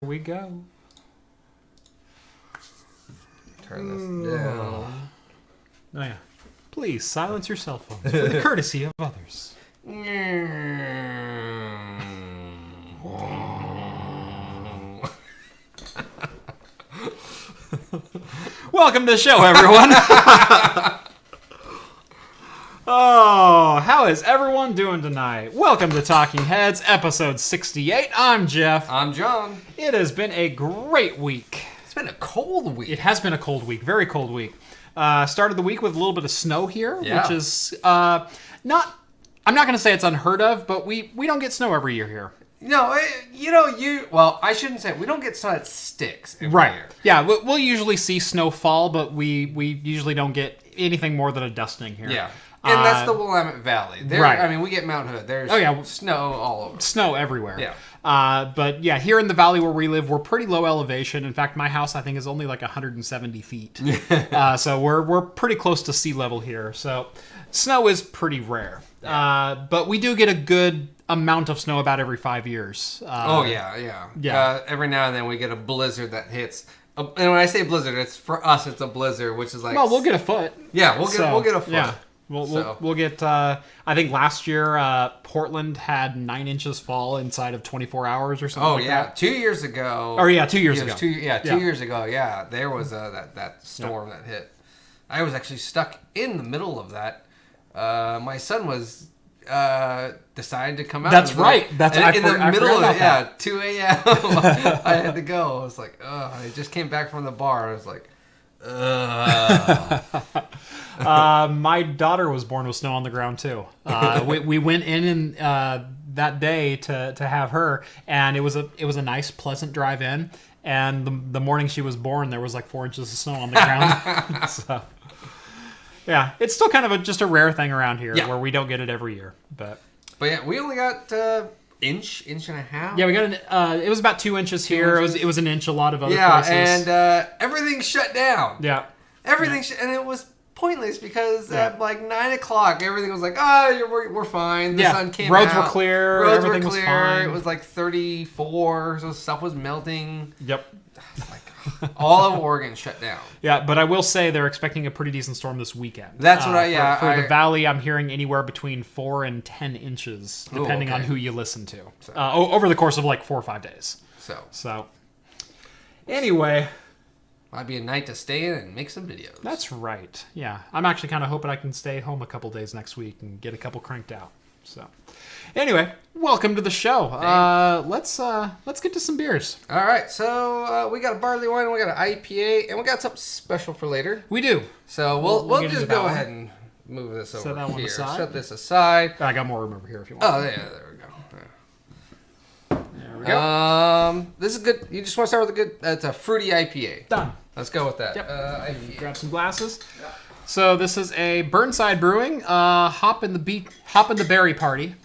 Here we go. Turn this down. Oh yeah. Please silence your cell phones for the courtesy of others. Welcome to the show, everyone. Oh, how is everyone doing tonight? Welcome to Talking Heads, episode 68. I'm Jeff. I'm John. It has been a great week. It's been a cold week. It has been a cold week, very cold week. Started the week with a little bit of snow here, which is not... I'm not going to say it's unheard of, but we don't get snow every year here. No, well, I shouldn't say it. We don't get snow that sticks every year. Yeah, we'll usually see snow fall, but we usually don't get anything more than a dusting here. Yeah. And that's the Willamette Valley. Right. I mean, we get Mount Hood. There's snow all over. Snow everywhere. Yeah. But yeah, here in the valley where we live, we're pretty low elevation. In fact, my house, I think, is only like 170 feet. So we're pretty close to sea level here. So snow is pretty rare. Yeah. But we do get a good amount of snow about every 5 years. Yeah. Every now and then we get a blizzard that hits. And when I say blizzard, for us, it's a blizzard, which is like... Well, we'll get a foot. Yeah, we'll get a foot. Yeah. We'll get, I think last year, Portland had 9 inches fall inside of 24 hours or something that. 2 years ago. Oh, yeah, 2 years ago. 2 years ago, there was that storm that hit. I was actually stuck in the middle of that. My son was decided to come out. That's right. In the middle of it, 2 a.m. I had to go. I was like, I just came back from the bar. I was like, my daughter was born with snow on the ground too. We went in that day to have her, and it was a nice, pleasant drive in. And the morning she was born, there was like 4 inches of snow on the ground. So, yeah, it's still kind of just a rare thing around here where we don't get it every year. But yeah, we only got inch and a half. Yeah, we got it was about 2 inches here. It was an inch a lot of other places. And everything shut down. Yeah, everything and it was pointless because at like 9 o'clock, everything was like, we're fine. The sun came out. Roads were clear. Everything was fine. It was like 34, so stuff was melting. Yep. Like, all of Oregon shut down. Yeah, but I will say they're expecting a pretty decent storm this weekend. That's what for the valley, I'm hearing anywhere between 4 and 10 inches, depending on who you listen to. So. Over the course of like 4 or 5 days. So. Anyway. Might be a night to stay in and make some videos. That's right. Yeah. I'm actually kind of hoping I can stay home a couple days next week and get a couple cranked out. So, anyway, welcome to the show. Let's get to some beers. All right. So we got a Barleywine, we got an IPA, and we got something special for later. We do. So we'll just go ahead and move this over Set that one here. aside. Set this aside. I got more room over here if you want. Oh yeah, there we go. There we go. This is good. You just want to start with a good. It's a fruity IPA. Done. Let's go with that. Yep. IPA. Grab some glasses. Yeah. So this is a Burnside Brewing Hop in the Berry Patch.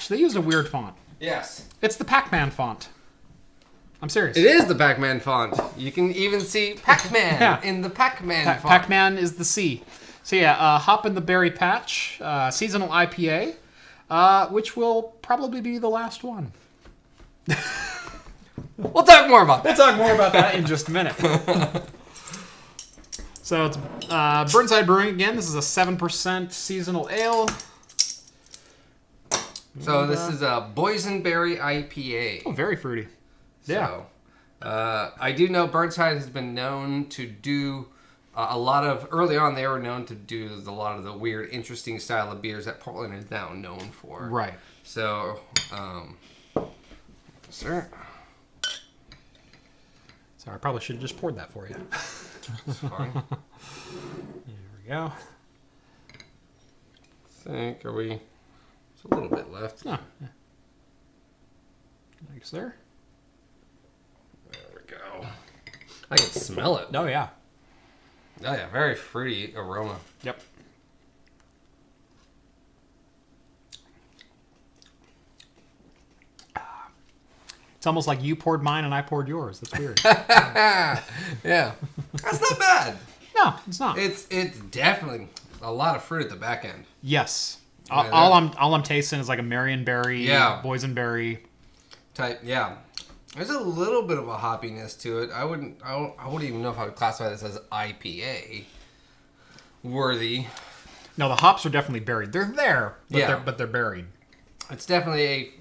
They used a weird font. Yes. It's the Pac-Man font. I'm serious. It is the Pac-Man font. You can even see Pac-Man in the Pac-Man font. Pac-Man is the C. So yeah, Hop in the Berry Patch, seasonal IPA, which will probably be the last one. We'll talk more about that. We'll talk more about that in just a minute. So it's Burnside Brewing again. This is a 7% seasonal ale. So this is a boysenberry IPA. Oh, very fruity. Yeah. So, I do know Burnside has been known to do a lot of... Early on, they were known to do a lot of the weird, interesting style of beers that Portland is now known for. Right. So, sir. Sorry, I probably should have just poured that for you. That's fine. There we go. There's a little bit left. Oh, yeah. Thanks, sir. There we go. I can smell it. Oh, yeah. Oh, yeah. Very fruity aroma. Yep. It's almost like you poured mine and I poured yours. That's weird. Yeah. That's not bad. No, it's not. It's definitely a lot of fruit at the back end. Yes. All I'm tasting is like a Marionberry, boysenberry type. Yeah. There's a little bit of a hoppiness to it. I wouldn't even know if I would classify this as IPA worthy. No, the hops are definitely buried. They're there, but they're buried. It's definitely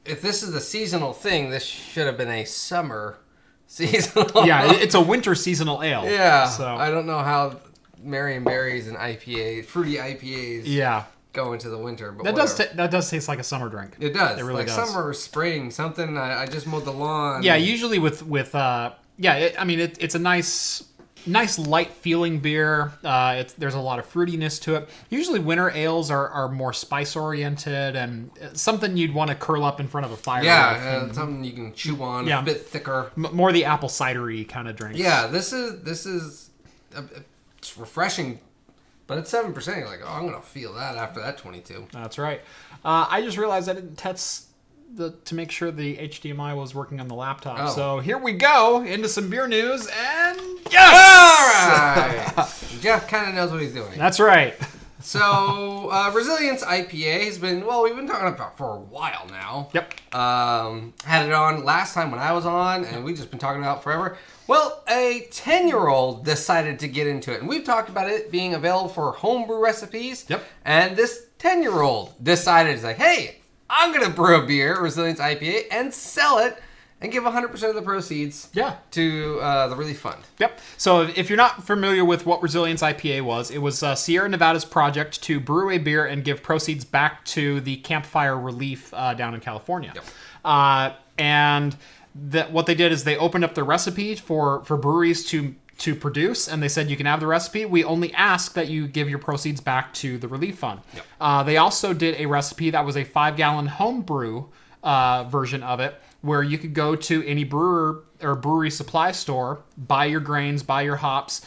if this is a seasonal thing, this should have been a summer seasonal. Yeah, it's a winter seasonal ale. Yeah. So I don't know how Marion Berries and fruity IPAs go into the winter, but that does taste like a summer drink. It does. It really does. Summer or spring, something. I just mowed the lawn. Yeah, usually it's a nice light feeling beer. There's a lot of fruitiness to it. Usually winter ales are more spice oriented and something you'd want to curl up in front of a fire. Yeah, something you can chew on. Yeah, a bit thicker. More the apple cidery kind of drink. Yeah, this is it's refreshing. But at 7%, you're like, oh, I'm going to feel that after that 22. That's right. I just realized I didn't test to make sure the HDMI was working on the laptop. Oh. So here we go into some beer news, and yes! All right. Jeff kind of knows what he's doing. That's right. So, Resilience IPA has been, we've been talking about for a while now. Yep. Had it on last time when I was on, and we've just been talking about it forever. Well, a 10-year-old decided to get into it, and we've talked about it being available for homebrew recipes. Yep. And this 10-year-old decided, he's like, hey, I'm going to brew a beer, Resilience IPA, and sell it, and give 100% of the proceeds to the Relief Fund. Yep. So if you're not familiar with what Resilience IPA was, it was Sierra Nevada's project to brew a beer and give proceeds back to the Campfire Relief down in California. Yep. And what they did is they opened up the recipe for breweries to produce, and they said you can have the recipe. We only ask that you give your proceeds back to the Relief Fund. Yep. They also did a recipe that was a 5-gallon homebrew version of it, where you could go to any brewer or brewery supply store, buy your grains, buy your hops,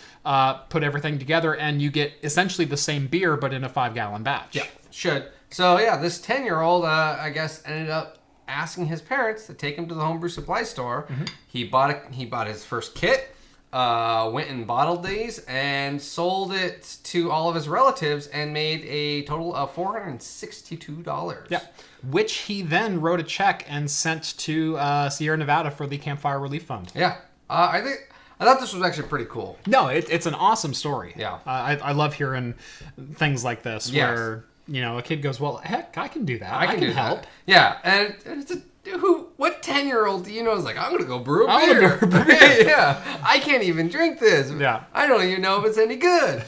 put everything together, and you get essentially the same beer, but in a 5-gallon batch. Yeah, should. So this 10-year-old, I guess, ended up asking his parents to take him to the homebrew supply store. Mm-hmm. He bought his first kit, went and bottled these, and sold it to all of his relatives, and made a total of $462. Yeah. Which he then wrote a check and sent to Sierra Nevada for the Campfire Relief Fund. Yeah. I thought this was actually pretty cool. No, it's an awesome story. Yeah. I love hearing things like this where, a kid goes, well, heck, I can do that. I can help. That. Yeah. And it's what 10-year-old do you know is like, I'm going to go brew a beer. Yeah. I can't even drink this. Yeah. I don't even know if it's any good.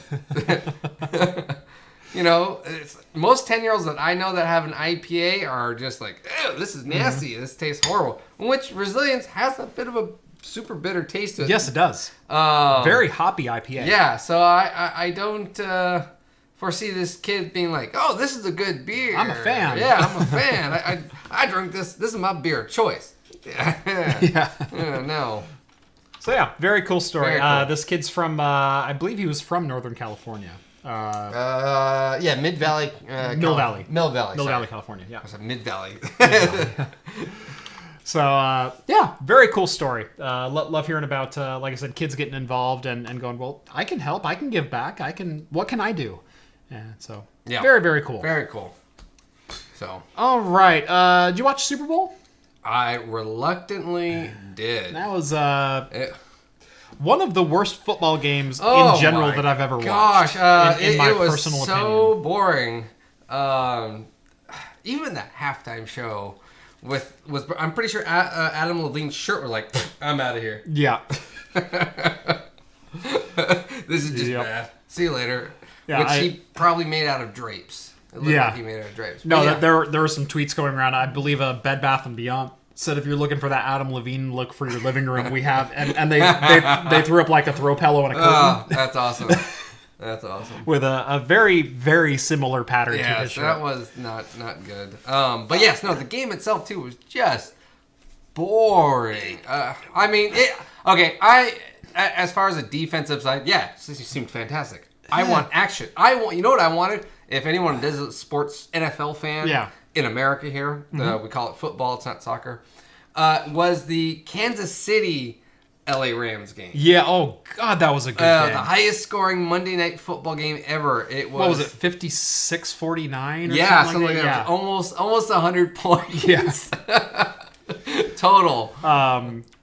Most 10-year-olds that I know that have an IPA are just like, ew, this is nasty. Mm-hmm. This tastes horrible. Which Resilience has a bit of a super bitter taste to it. Yes, it does. Very hoppy IPA. Yeah, so I don't foresee this kid being like, oh, this is a good beer. I'm a fan. Yeah, I'm a fan. I drink this. This is my beer of choice. Yeah. No. So very cool story. Very cool. This kid's from, I believe he was from Northern California. Mid Valley. Mill Valley. Mill Valley. Mill Valley, California. Yeah. I said Mid Valley. So very cool story. Love hearing about, like I said, kids getting involved and going, well, I can help. I can give back. What can I do? And so very, very cool. Very cool. So. All right. Did you watch Super Bowl? I reluctantly did. That was one of the worst football games in general that I've ever watched. Gosh, in my it was personal so opinion. boring. Even the halftime show with I'm pretty sure Adam Levine's shirt was like, I'm out of here. Yeah. This is just bad. See you later. Yeah, which he probably made out of drapes. It looked like he made out of drapes. No, there were some tweets going around. I believe Bed Bath & Beyond said if you're looking for that Adam Levine look for your living room, we have, and they threw up like a throw pillow and a curtain. Oh, that's awesome. That's awesome. With a very, very similar pattern to his shirt. That was not good. But yes, no, the game itself too was just boring. As far as the defensive side, it seemed fantastic. I want action. You know what I wanted? If anyone is a sports NFL fan in America here, we call it football, it's not soccer, was the Kansas City LA Rams game. Yeah, oh God, that was a good game. The highest scoring Monday night football game ever. It was. What was it, 56-49 or something like that? Yeah. Almost 100 points. Yeah. Total.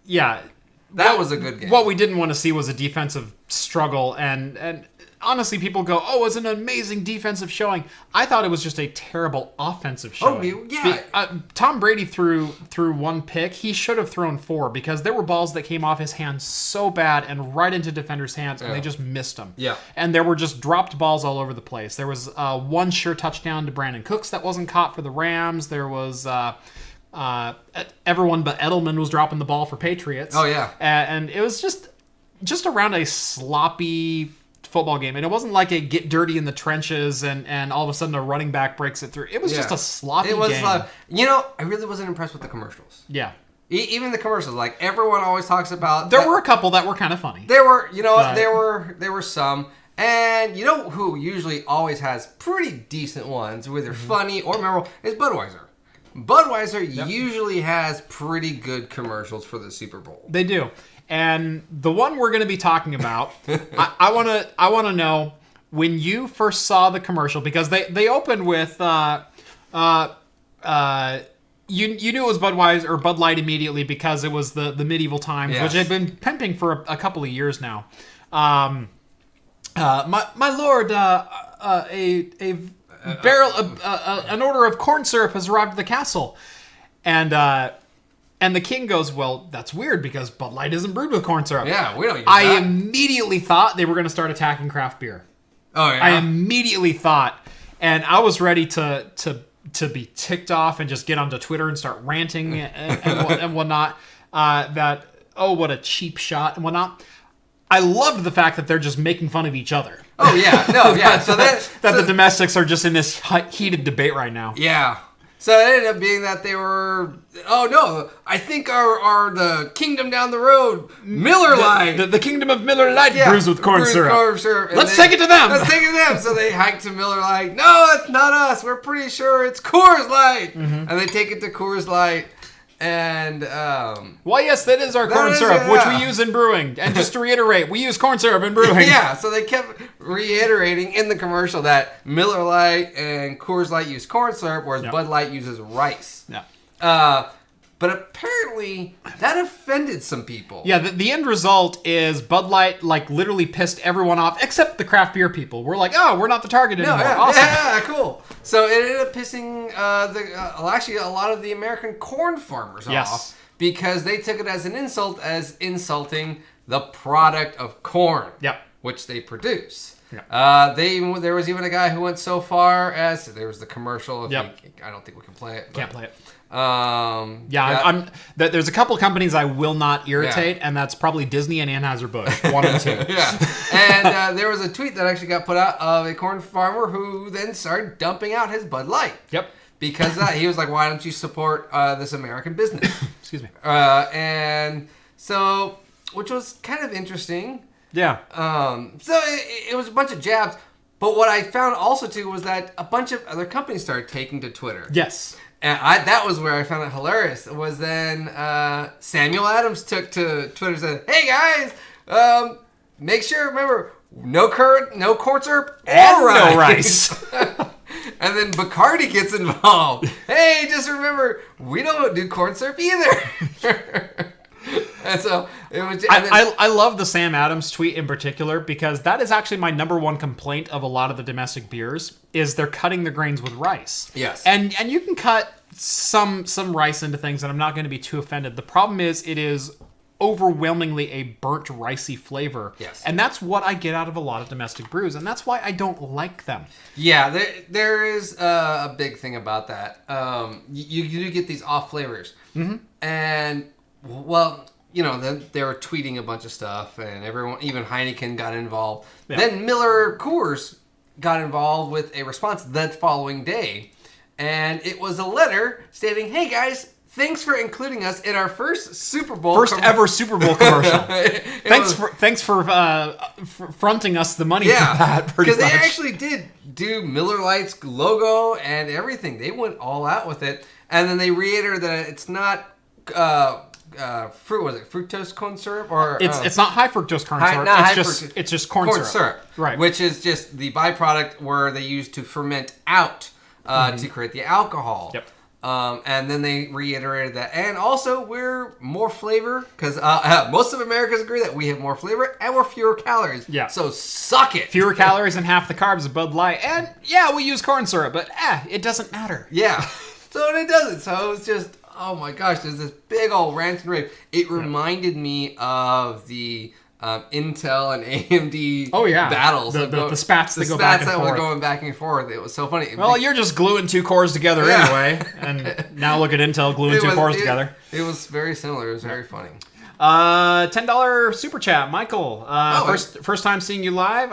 Yeah. That was a good game. What we didn't want to see was a defensive struggle, and honestly, people go, "Oh, it was an amazing defensive showing." I thought it was just a terrible offensive showing. Oh, yeah. Tom Brady threw one pick. He should have thrown 4 because there were balls that came off his hands so bad and right into defenders' hands, and they just missed them. Yeah. And there were just dropped balls all over the place. There was one sure touchdown to Brandon Cooks that wasn't caught for the Rams. There was. Everyone but Edelman was dropping the ball for Patriots. Oh, yeah. And it was just around a sloppy football game. And it wasn't like a get dirty in the trenches and all of a sudden a running back breaks it through. It was just a sloppy game. I really wasn't impressed with the commercials. Yeah. Even the commercials, like everyone always talks about. There were a couple that were kind of funny. There were, there were some. And you know who usually always has pretty decent ones, whether funny or memorable, is Budweiser. Budweiser usually has pretty good commercials for the Super Bowl. They do. And the one we're going to be talking about, I want to know when you first saw the commercial, because they opened with you knew it was Budweiser or Bud Light immediately because it was the medieval times, which had been pimping for a couple of years now. My lord, a barrel, an order of corn syrup has arrived at the castle, and the king goes, "Well, that's weird because Bud Light isn't brewed with corn syrup." Yeah, we don't use I that. immediately thought they were going to start attacking craft beer. Oh yeah. I immediately thought, and I was ready to be ticked off and just get onto Twitter and start ranting and whatnot. That what a cheap shot and whatnot. I loved the fact that they're just making fun of each other. Oh yeah, no, yeah. So the domestics are just in this heated debate right now. Yeah. So it ended up being that they were. Oh no! I think our the kingdom down the road, Miller Lite. The kingdom of Miller Lite brews with corn syrup. Let's take it to them. Let's take it to them. So they hiked to Miller Lite. No, it's not us. We're pretty sure it's Coors Light. And they take it to Coors Light. And why, yes, that is our corn syrup, which we use in brewing. And just to reiterate, we use corn syrup in brewing. Yeah, so they kept reiterating in the commercial that Miller Lite and Coors Light use corn syrup, whereas Bud Light uses rice. Yeah. But apparently that offended some people. Yeah, the end result is Bud Light literally pissed everyone off except the craft beer people. We're like, oh, we're not the target anymore. Awesome. Yeah, cool. So it ended up pissing actually a lot of the American corn farmers off because they took it as an insult, as insulting the product of corn, which they produce. Yeah. There was even a guy who went so far as there was the commercial. I don't think we can play it. Can't play it. There's a couple companies I will not irritate, and that's probably Disney and Anheuser-Busch, 1 and 2. And there was a tweet that actually got put out of a corn farmer who then started dumping out his Bud Light. Yep. Because he was like, "Why don't you support this American business?" Excuse me. And so, which was kind of interesting. Yeah. So it was a bunch of jabs, but what I found also too was that a bunch of other companies started taking to Twitter. Yes. And that was where I found it hilarious. Was then Samuel Adams took to Twitter and said, "Hey guys, make sure remember no corn syrup or no rice." And then Bacardi gets involved. Hey, just remember we don't do corn syrup either. And so it was. I love the Sam Adams tweet in particular because that is actually my number one complaint of a lot of the domestic beers is they're cutting the grains with rice. Yes. And you can cut some rice into things, and I'm not going to be too offended. The problem is it is overwhelmingly a burnt ricey flavor. Yes. And that's what I get out of a lot of domestic brews, and that's why I don't like them. Yeah, there is a big thing about that. You do get these off flavors. Mm-hmm. And well, they were tweeting a bunch of stuff, and everyone, even Heineken, got involved. Yeah. Then Miller Coors got involved with a response the following day, and it was a letter stating, "Hey guys, thanks for including us in our first ever Super Bowl commercial. Thanks for fronting us the money for that." Because they actually did do Miller Lite's logo and everything. They went all out with it, and then they reiterated that it's not. Fructose corn syrup, or it's not high fructose corn syrup. It's just corn syrup, right? Which is just the byproduct where they use to ferment out to create the alcohol. Yep. And then they reiterated that. And also, we're more flavor, because most of Americans agree that we have more flavor and we're fewer calories. Yeah. So suck it. Fewer calories and half the carbs of Bud Light. And yeah, we use corn syrup, but it doesn't matter. Yeah. So it doesn't. So it's just, oh my gosh, there's this big old rant and rave. It reminded me of the Intel and AMD battles. The spats that go back and forth. Were going back and forth. It was so funny. Well, you're just gluing two cores together anyway. And now look at Intel gluing two cores together. It was very similar. It was very funny. $10 super chat, Michael. First time seeing you live.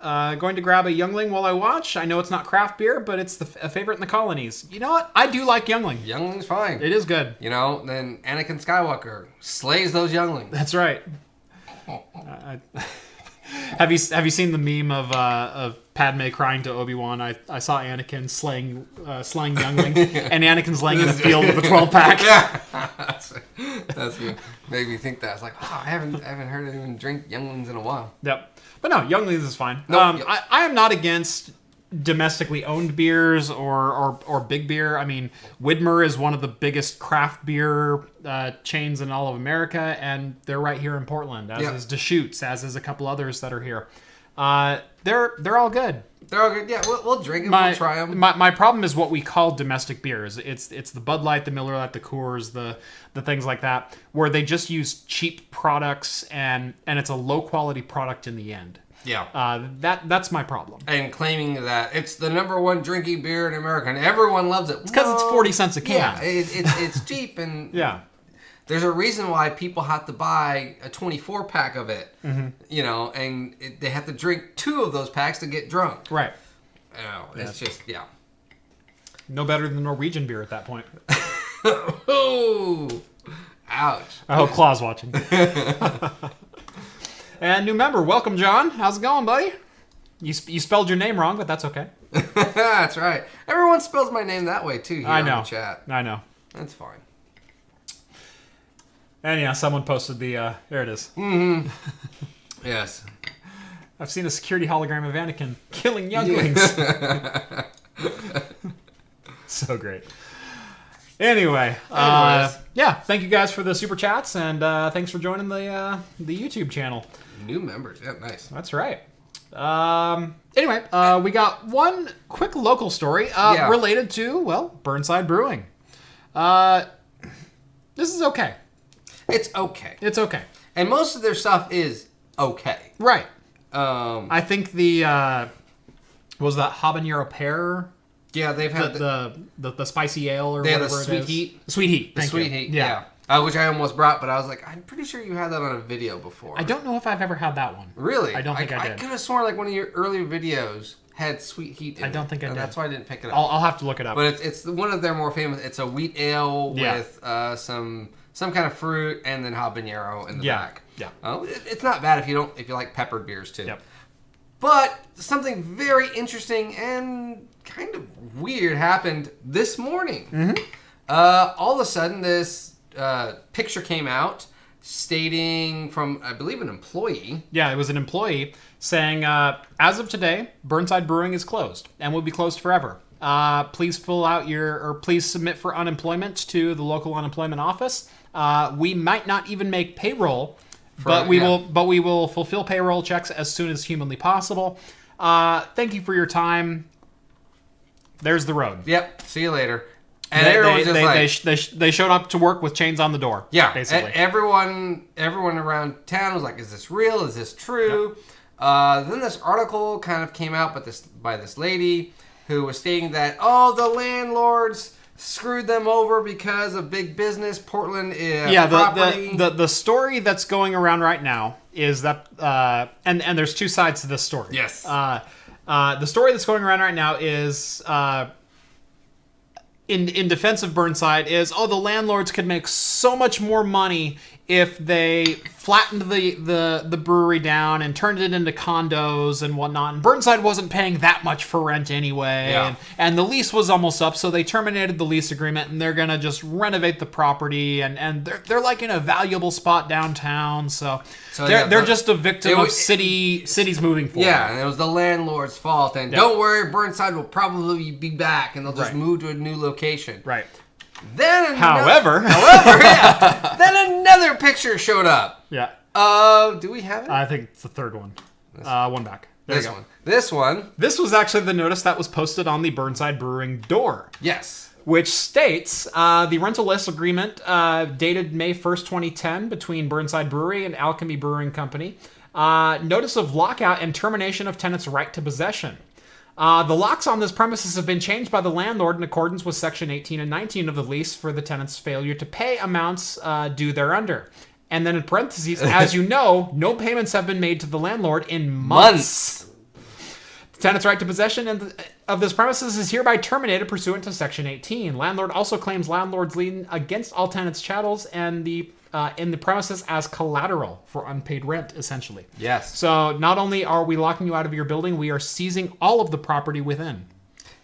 I'm going to grab a Youngling while I watch. I know it's not craft beer, but it's a favorite in the colonies. You know what? I do like Youngling. Youngling's fine. It is good. You know, then Anakin Skywalker slays those Younglings. That's right. Have you seen the meme of Padme crying to Obi-Wan? I saw Anakin slaying Youngling, and Anakin's laying in a field with a 12-pack. Yeah, that's made me think that. I was like, oh, I haven't heard anyone drink Younglings in a while. Yep, but no, Younglings is fine. Nope. I am not against domestically owned beers or big beer. I mean, Widmer is one of the biggest craft beer chains in all of America, and they're right here in Portland, as is Deschutes, as is a couple others that are here. They're all good. They're all good. Yeah, we'll drink them. We'll try them. My problem is what we call domestic beers. It's the Bud Light, the Miller Lite, the Coors, the things like that, where they just use cheap products and it's a low quality product in the end. Yeah. That's my problem. And claiming that it's the number one drinking beer in America and everyone loves it. It's because it's 40 cents a can. Yeah, it's cheap and yeah. There's a reason why people have to buy a 24-pack of it, you know, and they have to drink 2 of those packs to get drunk. Right. You know, it's just, yeah. No better than Norwegian beer at that point. Oh, ouch. I hope Claw's watching. And new member, welcome, John. How's it going, buddy? You spelled your name wrong, but that's okay. That's right. Everyone spells my name that way, too, here I know. on the chat. I know. That's fine. And yeah, someone posted the, there it is. Mm-hmm. Yes. I've seen a security hologram of Anakin killing younglings. So great. Anyway, yeah, thank you guys for the super chats, and thanks for joining the YouTube channel. New members, yeah, nice. That's right. Anyway, we got one quick local story related to, well, Burnside Brewing. This is okay. It's okay. It's okay. And most of their stuff is okay. Right. I think the, what was that, habanero pear? Yeah, they've had the spicy ale or they whatever had the sweet heat. Sweet heat. The sweet heat, yeah. Which I almost brought, but I was like, I'm pretty sure you had that on a video before. I don't know if I've ever had that one. Really? I don't think I did. I could have sworn like one of your earlier videos had sweet heat in it. I don't think I did. That's why I didn't pick it up. I'll have to look it up. But it's one of their more famous. It's a wheat ale with some kind of fruit and then habanero in the back. Yeah. It's not bad if you like peppered beers too. Yep. But something very interesting and kind of weird happened this morning. Mm-hmm. All of a sudden, this picture came out stating from, I believe, an employee. Yeah, it was an employee saying, as of today, Burnside Brewing is closed and will be closed forever. Please please submit for unemployment to the local unemployment office. We might not even make payroll, but we will fulfill payroll checks as soon as humanly possible. Thank you for your time. There's the road. Yep. See you later. And everyone's they showed up to work with chains on the door. Yeah. Basically. Everyone around town was like, "Is this real? Is this true?" Yep. Then this article kind of came out, by this lady who was stating that the landlords screwed them over because of big business. Portland property. The story that's going around right now is that and there's two sides to this story. Yes. The story that's going around right now is in defense of Burnside is the landlords could make so much more money if they flattened the brewery down and turned it into condos and whatnot. And Burnside wasn't paying that much for rent anyway. Yeah. And the lease was almost up, so they terminated the lease agreement and they're going to just renovate the property. And they're like in a valuable spot downtown. So they're just a victim of cities moving forward. Yeah, and it was the landlord's fault. And don't worry, Burnside will probably be back and they'll just move to a new location. Right. However, yeah. Then another picture showed up. Yeah. Do we have it? I think it's the third one. One back. There you go. This one. This was actually the notice that was posted on the Burnside Brewing door. Yes. Which states the rental lease agreement dated May 1st, 2010 between Burnside Brewery and Alchemy Brewing Company. Notice of lockout and termination of tenant's right to possession. The locks on this premises have been changed by the landlord in accordance with Section 18 and 19 of the lease for the tenant's failure to pay amounts due thereunder. And then in parentheses, as you know, no payments have been made to the landlord in months. The tenant's right to possession of this premises is hereby terminated pursuant to Section 18. Landlord also claims landlord's lien against all tenants' chattels and in the premises as collateral for unpaid rent, essentially. Yes. So not only are we locking you out of your building, we are seizing all of the property within.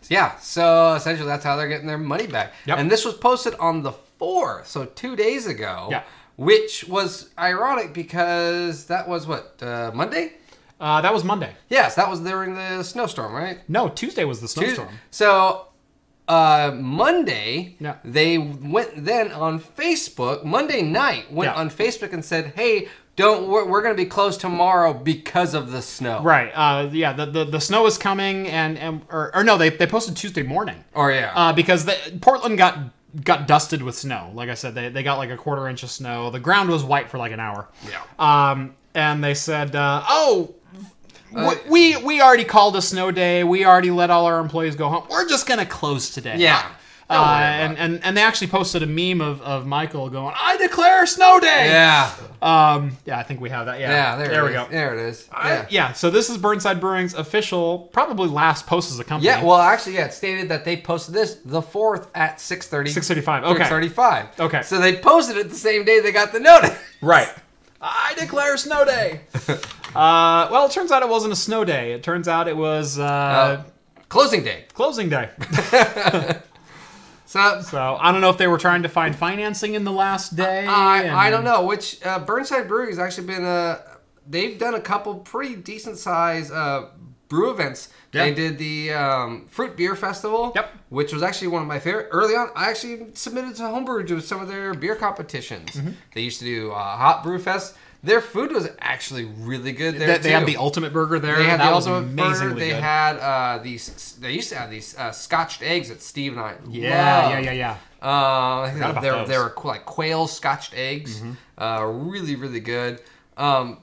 Yeah, so essentially that's how they're getting their money back. Yep. And this was posted on the 4th, so 2 days ago. Yeah. Which was ironic because that was what, Monday? That was Monday. Yes, that was during the snowstorm, right? No, Tuesday was the snowstorm. So Monday, Yeah. they went then on Facebook, Monday night, on Facebook and said, hey, we're going to be closed tomorrow because of the snow. Right. Yeah, the snow is coming or no, they posted Tuesday morning. Oh, yeah. Because Portland got dusted with snow. Like I said, they got like a quarter inch of snow. The ground was white for like an hour. Yeah. And they said, we already called a snow day. We already let all our employees go home. We're just gonna close today. Yeah. And they actually posted a meme of Michael going, "I declare snow day." Yeah. Yeah, I think we have that. Yeah. Yeah. There we go. There it is. Yeah. So this is Burnside Brewing's official, probably last post as a company. Yeah. Well, actually, it stated that they posted this the 4th at 6:30. 6:35. Okay. 6:35. Okay. So they posted it the same day they got the notice. Right. I declare snow day. Well, it turns out it wasn't a snow day. It turns out it was closing day. Closing day. So I don't know if they were trying to find financing in the last day. I don't know. Which Burnside Brewery has actually been they've done a couple pretty decent size brew events. Yeah. They did the Fruit Beer Festival, which was actually one of my favorite. Early on, I actually submitted to Homebrew to some of their beer competitions. Mm-hmm. They used to do Hot Brew Fest. Their food was actually really good there. They had the ultimate burger there. They had that the was ultimate burger. They good. had they used to have these scotched eggs that Steve and I loved. Yeah. They were like quail scotched eggs. Mm-hmm. Really, really good. And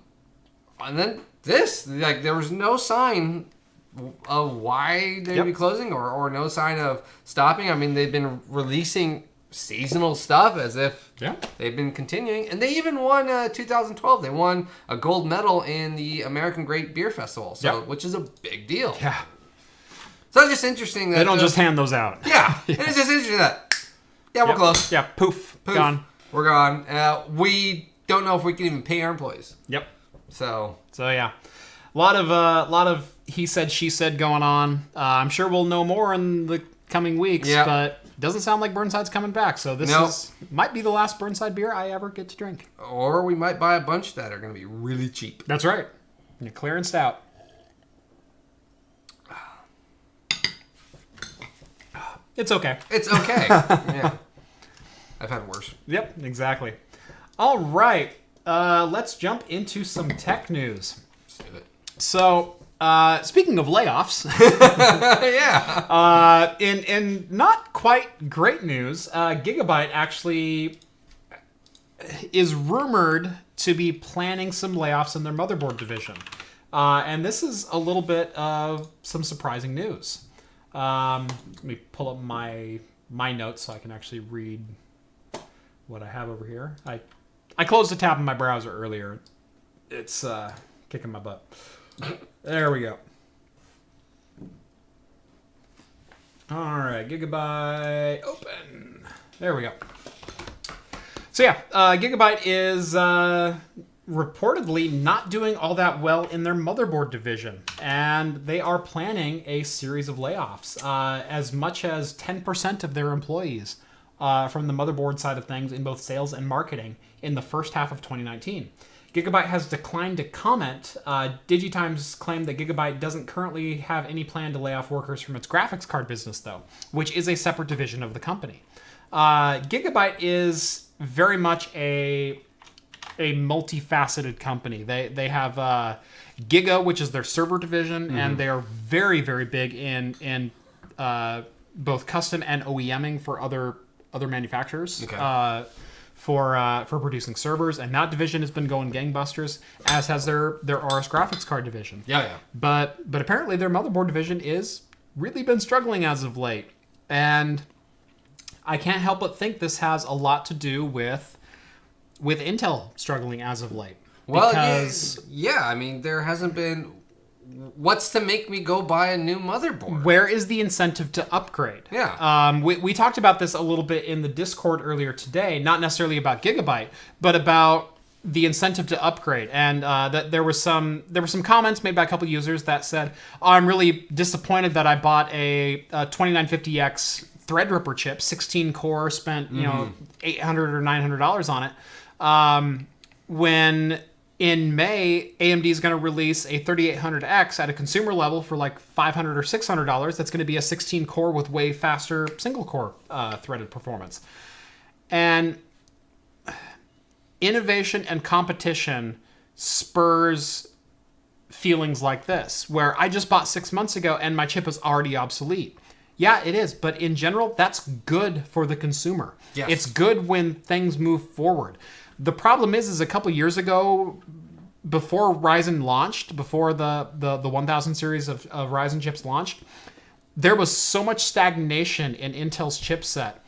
then this, like, there was no sign of why they'd be closing or no sign of stopping. I mean, they've been releasing seasonal stuff as if they've been continuing. And they even won 2012. They won a gold medal in the American Great Beer Festival, which is a big deal. Yeah. So it's just interesting that... They don't just hand those out. Yeah. It's just interesting that... Yeah, we're close. Yeah, poof. Gone. We're gone. We don't know if we can even pay our employees. Yep. So yeah. A lot of he said, she said going on. I'm sure we'll know more in the coming weeks, but it doesn't sound like Burnside's coming back. So this might be the last Burnside beer I ever get to drink. Or we might buy a bunch that are going to be really cheap. That's right. And a clearance stout. It's okay. It's okay. Yeah. I've had worse. Yep, exactly. All right. Let's jump into some tech news. Let's do it. So, speaking of layoffs, in not quite great news, Gigabyte actually is rumored to be planning some layoffs in their motherboard division. And this is a little bit of some surprising news. Let me pull up my notes so I can actually read what I have over here. I closed a tab in my browser earlier. It's kicking my butt. There we go. All right, Gigabyte open. There we go. So yeah, Gigabyte is reportedly not doing all that well in their motherboard division, and they are planning a series of layoffs. As much as 10% of their employees from the motherboard side of things in both sales and marketing in the first half of 2019. Gigabyte has declined to comment. DigiTimes claimed that Gigabyte doesn't currently have any plan to lay off workers from its graphics card business, though, which is a separate division of the company. Gigabyte is very much a multifaceted company. They have Giga, which is their server division, and they are very, very big in both custom and OEMing for other manufacturers. Okay. For producing servers, and that division has been going gangbusters, as has their RS graphics card division. Yeah. But apparently their motherboard division is really been struggling as of late, and I can't help but think this has a lot to do with Intel struggling as of late. Well, because yeah. I mean, there hasn't been. What's to make me go buy a new motherboard? where is the incentive to upgrade? Yeah. We talked about this a little bit in the Discord earlier today, not necessarily about Gigabyte, but about the incentive to upgrade. And that there were some comments made by a couple users that said, "Oh, I'm really disappointed that I bought a 2950X Threadripper chip, 16 core, spent $800 or $900 on it, when in May, AMD is going to release a 3800X at a consumer level for like $500 or $600. That's going to be a 16 core with way faster single core threaded performance." And innovation and competition spurs feelings like this, where I just bought 6 months ago and my chip is already obsolete. Yeah, it is. But in general, that's good for the consumer. Yes. It's good when things move forward. The problem is a couple years ago, before Ryzen launched, before the 1000 series of Ryzen chips launched, there was so much stagnation in Intel's chipset.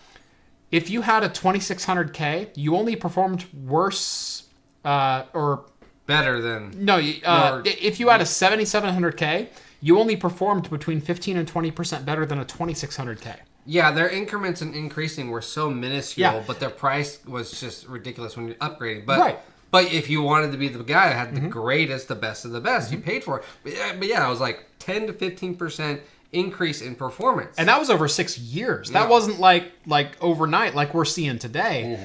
If you had a 2600K, you only performed worse or Better than... No, if you had a 7700K, you only performed between 15 and 20% better than a 2600K. Yeah, their increments in increasing were so minuscule, Yeah. but their price was just ridiculous when you're upgrading. But Right. But if you wanted to be the guy that had the greatest, the best of the best, you paid for it. But yeah, it was like 10 to 15% increase in performance. And that was over 6 years. That wasn't like overnight like we're seeing today,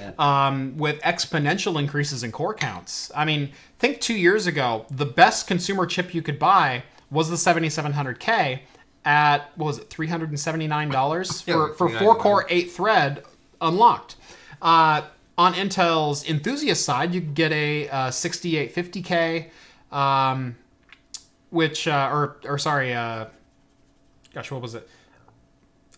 with exponential increases in core counts. I mean, think 2 years ago, the best consumer chip you could buy was the 7700K at, what was it, $379 for 4-core, 8-thread unlocked. On Intel's enthusiast side, you could get a 6850K, which, gosh, what was it?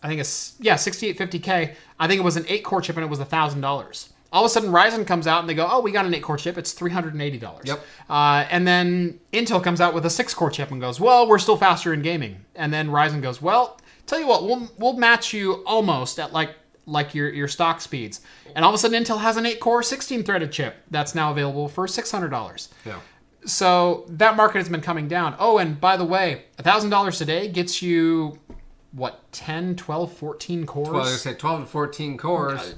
I think it's, 6850K. I think it was an 8-core chip and it was $1,000. All of a sudden, Ryzen comes out and they go, "Oh, we got an 8-core chip. It's $380." Yep. And then Intel comes out with a 6-core chip and goes, "Well, we're still faster in gaming." And then Ryzen goes, "Well, tell you what, we'll match you almost at like your stock speeds." And all of a sudden, Intel has an 8-core, 16-threaded chip that's now available for $600. Yeah. So that market has been coming down. Oh, and by the way, $1,000 today gets you, what, 10, 12, 14 cores? Well, I was going to say 12 to 14 cores.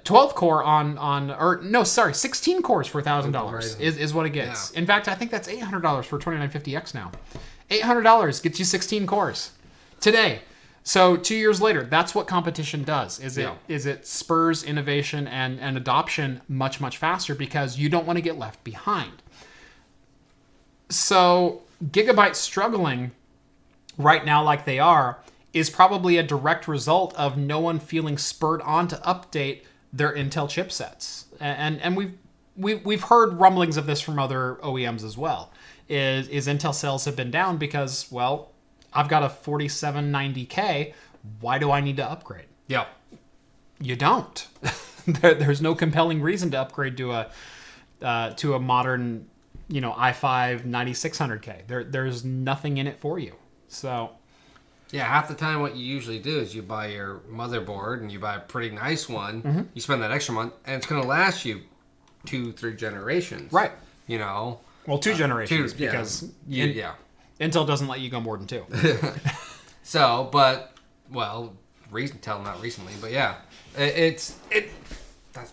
12 core or no, sorry, 16 cores for $1,000 is what it gets. Yeah. In fact, I think that's $800 for 2950X now. $800 gets you 16 cores today. So 2 years later, that's what competition does. It spurs innovation and adoption much, much faster because you don't want to get left behind. So Gigabyte struggling right now like they are is probably a direct result of no one feeling spurred on to update their Intel chipsets. And we've heard rumblings of this from other OEMs as well. Is Intel sales have been down because, well, I've got a 4790K. Why do I need to upgrade? Yeah. You don't. There's no compelling reason to upgrade to a modern, i5 9600K. There's nothing in it for you. So, yeah, half the time what you usually do is you buy your motherboard and you buy a pretty nice one. You spend that extra month, and it's going to last you 2-3 generations. Right. Well, 2 generations because Intel doesn't let you go more than 2. So, but, well, not recently, but yeah. That's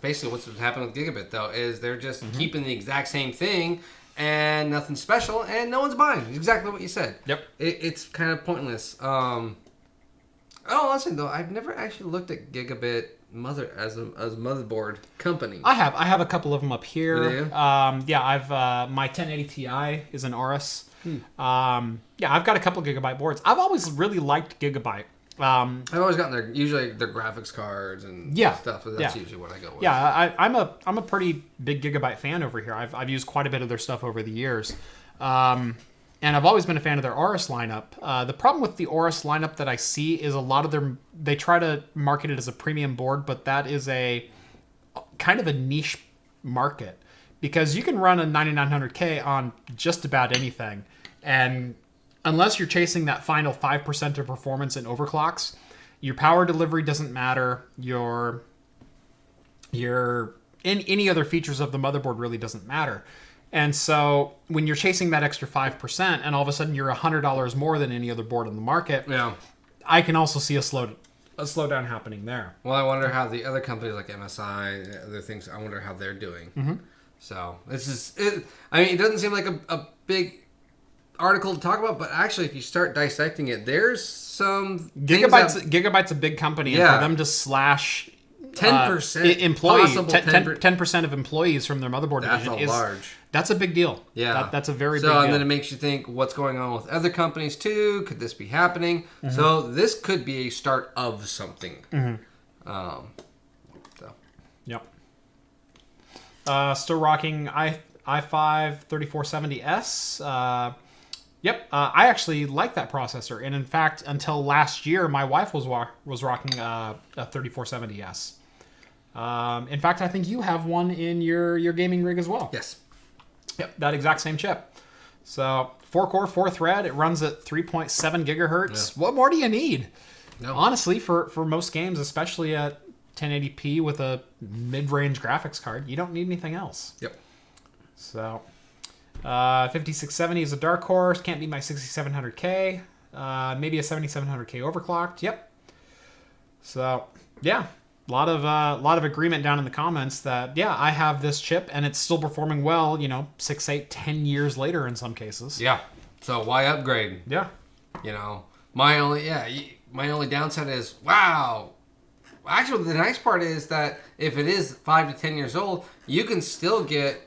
basically what's happened with Gigabit, though, is they're just keeping the exact same thing and nothing special, and no one's buying. It's exactly what you said. Yep. It's kind of pointless. Listen, though, I've never actually looked at Gigabit as a motherboard company. I have a couple of them up here. Do you? I've my 1080 Ti is an Aorus. I've got a couple of Gigabyte boards. I've always really liked Gigabyte. I've always gotten usually their graphics cards and stuff. So that's usually what I go with. Yeah, I'm a pretty big Gigabyte fan over here. I've used quite a bit of their stuff over the years. And I've always been a fan of their Aorus lineup. The problem with the Aorus lineup that I see is a lot of they try to market it as a premium board, but that is a kind of a niche market because you can run a 9900K on just about anything. And unless you're chasing that final 5% of performance in overclocks, your power delivery doesn't matter. Your any other features of the motherboard really doesn't matter. And so when you're chasing that extra 5% and all of a sudden you're $100 more than any other board on the market, I can also see a slowdown happening there. Well, I wonder how the other companies like MSI and other things, I wonder how they're doing. Mm-hmm. So this is, it doesn't seem like a big article to talk about, but actually if you start dissecting it, there's some Gigabyte's a big company, and for them to slash 10% employees, 10% of employees from their motherboard division that's a big deal. Yeah, that's a very big deal. So and then it makes you think, what's going on with other companies too? Could this be happening? Mm-hmm. So this could be a start of something. Mm-hmm. Yep. Still rocking i5 3470S. Yep, I actually like that processor, and in fact, until last year, my wife was rocking a 3470S. In fact, I think you have one in your gaming rig as well. Yes. Yep, that exact same chip. So 4-core, 4-thread. It runs at 3.7 gigahertz. Yeah. What more do you need? No. Honestly, for most games, especially at 1080p with a mid-range graphics card, you don't need anything else. Yep. So 5670 is a dark horse. Can't beat my 6700K. Maybe a 7700K overclocked. Yep. So yeah, a lot of agreement down in the comments that I have this chip and it's still performing well. 6, 8, 10 years later in some cases. Yeah. So why upgrade? Yeah. My only downside is wow. Actually, the nice part is that if it is 5 to 10 years old, you can still get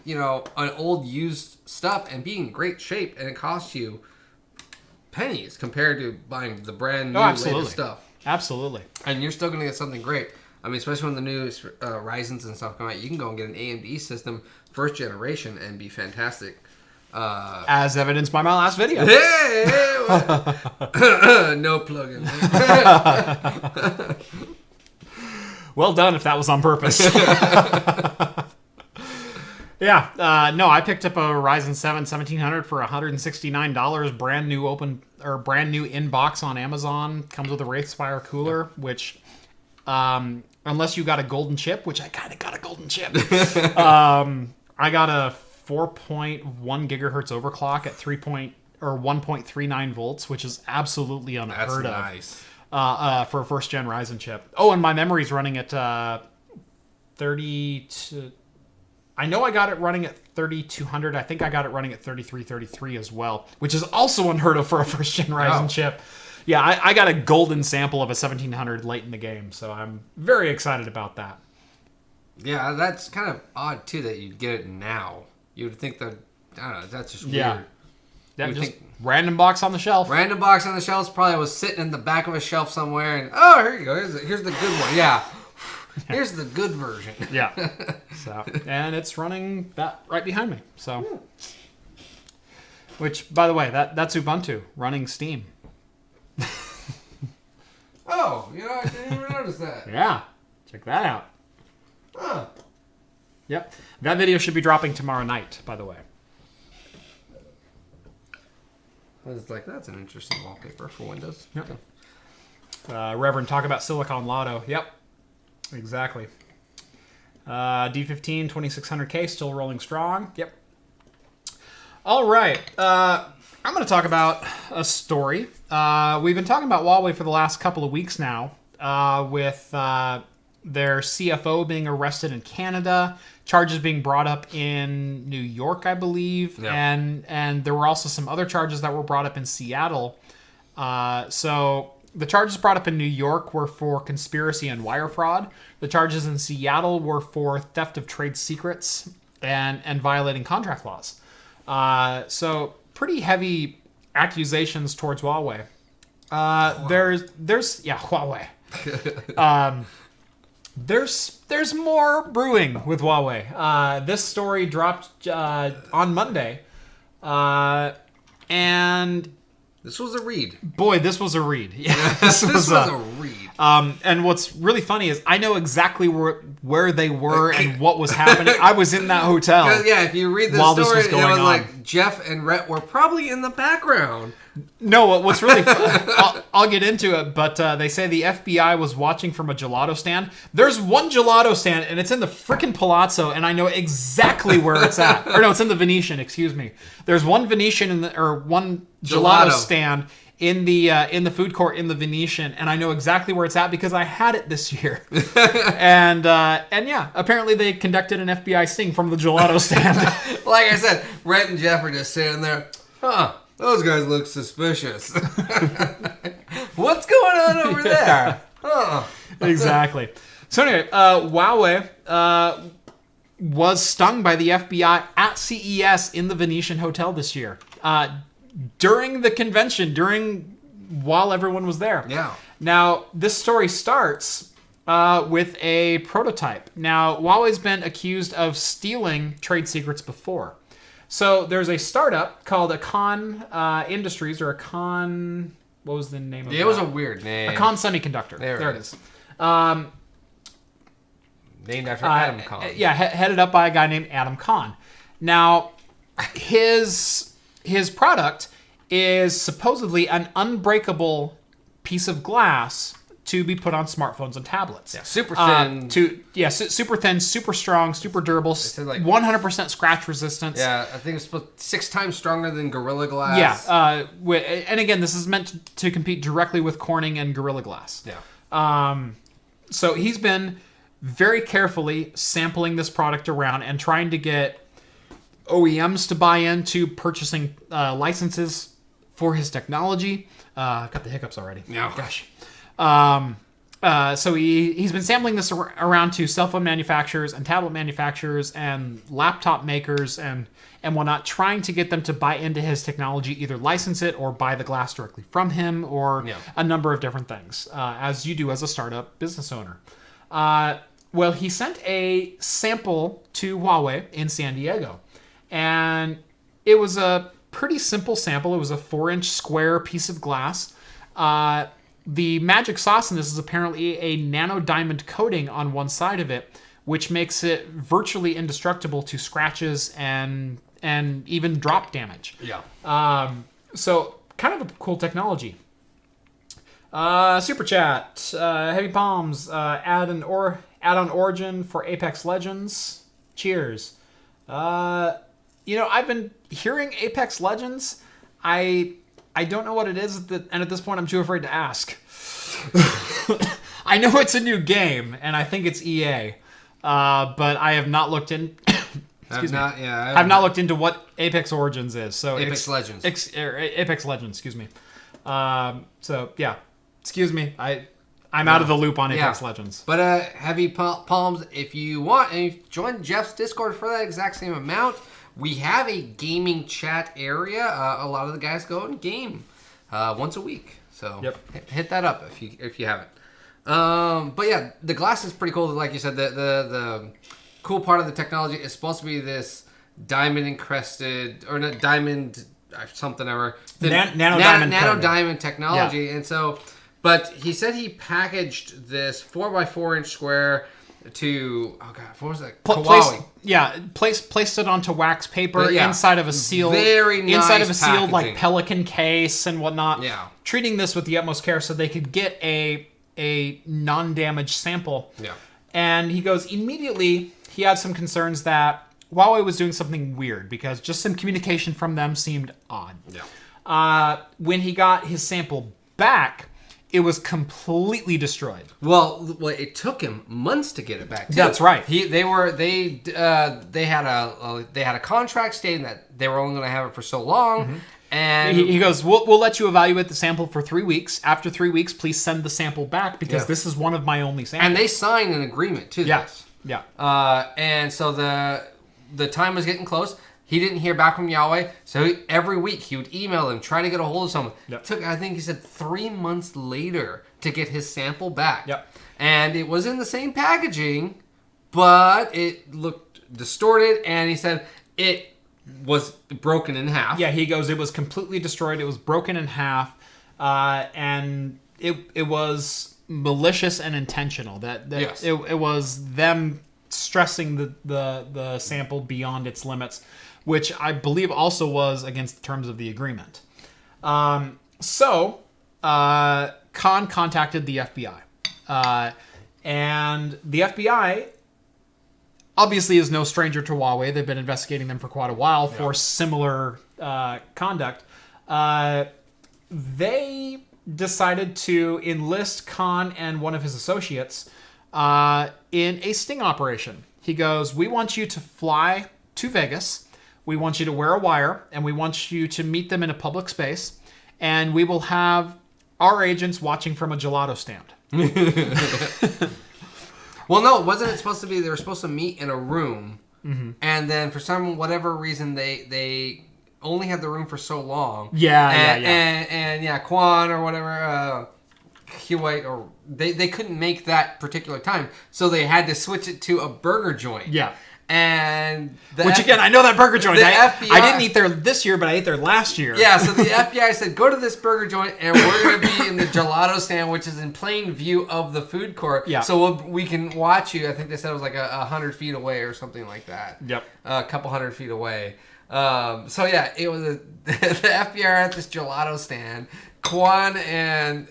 an old used stuff and be in great shape, and it costs you pennies compared to buying the brand new latest stuff. Absolutely. And you're still going to get something great. I mean, especially when the new Ryzens and stuff come out, you can go and get an AMD system, first generation, and be fantastic. As evidenced by my last video. Hey! No plugins. Well done if that was on purpose. No, I picked up a Ryzen 7 1700 for $169, brand new in box on Amazon. Comes with a Wraithspire cooler, which unless you got a golden chip, which I kind of got a golden chip. I got a 4.1 gigahertz overclock at 1.39 volts, which is absolutely unheard of. Nice. For a first gen Ryzen chip. Oh, and my memory's running at 32. I know I got it running at 3200. I think I got it running at 3333 as well, which is also unheard of for a first gen Ryzen chip. Yeah, I got a golden sample of a 1700 late in the game, so I'm very excited about that. Yeah, that's kind of odd too that you'd get it now. You would think that, I don't know, that's just weird. Yeah, just random box on the shelf. Random box on the shelf probably was sitting in the back of a shelf somewhere, and here you go. Here's the good one. Yeah. Here's the good version. Yeah. So, and it's running that right behind me. So, which, by the way, that's Ubuntu running Steam. Oh, I didn't even notice that. Yeah, check that out. Huh. Yep, that video should be dropping tomorrow night. By the way. I was like, that's an interesting wallpaper for Windows. Yep. Reverend, talk about Silicon Lotto. Yep. Exactly. D15 2600K still rolling strong. Yep. All right. I'm going to talk about a story. We've been talking about Huawei for the last couple of weeks now, with their CFO being arrested in Canada, charges being brought up in New York, I believe, and there were also some other charges that were brought up in Seattle. So the charges brought up in New York were for conspiracy and wire fraud. The charges in Seattle were for theft of trade secrets and violating contract laws. So pretty heavy accusations towards Huawei. Huawei. There's more brewing with Huawei. This story dropped on Monday, and this was a read. Boy, this was a read. Yeah, this was a read. And what's really funny is I know exactly where they were and what was happening. I was in that hotel. Yeah, if you read the while story, this was going it was on. like Jeff and Rhett were probably in the background. No, what's really fun, I'll get into it, but they say the FBI was watching from a gelato stand. There's one gelato stand, and it's in the frickin' Palazzo, and I know exactly where it's at. Or no, it's in the Venetian, excuse me. There's one Venetian one gelato stand in the food court in the Venetian, and I know exactly where it's at because I had it this year. and yeah, apparently they conducted an FBI sting from the gelato stand. Like I said, Rhett and Jeff are just sitting there, those guys look suspicious. What's going on over there? Exactly. So anyway, Huawei was stung by the FBI at CES in the Venetian Hotel this year. During the convention, while everyone was there. Yeah. Now, this story starts with a prototype. Now, Huawei's been accused of stealing trade secrets before. So there's a startup called Akon Industries, or Akon... What was the name of it? It was a weird name. Akon Semiconductor. There it is. Named after Adam Kahn. Yeah, headed up by a guy named Adam Kahn. Now, his product is supposedly an unbreakable piece of glass to be put on smartphones and tablets. Yeah, super thin. Super thin, super strong, super durable, like 100% scratch resistance. Yeah, I think it's 6 times stronger than Gorilla Glass. Yeah, and again, this is meant to compete directly with Corning and Gorilla Glass. Yeah. So he's been very carefully sampling this product around and trying to get OEMs to buy into purchasing licenses for his technology. Got the hiccups already. No. Gosh. So he's been sampling this around to cell phone manufacturers and tablet manufacturers and laptop makers and whatnot, trying to get them to buy into his technology, either license it or buy the glass directly from him, or a number of different things, as you do as a startup business owner. Well, he sent a sample to Huawei in San Diego, and it was a pretty simple sample. It was a 4-inch square piece of glass. The magic sauce in this is apparently a nano diamond coating on one side of it, which makes it virtually indestructible to scratches and even drop damage. Yeah. So kind of a cool technology. Super chat. Heavy Palms. Add on Origin for Apex Legends. Cheers. I've been hearing Apex Legends. I don't know what it is, and at this point, I'm too afraid to ask. I know it's a new game, and I think it's EA, but I have not looked in. Excuse me. I have not looked into what Apex Origins is. So Apex Legends. Apex Legends. Excuse me. So yeah, excuse me. I'm out of the loop on Apex Legends. But Heavy Palms, if you want, and you join Jeff's Discord for that exact same amount. We have a gaming chat area. A lot of the guys go and game once a week. So hit that up if you haven't. But yeah, the glass is pretty cool. Like you said, the cool part of the technology is supposed to be this diamond encrusted, or not diamond something ever. Nano diamond technology. Yeah. And so, but he said he packaged this 4x4 inch square to what was that? Placed it onto wax paper inside of a sealed, very nice inside of a packaging. sealed like Pelican case and whatnot. Yeah, treating this with the utmost care so they could get a non-damaged sample. Yeah, and he goes immediately. He had some concerns that Huawei was doing something weird because just some communication from them seemed odd. Yeah. When he got his sample back, it was completely destroyed. Well, it took him months to get it back, too. That's right. They had a contract stating that they were only going to have it for so long. Mm-hmm. And he goes, we'll let you evaluate the sample for 3 weeks. After 3 weeks, please send the sample back because this is one of my only samples. And they signed an agreement to this. Yeah. And so the time was getting close. He didn't hear back from Huawei, so every week he would email them, trying to get a hold of someone. Yep. It took, I think he said, 3 months later to get his sample back. Yep. And it was in the same packaging, but it looked distorted, and he said it was broken in half. Yeah, he goes, it was completely destroyed. It was broken in half, and it was malicious and intentional. Yes. It was them stressing the sample beyond its limits, which I believe also was against the terms of the agreement. So Khan contacted the FBI. And the FBI obviously is no stranger to Huawei. They've been investigating them for quite a while for similar conduct. They decided to enlist Khan and one of his associates in a sting operation. He goes, we want you to fly to Vegas. We want you to wear a wire, and we want you to meet them in a public space, and we will have our agents watching from a gelato stand. Well, no, wasn't it supposed to be they were supposed to meet in a room, and then for whatever reason they only had the room for so long. And Quan or whatever, Huawei, or they couldn't make that particular time, so they had to switch it to a burger joint. Yeah. And again, I know that burger joint. FBI, I didn't eat there this year, but I ate there last year. Yeah, so the FBI said, go to this burger joint, and we're going to be in the gelato stand, which is in plain view of the food court. Yeah. So we can watch you. I think they said it was like 100 feet away or something like that. Yep. A couple 100 feet away. So yeah, it was the FBI are at this gelato stand. Quan and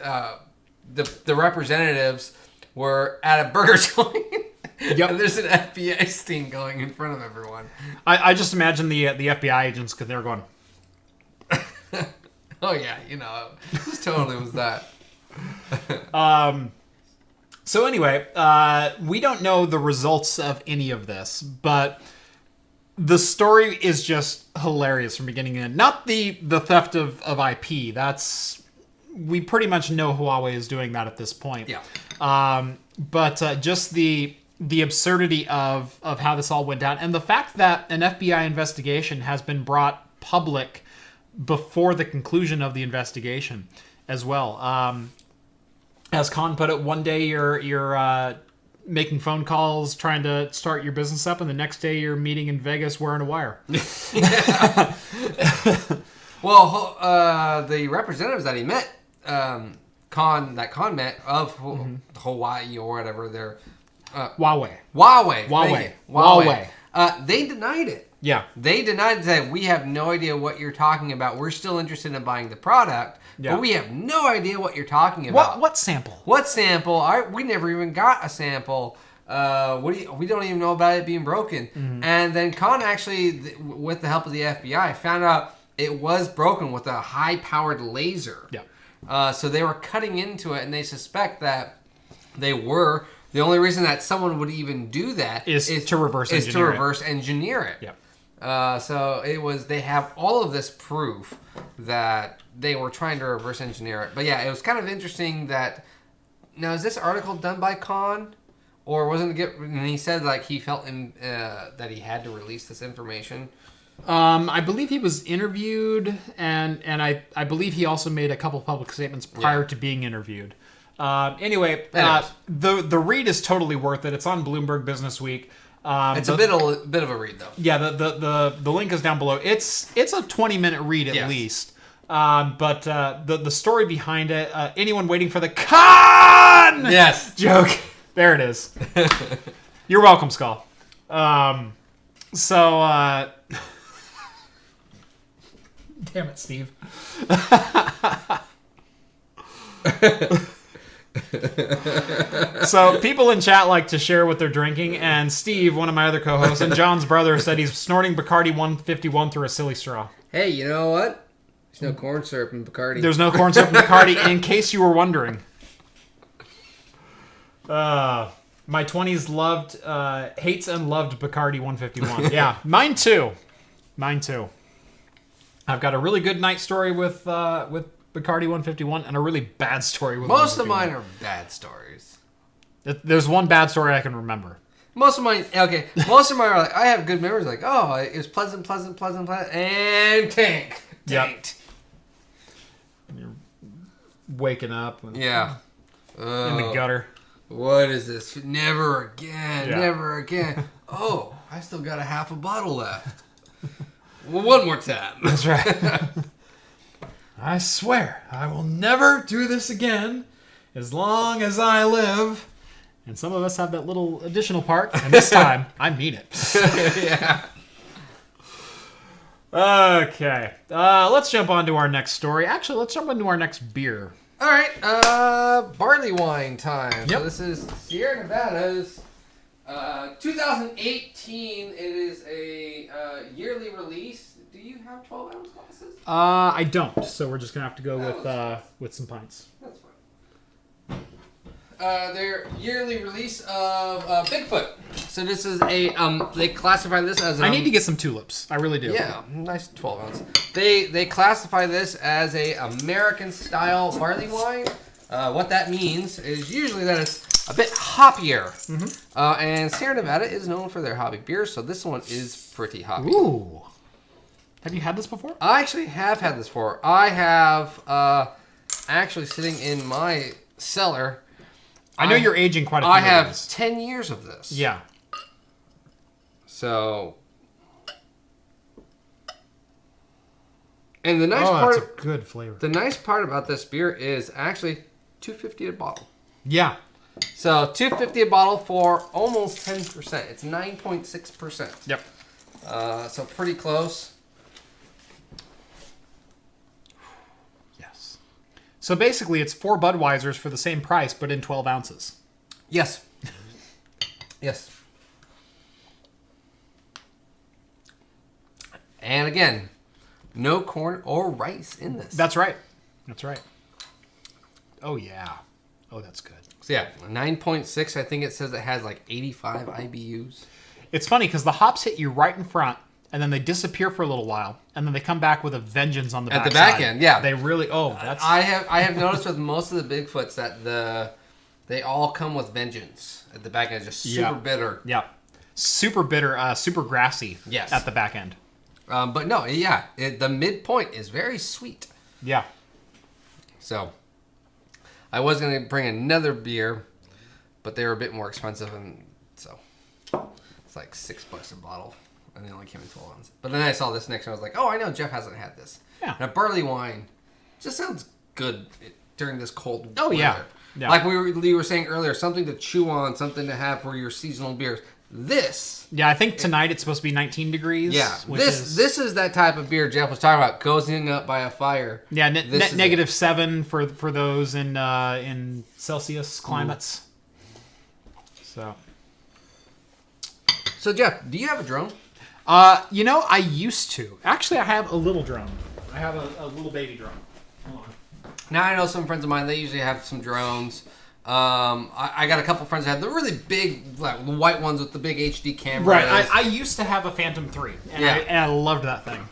the representatives were at a burger joint. Yep. And there's an FBI sting going in front of everyone. I just imagine the FBI agents, because they were going, oh yeah, this totally was that. So anyway, we don't know the results of any of this, but the story is just hilarious from beginning to end. Not the theft of IP. We pretty much know Huawei is doing that at this point. Yeah. But just the absurdity of how this all went down, and the fact that an FBI investigation has been brought public before the conclusion of the investigation as well. As Khan put it, one day you're making phone calls trying to start your business up, and the next day you're meeting in Vegas wearing a wire. Well, the representatives that he met, Khan met of Hawaii or whatever, they're Huawei. They denied it. Yeah. They denied that we have no idea what you're talking about. We're still interested in buying the product, but we have no idea what you're talking about. What sample? What sample? We never even got a sample. We don't even know about it being broken. Mm-hmm. And then Khan actually, with the help of the FBI, found out it was broken with a high-powered laser. Yeah. So they were cutting into it, and they suspect that they were. The only reason that someone would even do that is to reverse engineer it. Yeah. So it was. They have all of this proof that they were trying to reverse engineer it. But yeah, it was kind of interesting that. Now, is this article done by Khan, or wasn't it? And he said like he felt that he had to release this information. I believe he was interviewed, and I believe he also made a couple public statements prior to being interviewed. Anyway, the read is totally worth it. It's on Bloomberg Business Week. It's a bit of a read, though. Yeah, the link is down below. It's a 20-minute read at least. But the story behind it, anyone waiting for the Khan joke, there it is. You're welcome, Skull. Damn it, Steve. So people in chat like to share what they're drinking, and Steve, one of my other co-hosts, and John's brother said he's snorting Bacardi 151 through a silly straw. Hey, you know what? There's no corn syrup in Bacardi. There's no corn syrup in Bacardi, in case you were wondering. My 20s hates and loved Bacardi 151. Yeah, mine too. I've got a really good night story with Bacardi 151 and a really bad story with Most of mine are bad stories. There's one bad story I can remember. Most of mine are like, I have good memories. Like, oh, it was pleasant, and tanked. Yep. You're waking up. And Yeah. in the gutter. What is this? Never again. Yeah. Never again. Oh, I still got a half a bottle left. Well, one more time. That's right. I swear, I will never do this again as long as I live. And some of us have that little additional part, and this time, I mean it. Yeah. Okay. Let's jump on to our next story. Actually, let's jump into our next beer. All right. Barleywine time. Yep. So this is Sierra Nevada's 2018. It is a yearly release. Do you have 12-ounce glasses? I don't, so we're just gonna have to go with some pints. That's fine. Their yearly release of Bigfoot. So this is a they classify this as I need to get some tulips. I really do. yeah, nice 12-ounce. They classify this as a American style barley wine. What that means is usually that it's a bit hoppier. Mm-hmm. And Sierra Nevada is known for their hoppy beers, so this one is pretty hoppy. Ooh. Have you had this before? I actually have had this before. I have actually sitting in my cellar. I know you're aging quite a few I have of these. 10 years of this. Yeah. So, and the nice That's a part, good flavor. the nice part about this beer is actually $2.50 a bottle. Yeah. So $2.50 a bottle for almost 10%. It's 9.6%. Yep. So pretty close. Yes. So basically, it's 4 Budweisers for the same price, but in 12 ounces. Yes. Yes. And again, no corn or rice in this. That's right. That's right. Oh, yeah. Oh, that's good. So yeah, 9.6. I think it says it has like 85 IBUs. It's funny because the hops hit you right in front, and then they disappear for a little while, and then they come back with a vengeance on the back At the back side. end, yeah. They really, that's... I have noticed with most of the Bigfoots that they all come with vengeance at the back end, just super bitter. Yeah. Super bitter, super grassy Yes. at the back end. But no, yeah, the midpoint is very sweet. Yeah. So, I was going to bring another beer, but they were a bit more expensive, and so it's like $6 a bottle, and they only came in 12 ounces. But then I saw this next, and I was like, oh, I know Jeff hasn't had this. Yeah. And a barley wine just sounds good during this cold weather. Oh, yeah. Yeah. Like we were saying earlier, something to chew on, something to have for your seasonal beers. This. Yeah, I think tonight it's supposed to be 19 degrees. Yeah, which this is that type of beer Jeff was talking about, cozying up by a fire. Yeah, This is -7 for those in Celsius climates. Ooh. So Jeff, do you have a drone? I used to. Actually, I have a little drone. I have a little baby drone. Hold on. Now I know some friends of mine. They usually have some drones. I got a couple friends that have the really big, like white ones with the big HD cameras. Right. I used to have a Phantom 3, and, Yeah. I loved that thing.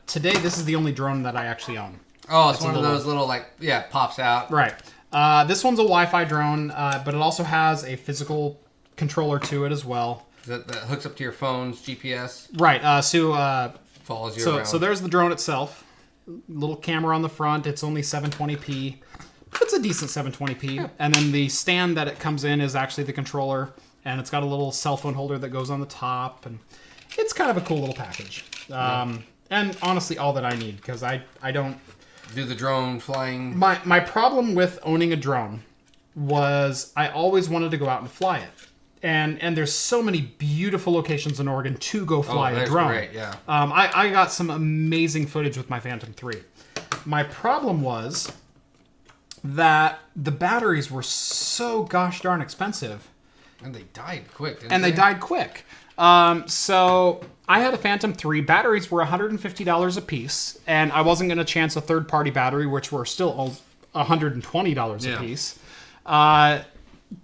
Today, this is the only drone that I actually own. Oh, it's one of those little pops out. Right. This one's a Wi-Fi drone, but it also has a physical controller to it as well. That hooks up to your phone's GPS. Right. Follows you around. So there's the drone itself. Little camera on the front. It's only 720p. It's a decent 720p. Yeah. And then the stand that it comes in is actually the controller. And it's got a little cell phone holder that goes on the top. And it's kind of a cool little package. And honestly, all that I need. Because I don't... do the drone flying. My problem with owning a drone was I always wanted to go out and fly it. And there's so many beautiful locations in Oregon to go fly a drone. Great, yeah. I got some amazing footage with my Phantom 3. My problem was that the batteries were so gosh darn expensive. And they died quick, didn't And they died quick. So I had a Phantom 3. Batteries were $150 a piece. And I wasn't going to chance a third-party battery, which were still $120 a piece.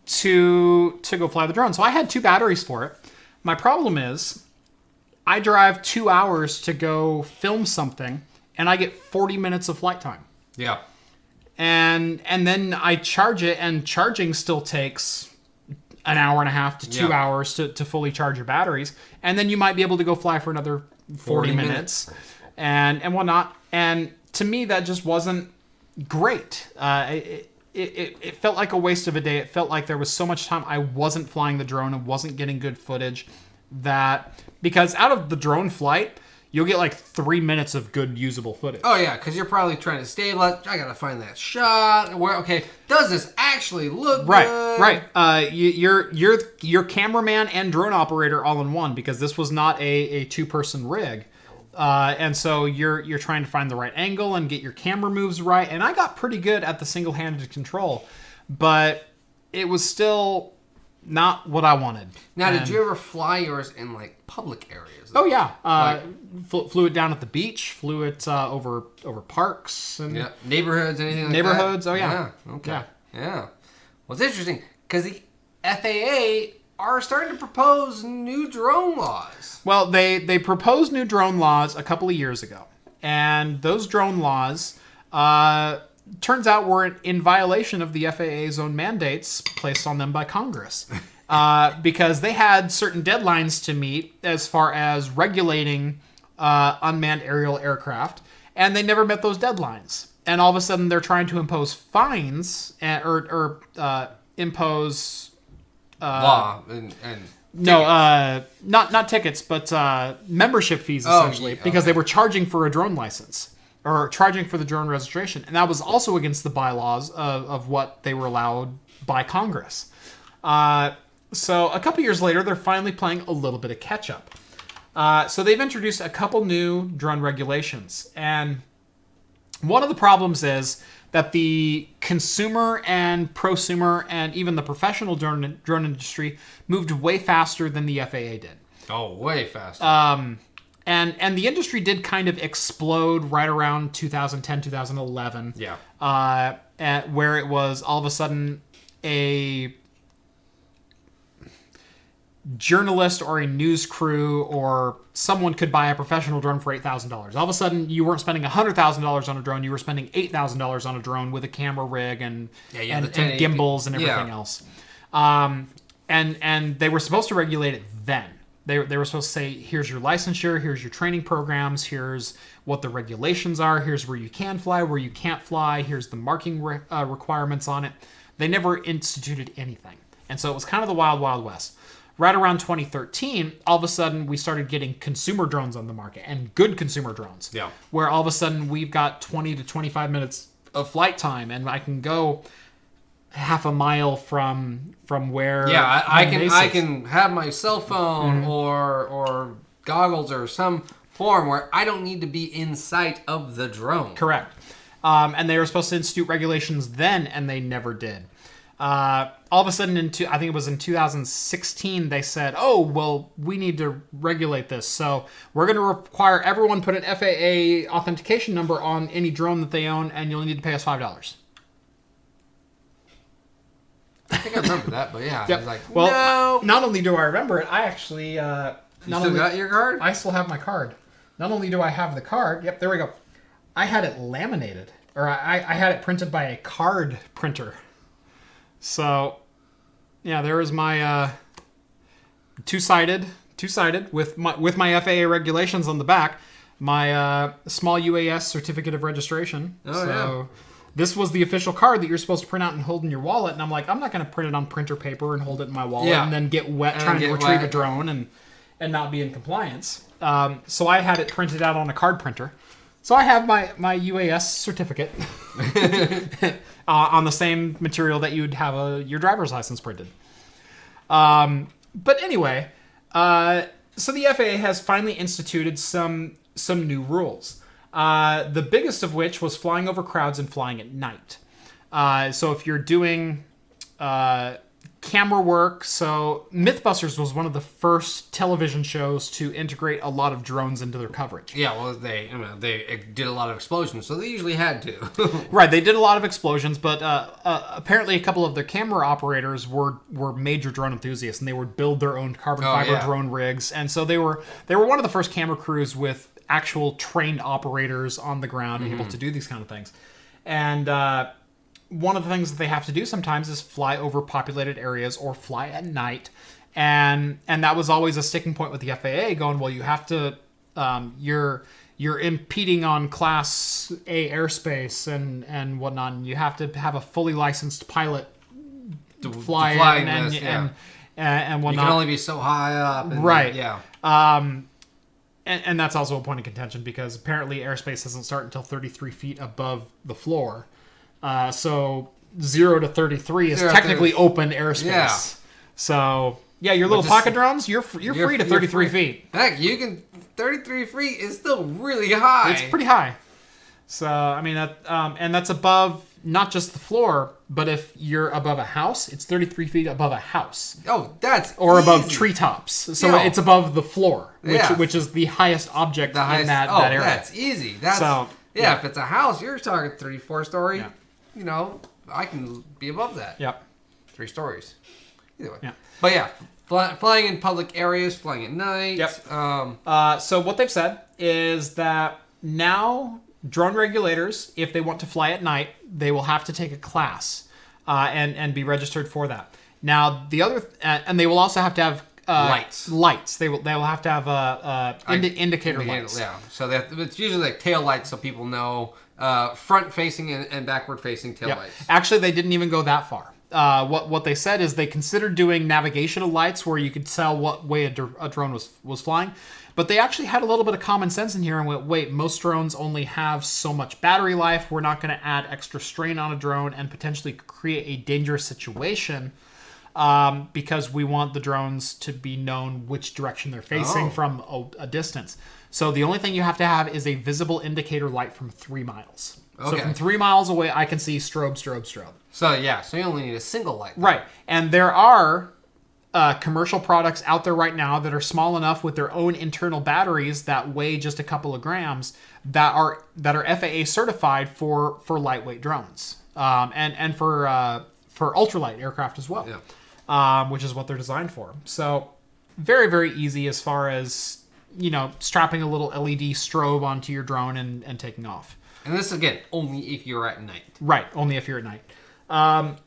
To go fly the drone. So I had 2 batteries for it. My problem is I drive 2 hours to go film something and I get 40 minutes of flight time. Yeah. And then I charge it, and charging still takes an hour and a half to 2 hours to fully charge your batteries. And then you might be able to go fly for another 40 minutes and whatnot. And to me, that just wasn't great. It felt like a waste of a day. It felt like there was so much time I wasn't flying the drone and wasn't getting good footage. Because out of the drone flight, you'll get like 3 minutes of good usable footage. Oh yeah, because you're probably trying to stabilize. I gotta find that shot. Okay, does this actually look good? Right. Your cameraman and drone operator all in one, because this was not a 2-person rig. And so you're trying to find the right angle and get your camera moves right. And I got pretty good at the single-handed control, but it was still not what I wanted. Now, did you ever fly yours in like public areas? Oh yeah, flew it down at the beach, flew it over parks and neighborhoods, anything like neighborhoods. that? Oh yeah, okay, yeah. Well, it's interesting because the FAA are starting to propose new drone laws. Well, they proposed new drone laws a couple of years ago, and those drone laws turns out were in violation of the FAA's own mandates placed on them by Congress, because they had certain deadlines to meet as far as regulating unmanned aerial aircraft, and they never met those deadlines. And all of a sudden, they're trying to impose fines or impose law and no, not tickets, but membership fees essentially, because they were charging for a drone license or charging for the drone registration, and that was also against the bylaws of what they were allowed by Congress. So a couple years later, they're finally playing a little bit of catch up. So they've introduced a couple new drone regulations, and one of the problems is that the consumer and prosumer and even the professional drone industry moved way faster than the FAA did. Oh, way faster. And the industry did kind of explode right around 2010, 2011. Yeah. Where it was all of a sudden a journalist or a news crew or someone could buy a professional drone for $8,000. All of a sudden, you weren't spending $100,000 on a drone. You were spending $8,000 on a drone with a camera rig and gimbals and everything else. And they were supposed to regulate it then. They were supposed to say, here's your licensure, here's your training programs, here's what the regulations are, here's where you can fly, where you can't fly, here's the marking requirements on it. They never instituted anything. And so it was kind of the wild, wild west. Right around 2013, all of a sudden, we started getting consumer drones on the market, and good consumer drones. Yeah. Where all of a sudden, we've got 20 to 25 minutes of flight time, and I can go half a mile from where... Yeah, I can have my cell phone or goggles or some form where I don't need to be in sight of the drone. Correct. And they were supposed to institute regulations then, and they never did. All of a sudden, I think it was in 2016, they said, oh, well, we need to regulate this. So we're going to require everyone put an FAA authentication number on any drone that they own, and you'll need to pay us $5. I think I remember that, but yeah. Yep. I was like, well, no. Not only do I remember it, I actually... you still got your card? I still have my card. Not only do I have the card... Yep, there we go. I had it laminated. Or I had it printed by a card printer. So, yeah, there is my two-sided with my FAA regulations on the back. My small UAS certificate of registration. Oh, yeah. This was the official card that you're supposed to print out and hold in your wallet. And I'm like, I'm not going to print it on printer paper and hold it in my wallet and then get wet trying to retrieve a drone and not be in compliance. So I had it printed out on a card printer. So I have my UAS certificate on the same material that you'd have your driver's license printed. But anyway, so the FAA has finally instituted some new rules. The biggest of which was flying over crowds and flying at night. So if you're doing camera work, so Mythbusters was one of the first television shows to integrate a lot of drones into their coverage. Yeah, well, they did a lot of explosions, so they usually had to. Right, they did a lot of explosions, but apparently a couple of their camera operators were major drone enthusiasts, and they would build their own carbon fiber drone rigs, and so they were one of the first camera crews with actual trained operators on the ground able to do these kind of things. And one of the things that they have to do sometimes is fly over populated areas or fly at night. And that was always a sticking point with the FAA going, well, you have to, you're impeding on Class A airspace and whatnot. And you have to have a fully licensed pilot to fly in and whatnot. You can only be so high up. And right. Yeah. And that's also a point of contention because apparently airspace doesn't start until 33 feet above the floor. So 0 to 33 is technically open airspace. Yeah. So yeah, your little pocket drones, you're free to 33 feet. Heck, you can 33 feet is still really high. It's pretty high. So I mean that, and that's above not just the floor, but if you're above a house, it's 33 feet above a house. Oh, that's or easy. Above treetops. So it's above the floor, which is the highest object in that area. That's easy. If it's a house, you're talking 3-4 story. Yeah. You know, I can be above that. Yep. 3 stories. Either way. Yeah. But yeah, flying in public areas, flying at night. Yep. So what they've said is that now drone regulators, if they want to fly at night, they will have to take a class and be registered for that. Now the other, and they will also have to have lights. They will have to have indicator lights. Yeah. So it's usually like tail lights, so people know front facing and backward facing tail lights. Actually, they didn't even go that far. What they said is they considered doing navigational lights where you could tell what way a drone was flying. But they actually had a little bit of common sense in here and went, wait, most drones only have so much battery life. We're not going to add extra strain on a drone and potentially create a dangerous situation because we want the drones to be known which direction they're facing from a distance. So the only thing you have to have is a visible indicator light from 3 miles. Okay. So from 3 miles away, I can see strobe. So you only need a single light. Right. And there are commercial products out there right now that are small enough with their own internal batteries that weigh just a couple of grams that are FAA certified for lightweight drones and for ultralight aircraft as well, which is what they're designed for. So very, very easy as far as strapping a little LED strobe onto your drone and taking off. And this again only if you're at night. Right, only if you're at night.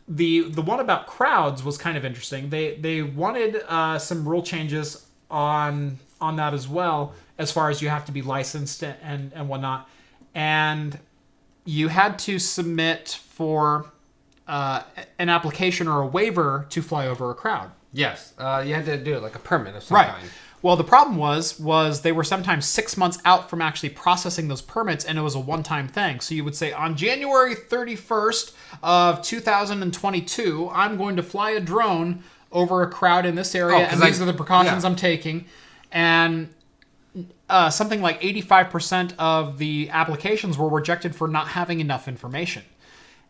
The one about crowds was kind of interesting. They wanted some rule changes on that as well, as far as you have to be licensed and whatnot. And you had to submit for an application or a waiver to fly over a crowd. Yes, you had to do it like a permit of some kind. Well, the problem was they were sometimes 6 months out from actually processing those permits, and it was a one-time thing. So you would say, on January 31st of 2022, I'm going to fly a drone over a crowd in this area, and these are the precautions I'm taking. And something like 85% of the applications were rejected for not having enough information.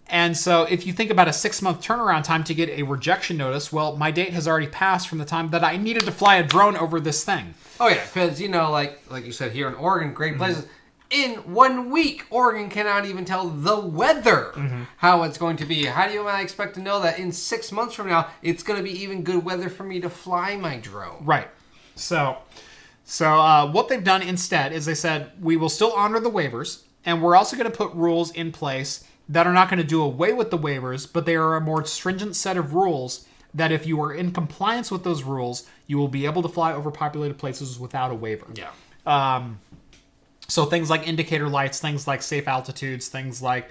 And so if you think about a 6-month turnaround time to get a rejection notice, well, my date has already passed from the time that I needed to fly a drone over this thing. Oh, yeah, because, like you said, here in Oregon, great places. In 1 week, Oregon cannot even tell the weather how it's going to be. How do I expect to know that in 6 months from now, it's going to be even good weather for me to fly my drone? Right. So what they've done instead is they said, we will still honor the waivers, and we're also going to put rules in place that are not going to do away with the waivers, but they are a more stringent set of rules that if you are in compliance with those rules, you will be able to fly over populated places without a waiver. Yeah. So things like indicator lights, things like safe altitudes, things like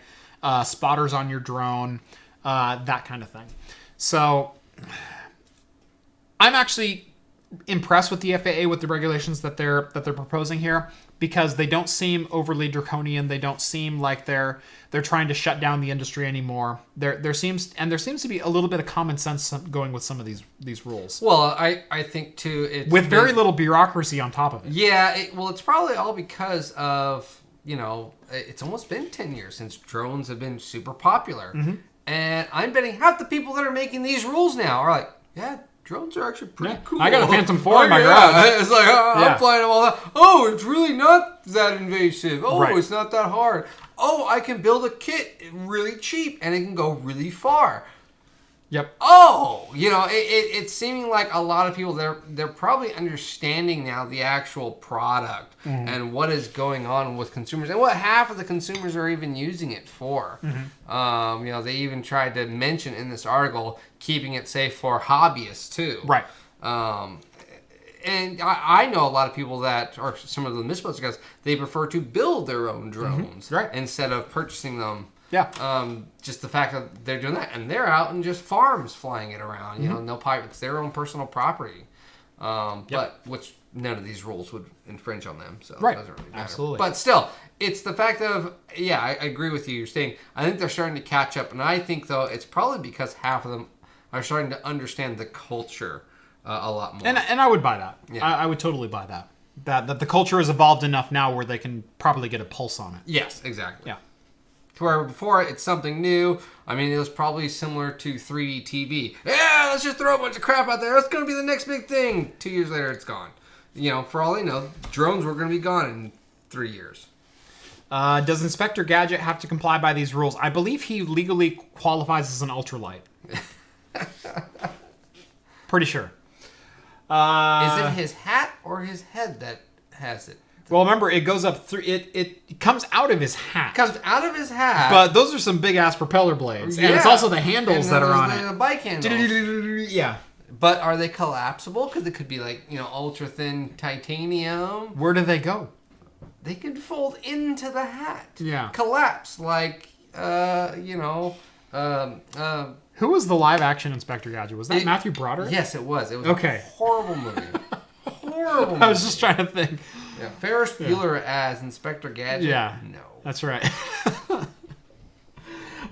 spotters on your drone, that kind of thing. So I'm actually impressed with the FAA with the regulations that they're proposing here, because they don't seem overly draconian. They don't seem like they're trying to shut down the industry anymore. There seems to be a little bit of common sense going with some of these rules. Well, I think too, it's with very little bureaucracy on top of it. Yeah, it's probably all because of it's almost been 10 years since drones have been super popular, and I'm betting half the people that are making these rules now are like, yeah. Drones are actually pretty cool. I got a Phantom 4 in my garage. It's like, I'm flying them all that. Oh, it's really not that invasive. Oh, It's not that hard. Oh, I can build a kit really cheap, and it can go really far. Yep. Oh, it's seeming like a lot of people they're probably understanding now the actual product and what is going on with consumers and what half of the consumers are even using it for. They even tried to mention in this article keeping it safe for hobbyists too. Right. And I know a lot of people that, or some of the Mythbusters guys, they prefer to build their own drones instead of purchasing them. Yeah. Just the fact that they're doing that, and they're out in just farms flying it around. No pirate. It's their own personal property. But which none of these rules would infringe on them, so it doesn't really matter. Absolutely. But still, it's the fact of I agree with you. You're saying I think they're starting to catch up, and I think though it's probably because half of them are starting to understand the culture a lot more. And I would buy that. Yeah. I would totally buy that. That the culture has evolved enough now where they can probably get a pulse on it. Yes, exactly. Yeah. Where before it's something new. I mean, it was probably similar to 3D TV. Yeah, let's just throw a bunch of crap out there. It's going to be the next big thing. 2 years later, it's gone. For all they know, drones were going to be gone in 3 years. Does Inspector Gadget have to comply by these rules? I believe he legally qualifies as an ultralight. Pretty sure. Is it his hat or his head that has it? Well, remember, it goes up through. It comes out of his hat. Comes out of his hat. But those are some big ass propeller blades, and it's also the handles that are on it. The bike handles. Yeah. But are they collapsible? Because it could be like ultra thin titanium. Where do they go? They could fold into the hat. Yeah. Collapse like Who was the live action Inspector Gadget? Was that Matthew Broderick? Yes, it was. It was okay. A horrible movie. Horrible movie. I was just trying to think. Yeah, Ferris Bueller as Inspector Gadget. Yeah. No. That's right.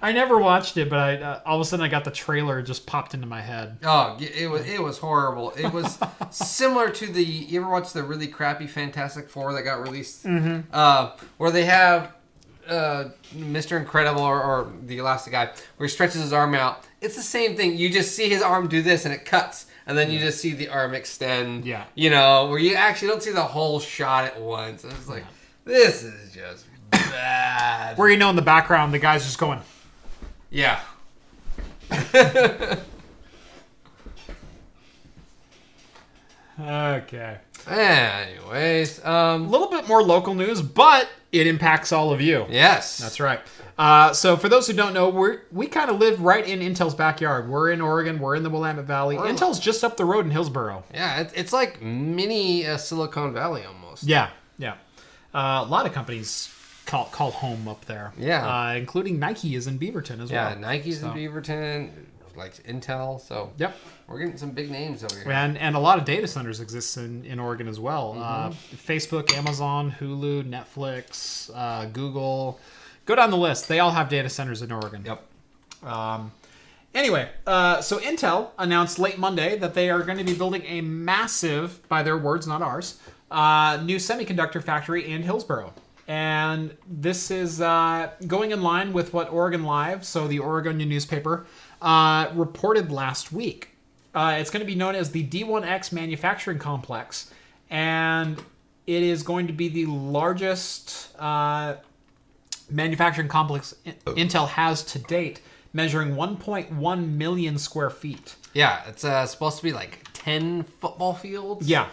I never watched it, but I all of a sudden I got the trailer. It just popped into my head. Oh, it was horrible. It was similar to the. You ever watch the really crappy Fantastic Four that got released? Where they have Mr. Incredible or the Elastic Guy, where he stretches his arm out. It's the same thing. You just see his arm do this, and it cuts, and then you just see the arm extend. Yeah. Where you actually don't see the whole shot at once. And it's like, this is just bad. Where in the background, the guy's just going. Yeah. Okay. Anyways, a little bit more local news, but it impacts all of you. Yes, that's right. So for those who don't know, we kind of live right in Intel's backyard. We're in Oregon. We're in the Willamette Valley. Intel's just up the road in Hillsboro. Yeah, it's like mini Silicon Valley almost. Yeah. A lot of companies call home up there. Yeah, including Nike is in Beaverton as well. Yeah, Nike's in Beaverton, like Intel. So yep, we're getting some big names over here. And a lot of data centers exist in Oregon as well. Facebook, Amazon, Hulu, Netflix, Google. Go down the list. They all have data centers in Oregon. Yep. Anyway, so Intel announced late Monday that they are going to be building a massive, by their words, not ours, new semiconductor factory in Hillsboro. And this is going in line with what Oregon Live, so the Oregonian newspaper, reported last week. It's going to be known as the D1X Manufacturing Complex, and it is going to be the largest manufacturing complex Intel has to date, measuring 1.1 million square feet. Yeah, it's supposed to be like 10 football fields. Yeah.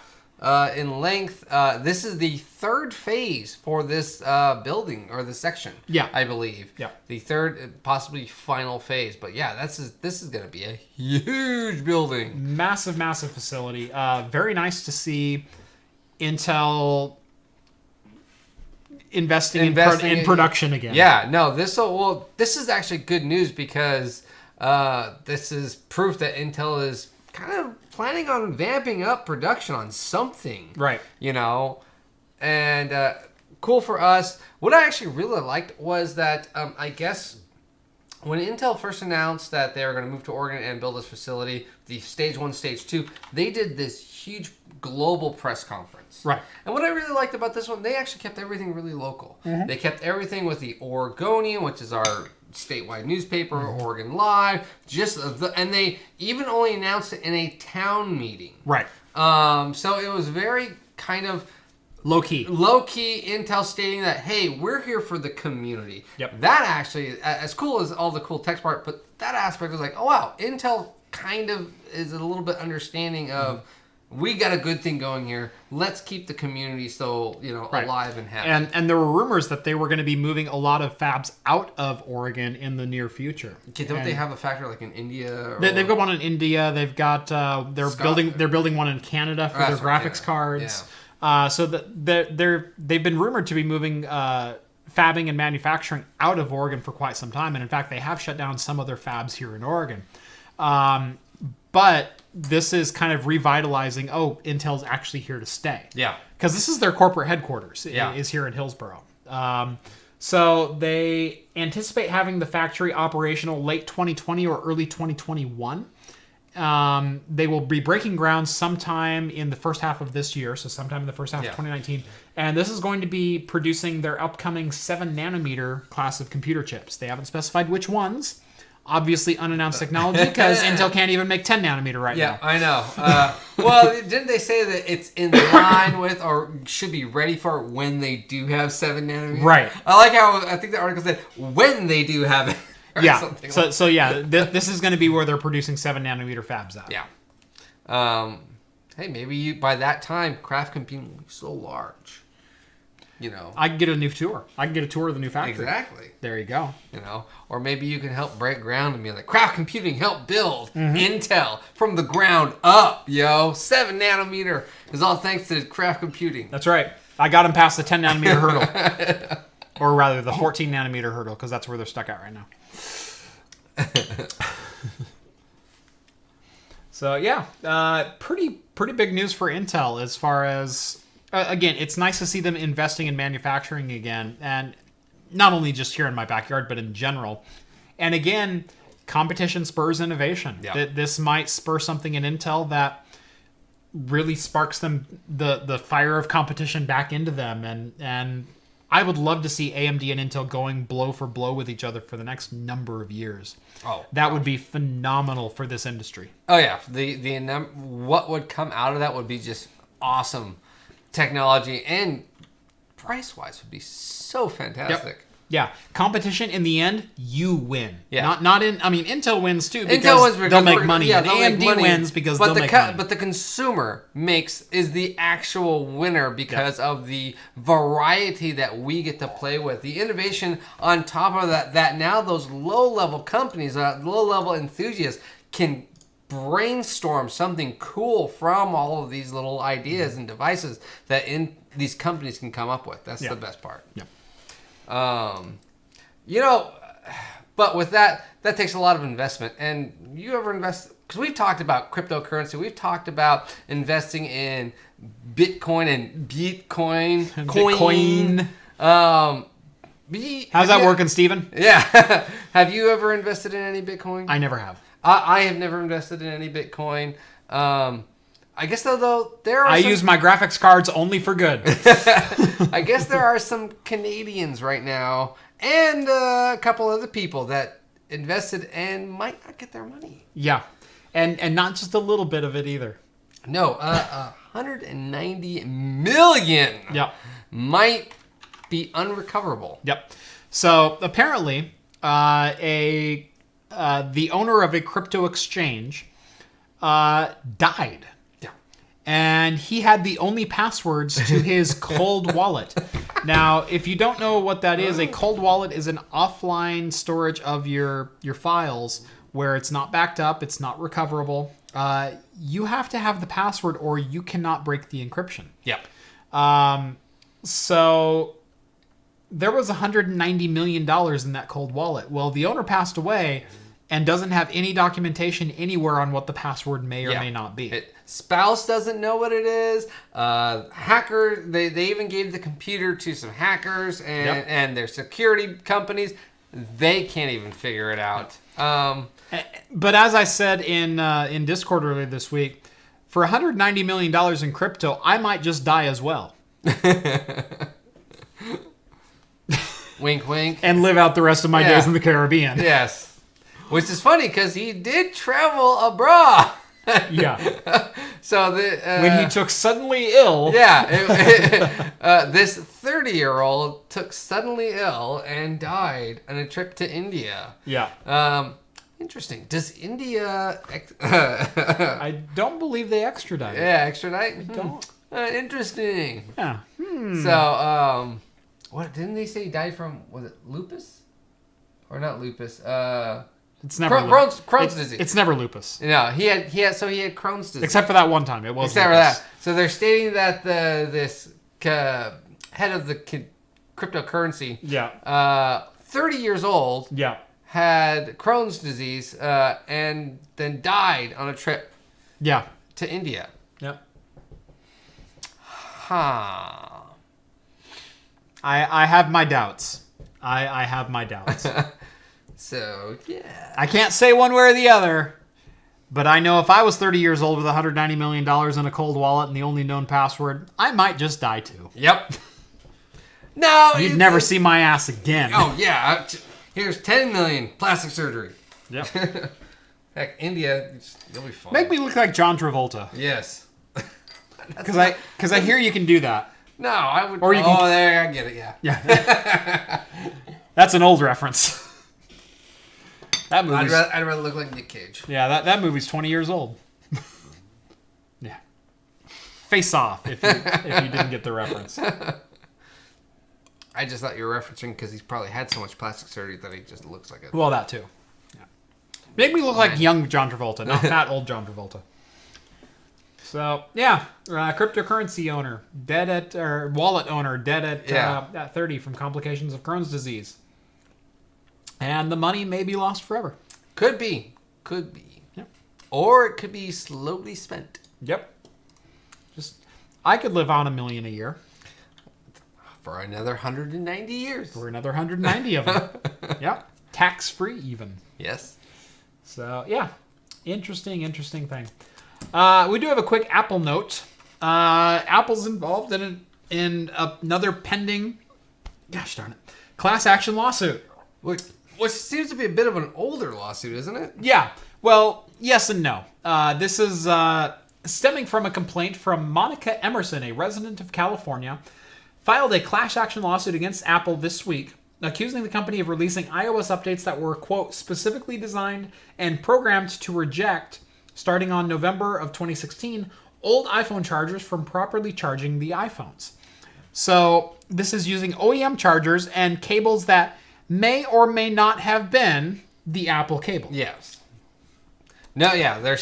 In length. This is the third phase for this building or this section. Yeah, I believe. Yeah, the third, possibly this phase. But yeah, this is going to be a huge building. Massive facility. Very nice to see Intel investing in production again. Yeah, no, this is actually good news because this is proof that Intel is kind of planning on vamping up production on something. Right. And cool for us. What I actually really liked was that I guess when Intel first announced that they were going to move to Oregon and build this facility, the stage 1, stage 2, they did this huge global press conference. Right. And what I really liked about this one, they actually kept everything really local. They kept everything with the Oregonian, which is our statewide newspaper, Oregon Live, and they even only announced it in a town meeting. Right. So it was very kind of low-key Intel stating that, hey, we're here for the community. Yep. That actually, as cool as all the cool text part, but that aspect was like, oh wow, Intel kind of is a little bit understanding of we got a good thing going here. Let's keep the community so alive and happy. And there were rumors that they were going to be moving a lot of fabs out of Oregon in the near future. Okay, don't they have a factory like in India? They've got one in India. They've got they're building one in Canada for their graphics cards. Yeah. So they've been rumored to be moving fabbing and manufacturing out of Oregon for quite some time, and in fact, they have shut down some of their fabs here in Oregon. But this is kind of revitalizing. Oh, Intel's actually here to stay. Yeah, because this is their corporate headquarters. Is here in Hillsboro. So they anticipate having the factory operational late 2020 or early 2021. They will be breaking ground sometime in the first half of this year, so sometime in the first half of 2019. And this is going to be producing their upcoming 7-nanometer class of computer chips. They haven't specified which ones. Obviously unannounced technology, because Intel can't even make 10-nanometer right now. Yeah, I know. Well, didn't they say that it's in line with or should be ready for when they do have 7-nanometer? Right. I like how I think the article said when they do have it. Yeah. This is going to be where they're producing 7-nanometer fabs out. Yeah. Hey, maybe by that time, craft computing will be so large. I can get a new tour. I can get a tour of the new factory. Exactly. There you go. Or maybe you can help break ground and be like, craft computing help build Intel from the ground up, 7-nanometer is all thanks to craft computing. That's right. I got them past the 10-nanometer hurdle. Or rather, the 14-nanometer hurdle, because that's where they're stuck at right now. So, yeah. Pretty big news for Intel as far as... again, it's nice to see them investing in manufacturing again, and not only just here in my backyard, but in general. And again, competition spurs innovation. Yeah. This might spur something in Intel that really sparks them the fire of competition back into them, and I would love to see AMD and Intel going blow for blow with each other for the next number of years. Oh, that would be phenomenal for this industry. Oh yeah, what would come out of that would be just awesome. Technology and price-wise would be so fantastic. Yep. Yeah, competition in the end, you win. Yeah. Intel wins too because they'll make money. And AMD wins because they'll make money. But the consumer is the actual winner because of the variety that we get to play with. The innovation on top of that now those low-level companies, low-level enthusiasts can brainstorm something cool from all of these little ideas and devices that these companies can come up with. That's the best part. Yeah. But with that takes a lot of investment. And you ever invest? Because we've talked about cryptocurrency. We've talked about investing in Bitcoin and Bitcoin. How's that working, Steven? Yeah. Have you ever invested in any Bitcoin? I never have. I have never invested in any Bitcoin. I guess though there are. I use my graphics cards only for good. I guess there are some Canadians right now and a couple other people that invested and might not get their money. Yeah, and not just a little bit of it either. No, 190 million. Yep. Might be unrecoverable. Yep. So apparently, the owner of a crypto exchange died. Yeah. And he had the only passwords to his cold wallet. Now, if you don't know what that is, a cold wallet is an offline storage of your files where it's not backed up, it's not recoverable. You have to have the password or you cannot break the encryption. Yep. So there was $190 million in that cold wallet. Well, the owner passed away and doesn't have any documentation anywhere on what the password may or may not be. Spouse doesn't know what it is. Hacker, they even gave the computer to some hackers and their security companies. They can't even figure it out. But as I said in Discord earlier this week, for $190 million in crypto, I might just die as well. Wink, wink. And live out the rest of my days in the Caribbean. Yes. Which is funny because he did travel abroad. Yeah. So when he took suddenly ill. Yeah. This 30-year-old took suddenly ill and died on a trip to India. Yeah. Interesting. Does India... I don't believe they extradite. Yeah, extradite? Don't. Interesting. Yeah. So, what didn't they say he died from? Was it lupus, or not lupus? It's never Crohn's disease. It's never lupus. No, he had Crohn's disease. Except for that one time, it was. Except lupus. for that. So they're stating that this head of the cryptocurrency, 30 years old, had Crohn's disease and then died on a trip, to India. Yep. Huh. I have my doubts. I have my doubts. So, yeah. I can't say one way or the other, but I know if I was 30 years old with $190 million in a cold wallet and the only known password, I might just die too. Yep. No. You'd never see my ass again. Oh, yeah. Here's 10 million plastic surgery. Yep. Heck, India, you'll be fine. Make me look like John Travolta. Yes. Because I hear you can do that. No, I would. Or you can, there, I get it, yeah. Yeah. That's an old reference. That movie. I'd rather look like Nick Cage. Yeah, that movie's 20 years old. Yeah. Face Off, if you didn't get the reference. I just thought you were referencing because he's probably had so much plastic surgery that he just looks like it. Well, that too. Yeah. Make me look like young John Travolta, not fat old John Travolta. So, yeah, cryptocurrency owner, wallet owner, dead at 30 from complications of Crohn's disease. And the money may be lost forever. Could be. Yep. Or it could be slowly spent. Yep. I could live on $1 million a year. For another 190 years. For another 190 of them. Yep. Tax-free even. Yes. So, yeah. Interesting thing. We do have a quick Apple note. Apple's involved in another pending, gosh darn it, class action lawsuit. Which seems to be a bit of an older lawsuit, isn't it? Yeah. Well, yes and no. This is stemming from a complaint from Monica Emerson, a resident of California, filed a class action lawsuit against Apple this week, accusing the company of releasing iOS updates that were, quote, specifically designed and programmed to reject, starting on November of 2016, old iPhone chargers from properly charging the iPhones. So this is using OEM chargers and cables that may or may not have been the Apple cable. Yes. No, yeah,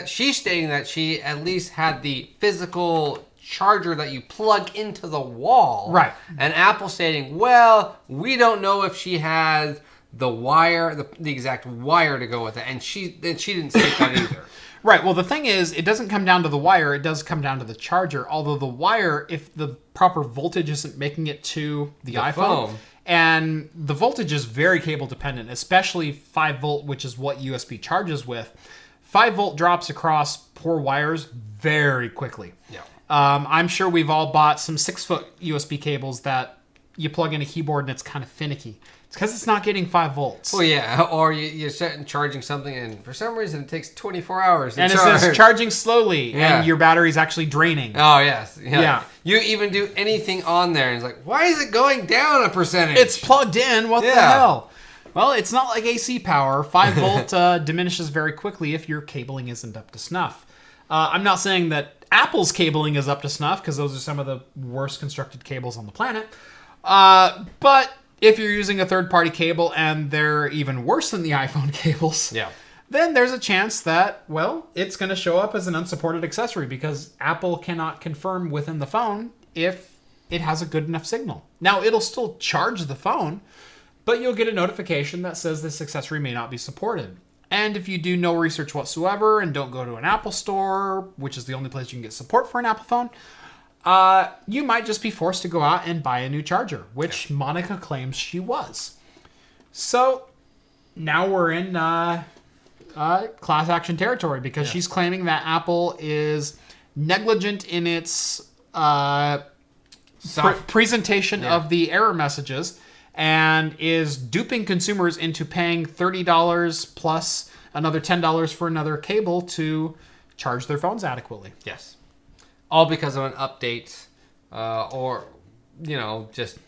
she's stating that she at least had the physical charger that you plug into the wall. Right. And Apple stating, well, we don't know if she had the wire, the exact wire to go with it. And she didn't state that either. Right. Well, the thing is, it doesn't come down to the wire. It does come down to the charger. Although the wire, if the proper voltage isn't making it to the iPhone, and the voltage is very cable dependent, especially 5 volt, which is what USB charges with. 5 volt drops across poor wires very quickly. Yeah. I'm sure we've all bought some 6-foot USB cables that you plug in a keyboard and it's kind of finicky. It's because it's not getting 5 volts. Well, yeah, or you're setting charging something, and for some reason it takes 24 hours to and charge. It says charging slowly, and your battery's actually draining. Oh, yes. Yeah. You even do anything on there, and it's like, why is it going down a percentage? It's plugged in. What the hell? Well, it's not like AC power. 5 volt diminishes very quickly if your cabling isn't up to snuff. I'm not saying that Apple's cabling is up to snuff, because those are some of the worst constructed cables on the planet. But if you're using a third-party cable and they're even worse than the iPhone cables, then there's a chance that, well, it's going to show up as an unsupported accessory because Apple cannot confirm within the phone if it has a good enough signal. Now, it'll still charge the phone, but you'll get a notification that says this accessory may not be supported. And if you do no research whatsoever and don't go to an Apple store, which is the only place you can get support for an Apple phone, you might just be forced to go out and buy a new charger, which Monica claims she was. So now we're in class action territory because she's claiming that Apple is negligent in its presentation of the error messages and is duping consumers into paying $30 plus another $10 for another cable to charge their phones adequately. Yes. All because of an update or, just...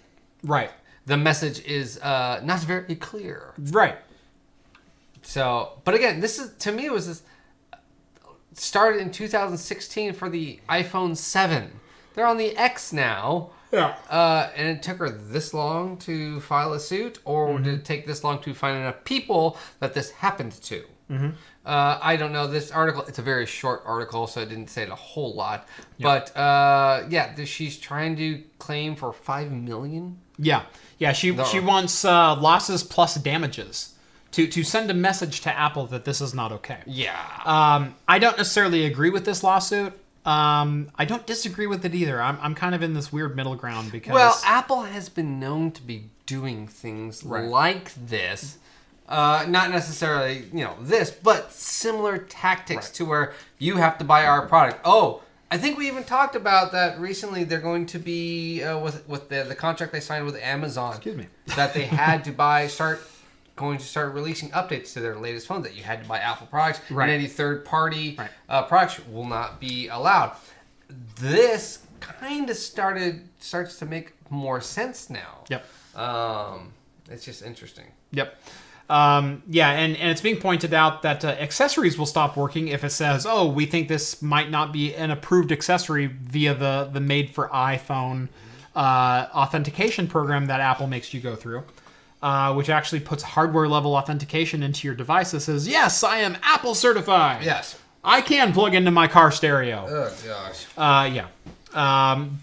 Right. The message is not very clear. Right. So, but again, this is, to me, it was this started in 2016 for the iPhone 7. They're on the X now. Yeah. And it took her this long to file a suit, or did it take this long to find enough people that this happened to? I don't know. This article, it's a very short article, so it didn't say it a whole lot. Yep. But she's trying to claim for $5 million. Yeah. She wants losses plus damages to send a message to Apple that this is not okay. Yeah. I don't necessarily agree with this lawsuit. I don't disagree with it either. I'm kind of in this weird middle ground because Apple has been known to be doing things like this. Not necessarily, this, but similar tactics to where you have to buy our product. Oh, I think we even talked about that recently. They're going to be with the contract they signed with Amazon. Excuse me. That they had to start releasing updates to their latest phones, that you had to buy Apple products, and any third-party products will not be allowed. This kind of starts to make more sense now. Yep. It's just interesting. Yep. And it's being pointed out that accessories will stop working if it says, oh, we think this might not be an approved accessory via the made for iPhone authentication program that Apple makes you go through, which actually puts hardware level authentication into your device that says, yes, I am Apple certified. Yes. I can plug into my car stereo. Oh, gosh.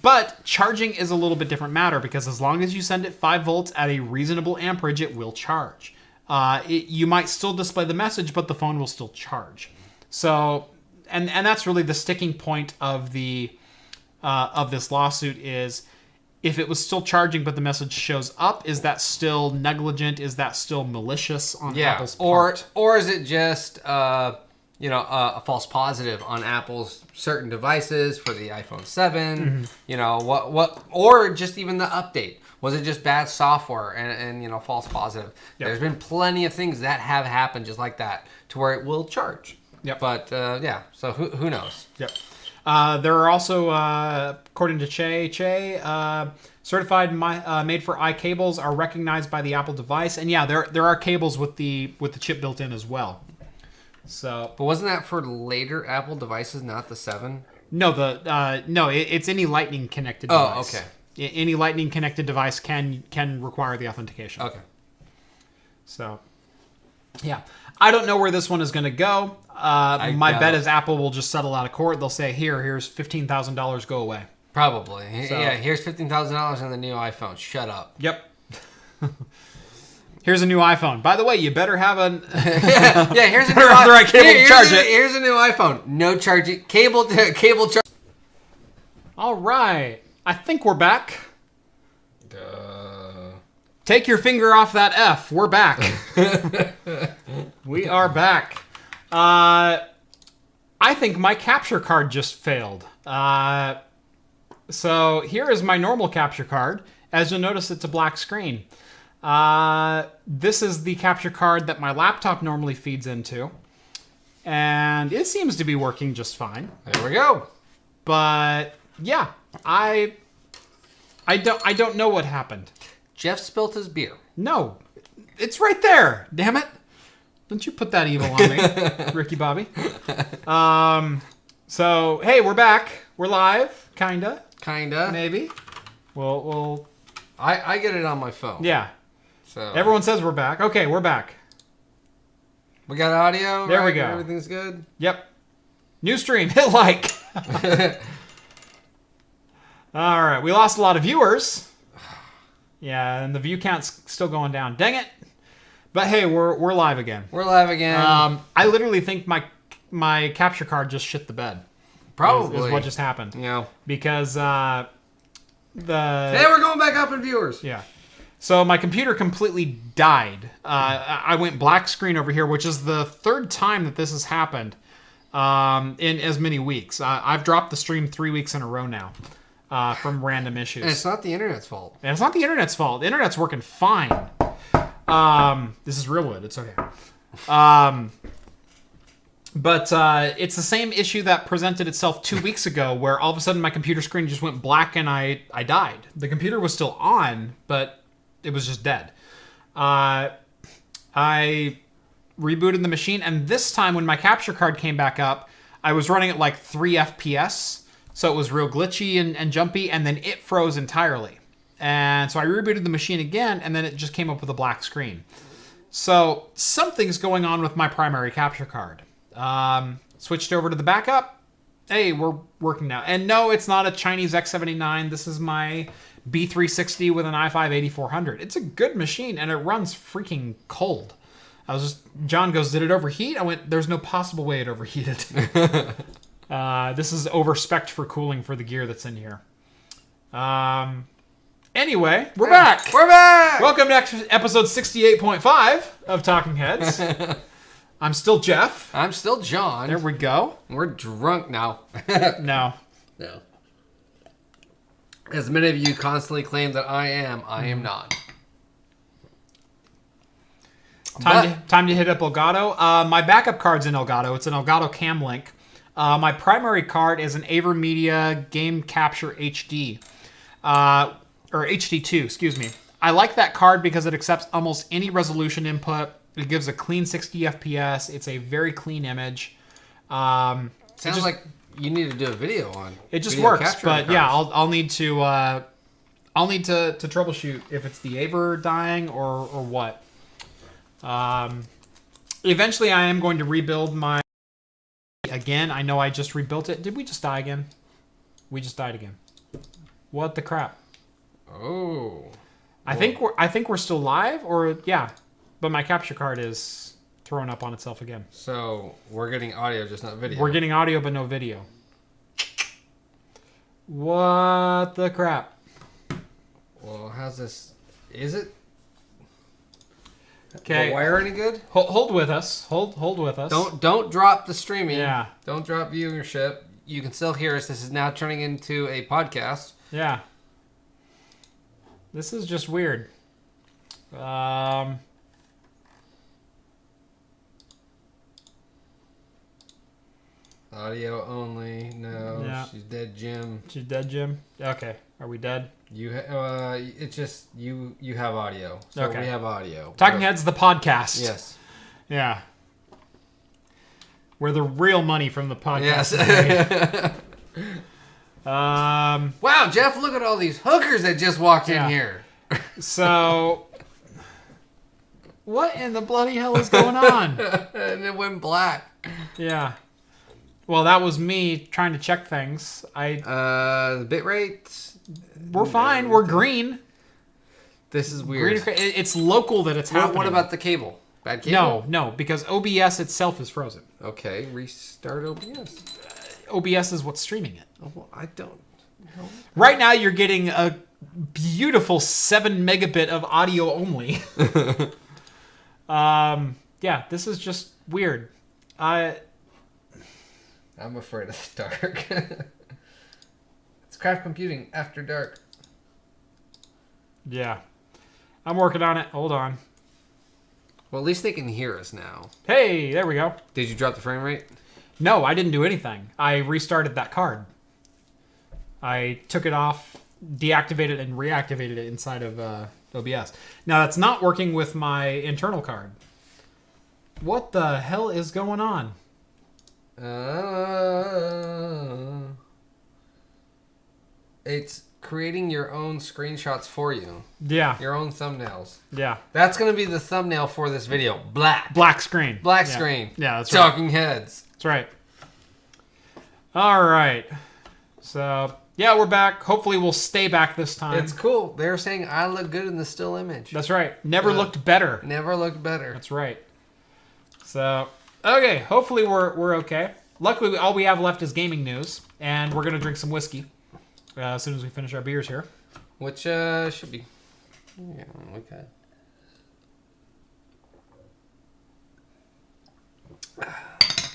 But charging is a little bit different matter, because as long as you send it 5 volts at a reasonable amperage, it will charge. You might still display the message, but the phone will still charge. So, and that's really the sticking point of this lawsuit is, if it was still charging but the message shows up, is that still negligent? Is that still malicious on Apple's part? Or is it just a false positive on Apple's certain devices for the iPhone 7? Or just even the update. Was it just bad software and false positive? Yep. There's been plenty of things that have happened just like that to where it will charge. Yep. But so who knows? Yep. There are also, according to Che, certified made for i cables are recognized by the Apple device, and there are cables with the chip built in as well. So, but wasn't that for later Apple devices, not the 7? No, it's any Lightning connected device. Oh, okay. Any Lightning connected device can require the authentication. Okay. So, yeah. I don't know where this one is going to go. My bet is Apple will just settle out of court. They'll say, here's $15,000, go away. Probably. So, yeah, here's $15,000 on the new iPhone. Shut up. Yep. Here's a new iPhone. By the way, you better have a here's a new the right cable to charge it. Here's a new iPhone. No charging. Cable charge. All right. I think we're back. Take your finger off that F. We're back. We are back. I think my capture card just failed. So here is my normal capture card. As you'll notice, it's a black screen. This is the capture card that my laptop normally feeds into. And it seems to be working just fine. There we go. But yeah, I don't know what happened. Jeff spilt his beer. No, it's right there. Damn it! Don't you put that evil on me, Ricky Bobby. So hey, we're back. We're live, kinda, maybe. We'll. I get it on my phone. Yeah. So everyone says we're back. Okay, we're back. We got audio. There we go. Everything's good. Yep. New stream. Hit like. All right. We lost a lot of viewers. Yeah, and the view count's still going down. Dang it! But hey, we're live again. We're live again. I literally think my capture card just shit the bed. Probably is what just happened. Yeah. Because hey, we're going back up in viewers. Yeah. So my computer completely died. I went black screen over here, which is the 3rd time that this has happened in as many weeks. I've dropped the stream 3 weeks in a row now. From random issues. And it's not the internet's fault. And it's not the internet's fault. The internet's working fine. This is real wood. It's okay. But it's the same issue that presented itself 2 weeks ago, where all of a sudden my computer screen just went black and I died. The computer was still on, but it was just dead. I rebooted the machine, and this time when my capture card came back up, I was running at like 3 FPS, so it was real glitchy and jumpy, and then it froze entirely. And so I rebooted the machine again, and then it just came up with a black screen. So something's going on with my primary capture card. Switched over to the backup. Hey, we're working now. And no, it's not a Chinese X79. This is my B360 with an i5-8400. It's a good machine, and it runs freaking cold. John goes, did it overheat? I went, there's no possible way it overheated. This is over-spec'd for cooling for the gear that's in here. Anyway, we're back. We're back. Welcome to episode 68.5 of Talking Heads. I'm still Jeff. I'm still John. There we go. We're drunk now. No. As many of you constantly claim that I am not. Time to hit up Elgato. My backup card's in Elgato. It's an Elgato Cam Link. My primary card is an AverMedia Game Capture HD. Or HD2, excuse me. I like that card because it accepts almost any resolution input. It gives a clean 60 FPS. It's a very clean image. Sounds like you need to do a video on it. Just video works, but yeah, I'll need to troubleshoot if it's the Aver dying or what. Eventually, I am going to rebuild my. Again, I know I just rebuilt it. Did we just die again? We just died again. What the crap? Oh. I think we're still live, or yeah, but my capture card is throwing up on itself again. So we're getting audio, just not video. We're getting audio, but no video. What the crap? Well, how's this? Is it? Okay. The wire any good? Hold with us. Hold with us. Don't drop the streaming. Yeah. Don't drop viewership. You can still hear us. This is now turning into a podcast. Yeah. This is just weird. Audio only. No. Yeah. She's dead, Jim. She's dead, Jim. Okay. Are we dead? It's just you have audio. So okay. We have audio. Talking Heads, the podcast. Yes. Yeah. Where the real money from the podcast. Yes. Wow, Jeff! Look at all these hookers that just walked in here. So, what in the bloody hell is going on? And it went black. Yeah. Well, that was me trying to check things. The bit rate. We're fine. We're green. This is weird. It's local that it's happening. What about the cable? Bad cable? No, because OBS itself is frozen. Okay, restart OBS. OBS is what's streaming it. Oh, well, I don't know. Right now, you're getting a beautiful 7 megabit of audio only. Yeah, this is just weird. I'm afraid of the dark. It's craft computing after dark. Yeah. I'm working on it. Hold on. Well, at least they can hear us now. Hey, there we go. Did you drop the frame rate? No, I didn't do anything. I restarted that card. I took it off, deactivated and reactivated it inside of OBS. Now, that's not working with my internal card. What the hell is going on? It's creating your own screenshots for you. Yeah. Your own thumbnails. Yeah. That's going to be the thumbnail for this video. Black screen. Black Yeah. screen. Yeah, that's right. Talking Heads. That's right. All right. So, yeah, we're back. Hopefully we'll stay back this time. It's cool. They're saying I look good in the still image. That's right. Never looked better. Never looked better. That's right. So, okay. Hopefully we're okay. Luckily, all we have left is gaming news, and we're going to drink some whiskey as soon as we finish our beers here. Which should be... Yeah, okay.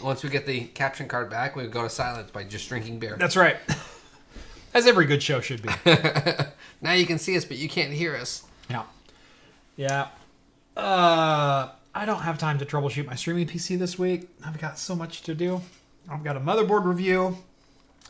Once we get the caption card back, we go to silence by just drinking beer. That's right. As every good show should be. Now you can see us, but you can't hear us. Yeah. Yeah. I don't have time to troubleshoot my streaming PC this week. I've got so much to do. I've got a motherboard review.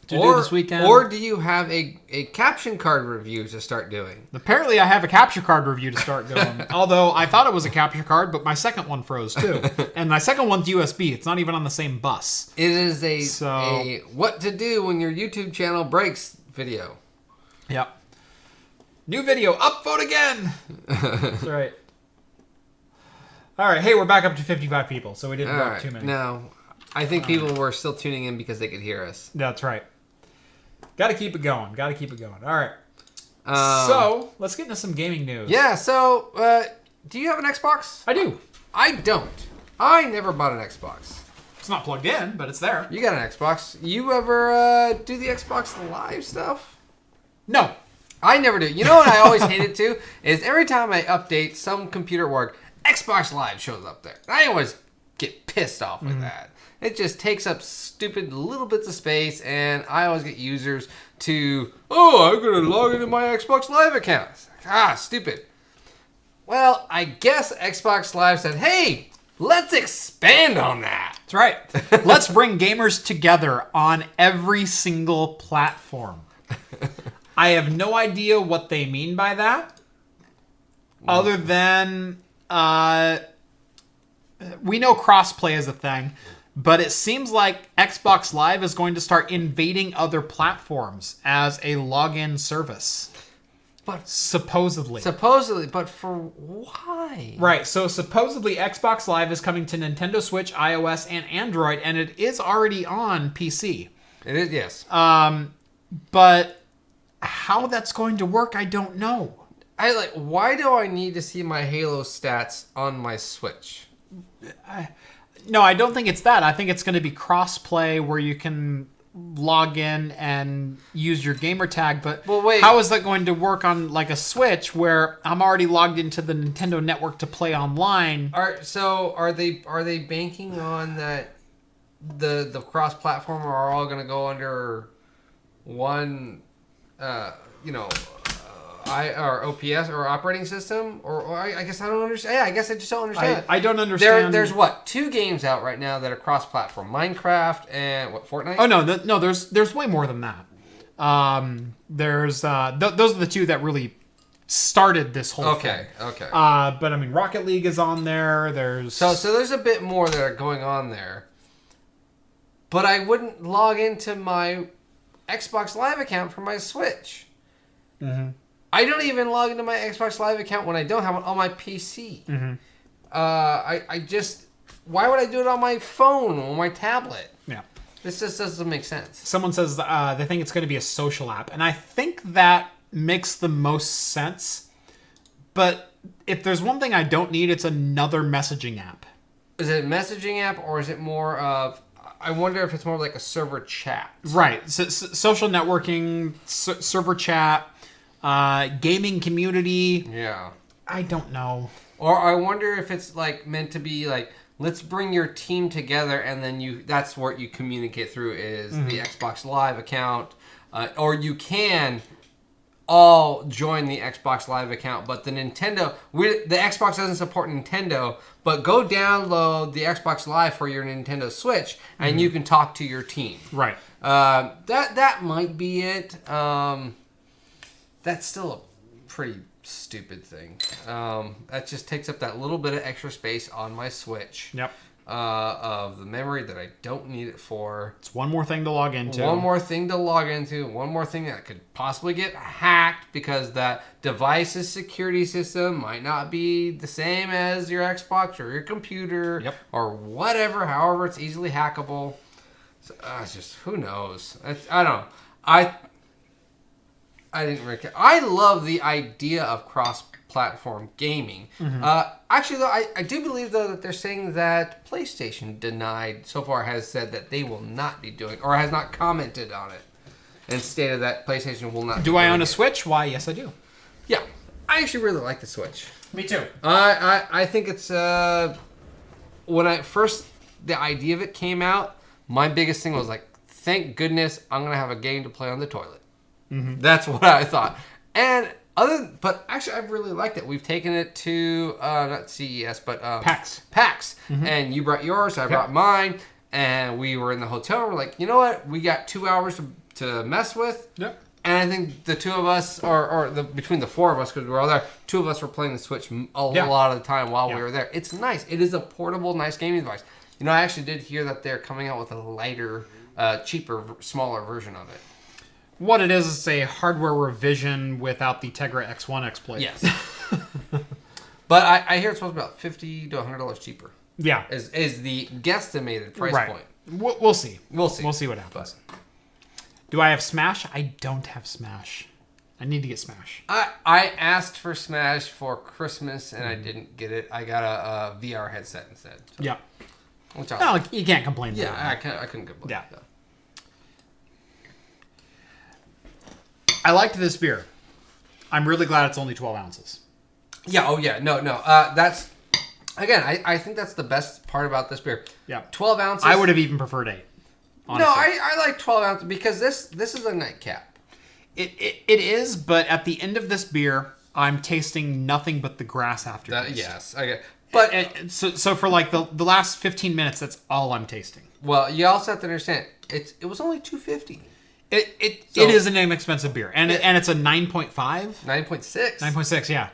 to do this weekend. Or do you have a caption card review to start doing? Apparently, I have a capture card review to start going. Although I thought it was a capture card, but my second one froze too. And my second one's USB. It's not even on the same bus. It is a what to do when your YouTube channel breaks video. Yep. New video, upvote again. That's right. All right. Hey, we're back up to 55 people, so we didn't drop too many. No, I think people were still tuning in because they could hear us. That's right. Got to keep it going. All right. So, let's get into some gaming news. Yeah, so, do you have an Xbox? I do. I don't. I never bought an Xbox. It's not plugged in, but it's there. You got an Xbox. You ever do the Xbox Live stuff? No. I never do. You know what I always hated too? Is every time I update some computer at work, Xbox Live shows up there. I always get pissed off with that. It just takes up stupid little bits of space, and I always get users to, I'm going to log into my Xbox Live account. Stupid. Well, I guess Xbox Live said, hey, let's expand on that. That's right. Let's bring gamers together on every single platform. I have no idea what they mean by that, other than we know crossplay is a thing. But it seems like Xbox Live is going to start invading other platforms as a login service. But supposedly, but for why? Right. So supposedly Xbox Live is coming to Nintendo Switch, iOS, and Android, and it is already on PC. It is, yes. But how that's going to work, I don't know. Why do I need to see my Halo stats on my Switch? No, I don't think it's that. I think it's going to be cross-play where you can log in and use your gamer tag. But how is that going to work on like a Switch where I'm already logged into the Nintendo network to play online? Are they banking on that the cross-platform are all going to go under one, or OPS or operating system, or I guess I don't understand. Yeah, I guess I just don't understand. I don't understand. There's two games out right now that are cross-platform: Minecraft and Fortnite. Oh no, there's way more than that. Those are the two that really started this whole thing. Okay. But I mean, Rocket League is on there. There's so there's a bit more that are going on there. But I wouldn't log into my Xbox Live account for my Switch. Mm-hmm. I don't even log into my Xbox Live account when I don't have it on my PC. Mm-hmm. Why would I do it on my phone or my tablet? Yeah. This just doesn't make sense. Someone says they think it's going to be a social app, and I think that makes the most sense. But if there's one thing I don't need, it's another messaging app. Is it a messaging app, or is it more of... I wonder if it's more like a server chat. Right. So, social networking, server chat, gaming community. Yeah. I don't know. Or I wonder if it's like meant to be like, let's bring your team together, and then that's what you communicate through is the Xbox Live account. Or you can all join the Xbox Live account, but the Xbox doesn't support Nintendo, but go download the Xbox Live for your Nintendo Switch, and you can talk to your team. Right. That might be it. That's still a pretty stupid thing. That just takes up that little bit of extra space on my Switch. Yep. Of the memory that I don't need it for. It's one more thing to log into. One more thing to log into. One more thing that could possibly get hacked because that device's security system might not be the same as your Xbox or your computer or whatever. However, it's easily hackable. So, it's just, who knows? I don't know. I didn't really care. I love the idea of cross-platform gaming. Actually, though, I do believe, though, that they're saying that PlayStation has said that they will not be doing, or has not commented on it, and stated that PlayStation will not. Do I own a Switch? Why, yes, I do. Yeah. I actually really like the Switch. Me too. I think it's, when the idea of it came out, my biggest thing was like, thank goodness I'm going to have a game to play on the toilet. That's what I thought. And but actually, I've really liked it. We've taken it to not CES, but PAX. And you brought yours, I brought mine, and we were in the hotel. We're like, you know what? We got 2 hours to mess with. Yep. And I think the two of us, between the four of us, because we were all there, two of us were playing the Switch a lot of the time while we were there. It's nice. It is a portable, nice gaming device. You know, I actually did hear that they're coming out with a lighter, cheaper, smaller version of it. What it is a hardware revision without the Tegra X1 exploit. Yes. But I hear it's supposed to be about $50 to $100 cheaper. Yeah. Is the guesstimated price point. We'll see. We'll see. We'll see what happens. Do I have Smash? I don't have Smash. I need to get Smash. I asked for Smash for Christmas and I didn't get it. I got a VR headset instead. So. Yeah. Which You can't complain. Yeah, I couldn't complain. Yeah. So. I liked this beer. I'm really glad it's only 12 ounces. Yeah. Oh yeah. No. That's again. I think that's the best part about this beer. Yeah. 12 ounces. I would have even preferred 8. Honestly. No, I like 12 ounces because this is a nightcap. It is, but at the end of this beer, I'm tasting nothing but the grass aftertaste. Yes. Okay. But so for like the last 15 minutes, that's all I'm tasting. Well, you also have to understand it was only $2.50. It is an inexpensive beer, and it's a 9.5, 9.6, 9.6. Yeah.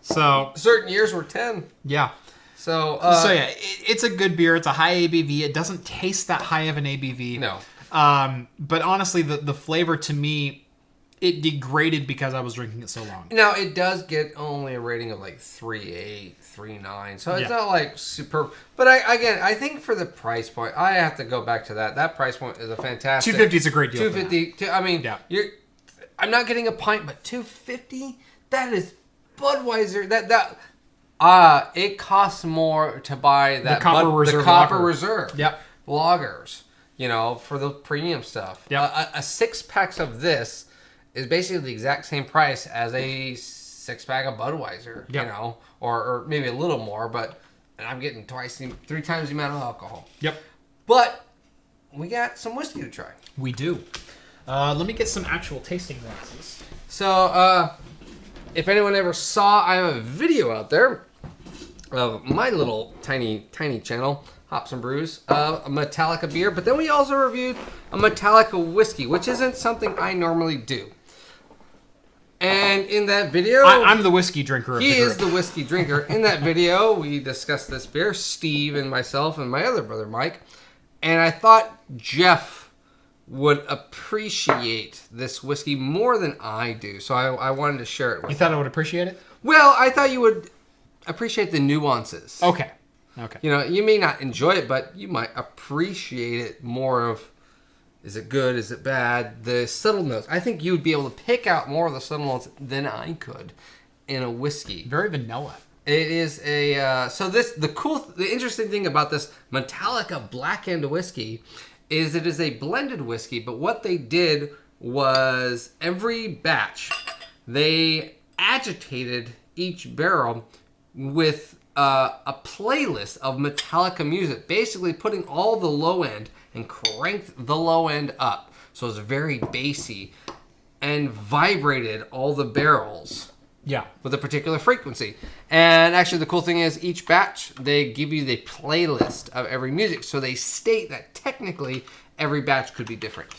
So certain years were 10. Yeah. So yeah, it's a good beer. It's a high ABV. It doesn't taste that high of an ABV. No. But honestly, the flavor to me, it degraded because I was drinking it so long. Now it does get only a rating of like 3.8, 3.9, so it's not like superb. But I think for the price point, I have to go back to that. That price point is a fantastic. $2.50 is a great deal. $2.50. I mean, I'm not getting a pint, but $2.50. That is Budweiser. It costs more to buy that the Copper Reserve. Yep. Lagers, for the premium stuff. Yep. A 6-pack of this is basically the exact same price as a 6-pack of Budweiser, or maybe a little more, but I'm getting 3 times the amount of alcohol. Yep. But we got some whiskey to try. We do. Let me get some actual tasting glasses. So, if anyone ever saw, I have a video out there of my little tiny channel, Hops and Brews, a Metallica beer. But then we also reviewed a Metallica whiskey, which isn't something I normally do. And in that video... I'm the whiskey drinker of the group. He is the whiskey drinker. In that video, we discussed this beer, Steve and myself and my other brother, Mike. And I thought Jeff would appreciate this whiskey more than I do. So I wanted to share it with you. You thought I would appreciate it? Well, I thought you would appreciate the nuances. Okay. You may not enjoy it, but you might appreciate it more of, is it good, is it bad? The subtle notes. I think you would be able to pick out more of the subtle notes than I could in a whiskey. Very vanilla. It is the interesting thing about this Metallica Blackened whiskey is it is a blended whiskey, but what they did was every batch, they agitated each barrel with a playlist of Metallica music, basically putting all the low end and cranked the low end up. So it's very bassy and vibrated all the barrels. Yeah. With a particular frequency. And actually the cool thing is each batch, they give you the playlist of every music. So they state that technically every batch could be different.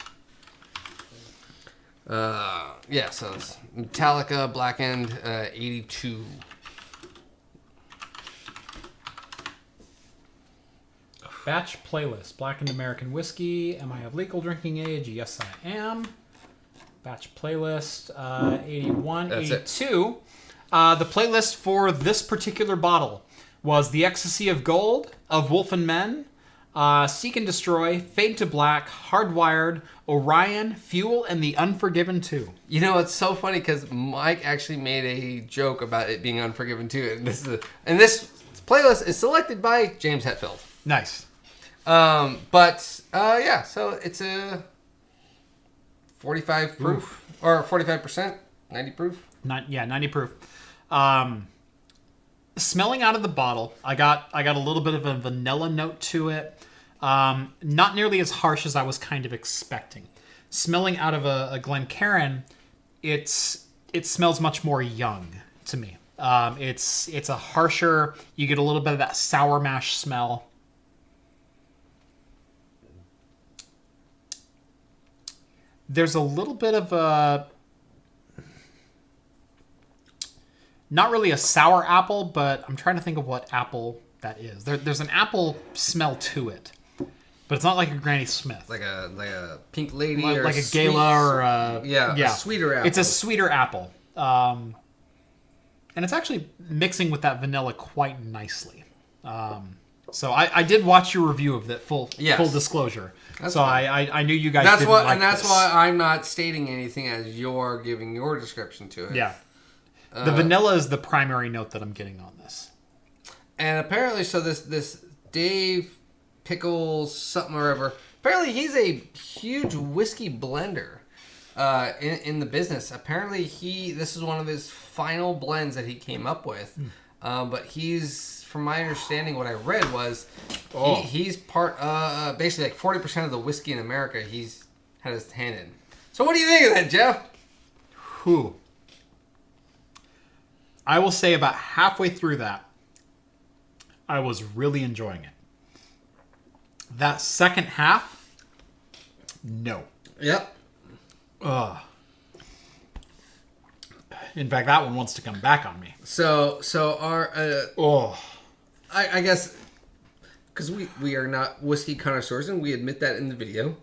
So it's Metallica Blackened 82. Batch playlist. Blackened American whiskey. Am I of legal drinking age? Yes, I am. Batch playlist, 81, That's 82. The playlist for this particular bottle was The Ecstasy of Gold, Of Wolf and Men, Seek and Destroy, Fade to Black, Hardwired, Orion, Fuel, and The Unforgiven 2. You know, it's so funny because Mike actually made a joke about it being Unforgiven 2. And this playlist is selected by James Hetfield. Nice. So it's a 45 proof. Or 45%, 90 proof. 90 proof. Smelling out of the bottle, I got a little bit of a vanilla note to it. Not nearly as harsh as I was kind of expecting. Smelling out of a Glencairn, it smells much more young to me. It's a harsher. You get a little bit of that sour mash smell. There's a little bit of a... Not really a sour apple, but I'm trying to think of what apple that is. There's an apple smell to it, but it's not like a Granny Smith. Like a Pink Lady like, or like a Gala or a... a sweeter apple. It's a sweeter apple. And it's actually mixing with that vanilla quite nicely. So I did watch your review of that, full disclosure. That's so fine. I knew you guys didn't like and that's this. why I'm not stating anything as you're giving your description to it. Yeah. The vanilla is the primary note that I'm getting on this. And apparently, so this Dave Pickles something or other, apparently he's a huge whiskey blender in the business. Apparently this is one of his final blends that he came up with. But he's, from my understanding, what I read was he's part, basically like 40% of the whiskey in America he's had his hand in. So what do you think of that, Jeff? Whew. I will say about halfway through that, I was really enjoying it. That second half, no. Yep. Ugh. In fact, that one wants to come back on me. So our I guess because we are not whiskey connoisseurs and we admit that in the video,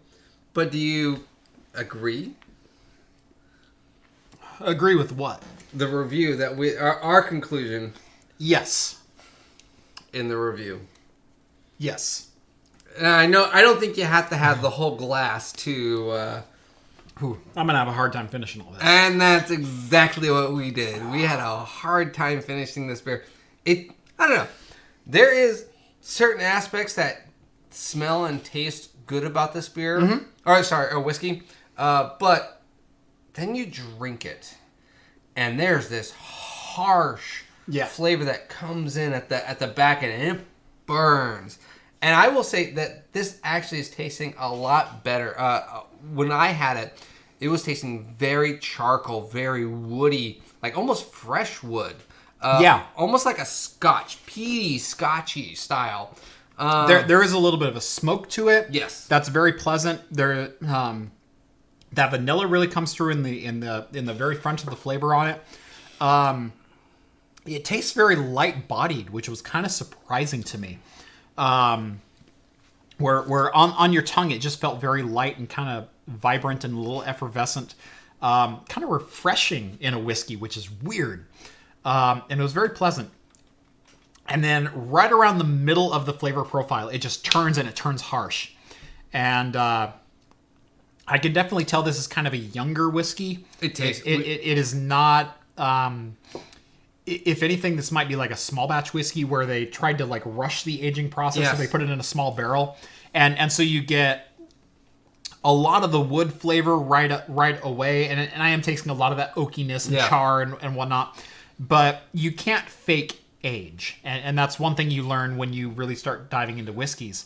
but do you agree? Agree with what? The review that our conclusion. Yes. In the review. Yes. And I don't think you have to have the whole glass to. I'm gonna have a hard time finishing all this. And that's exactly what we did. We had a hard time finishing this beer. I don't know. There is certain aspects that smell and taste good about this beer. Mm-hmm. Or whiskey. But then you drink it, and there's this harsh flavor that comes in at the back end, and it burns. And I will say that this actually is tasting a lot better. When I had it, it was tasting very charcoal, very woody, like almost fresh wood. Almost like a Scotch, peaty, Scotchy style. There is a little bit of a smoke to it. Yes, that's very pleasant. That vanilla really comes through in the very front of the flavor on it. It tastes very light bodied, which was kind of surprising to me. Where on your tongue it just felt very light and kind of vibrant and a little effervescent, kind of refreshing in a whiskey, which is weird. And it was very pleasant. And then right around the middle of the flavor profile, it just turns harsh. And I can definitely tell this is kind of a younger whiskey. It tastes. It is not. If anything, this might be like a small batch whiskey where they tried to like rush the aging process, so they put it in a small barrel, and so you get a lot of the wood flavor right away, and I am tasting a lot of that oakiness and char and whatnot, but you can't fake age, and that's one thing you learn when you really start diving into whiskeys,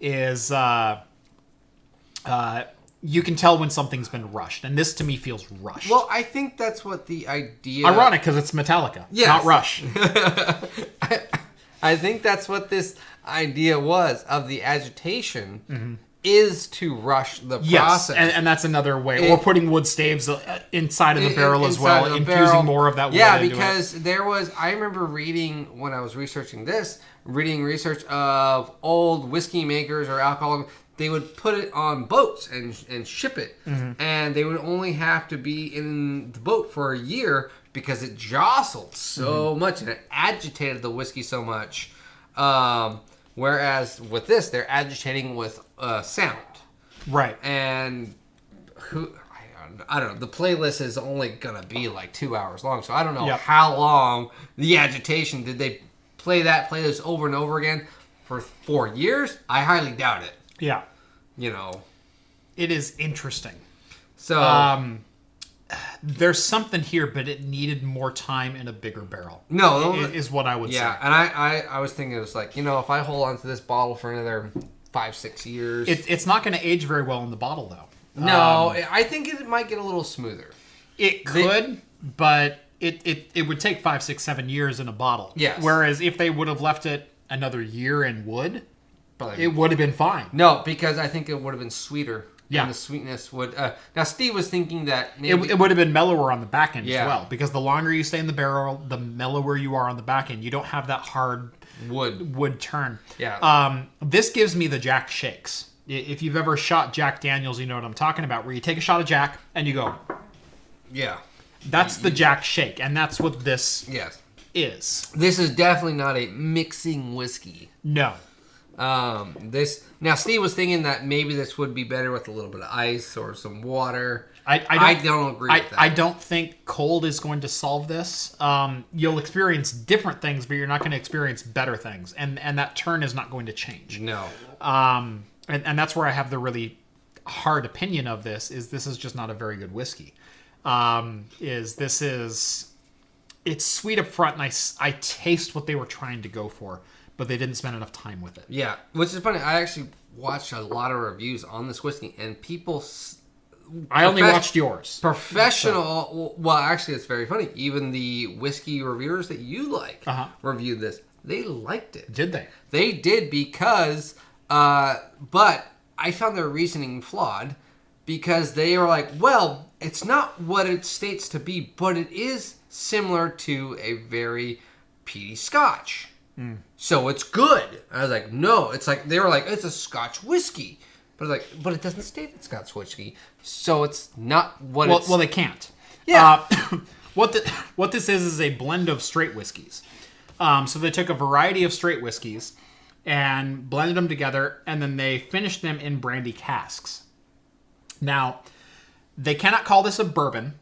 is you can tell when something's been rushed, and this to me feels rushed. Well, I think that's what the idea... Ironic, because it's Metallica, not Rush. I think that's what this idea was, of the agitation, is to rush the process. And that's another way. Or putting wood staves inside of the barrel as well, infusing more of that wood into it. Because there was... I remember reading, when I was researching this, research of old whiskey makers or alcohol... They would put it on boats and ship it. Mm-hmm. And they would only have to be in the boat for a year because it jostled so much and it agitated the whiskey so much. Whereas with this, they're agitating with sound. Right. And I don't know. The playlist is only going to be like 2 hours long. So I don't know how long the agitation. Did they play that playlist over and over again for 4 years? I highly doubt it. Yeah. You know. It is interesting. So. There's something here, but it needed more time in a bigger barrel. No. Is what I would say. Yeah, and I was thinking, it was like, if I hold on to this bottle for another 5-6 years. It's not going to age very well in the bottle, though. No, I think it might get a little smoother. It could, but it would take 5, 6, 7 years in a bottle. Yes. Whereas if they would have left it another year in wood... It would have been fine. No, because I think it would have been sweeter Yeah. And the sweetness would... now, Steve was thinking that maybe... It would have been mellower on the back end Yeah. as well, because the longer you stay in the barrel, the mellower you are on the back end. You don't have that hard wood turn. Yeah. This gives me the Jack shakes. If you've ever shot Jack Daniels, you know what I'm talking about, where you take a shot of Jack and you go... Yeah. That's the Jack shake, and that's what this Yes. is. This is definitely not a mixing whiskey. No. Now Steve was thinking that maybe this would be better with a little bit of ice or some water. I don't agree with that. I don't think cold is going to solve this. You'll experience different things, but you're not going to experience better things, and that turn is not going to change. No. And that's where I have the really hard opinion of this. This is just not a very good whiskey. It's sweet up front, and I taste what they were trying to go for, but they didn't spend enough time with it. Yeah, which is funny. I actually watched a lot of reviews on this whiskey, and people... I only watched yours. Professional... Well, actually, it's very funny. Even the whiskey reviewers that you like reviewed this. They liked it. Did they? They did because... but I found their reasoning flawed, because they were like, well, it's not what it states to be, but it is similar to a very peaty Scotch. So it's good. I was like, no. It's like, they were like, it's a Scotch whiskey. But like, but it doesn't state it's Scotch whiskey. So it's not what it's... Well, they can't. Yeah. What this is a blend of straight whiskeys. So they took a variety of straight whiskeys and blended them together, and then they finished them in brandy casks. Now, they cannot call this a bourbon,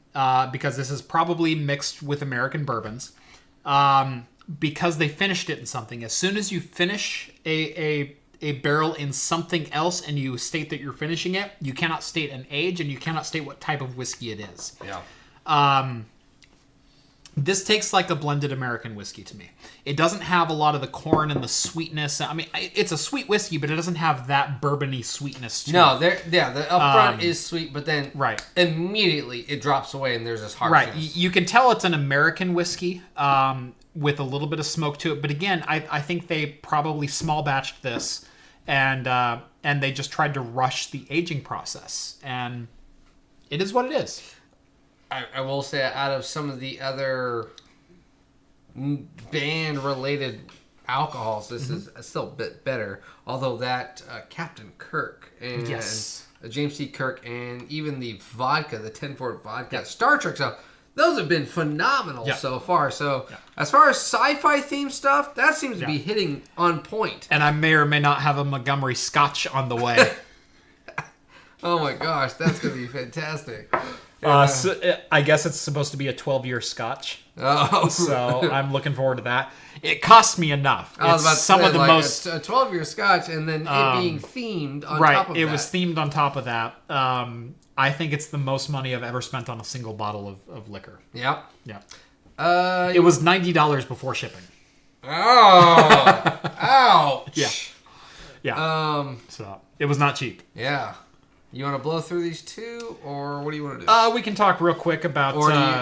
because this is probably mixed with American bourbons, because they finished it in something. As soon as you finish a barrel in something else and you state that you're finishing it, you cannot state an age, and you cannot state what type of whiskey it is. Yeah. This tastes like a blended American whiskey to me. It doesn't have a lot of the corn and the sweetness. I mean, it's a sweet whiskey, but it doesn't have that bourbony sweetness to it. The upfront is sweet, but then right. immediately it drops away and there's this harshness. Right. You can tell it's an American whiskey with a little bit of smoke to it. But again, I think they probably small batched this and they just tried to rush the aging process. And it is what it is. I will say, out of some of the other band-related alcohols, this is still a bit better. Although that Captain Kirk and James T. Kirk and even the vodka, the 10-4 vodka, Star Trek stuff, those have been phenomenal so far. So as far as sci-fi themed stuff, that seems to be hitting on point. And I may or may not have a Montgomery Scotch on the way. Oh my gosh, that's going to be fantastic. So I guess it's supposed to be a 12-year Scotch. Oh, so I'm looking forward to that. It costs me enough. I was about to some say, of the like most a 12-year Scotch, and then it being themed on top of that. Right, it was themed on top of that. I think it's the most money I've ever spent on a single bottle of liquor. Yep. Yeah. It was $90 before shipping. Oh, ouch. Yeah. So it was not cheap. Yeah. You want to blow through these two, or what do you want to do? We can talk real quick about...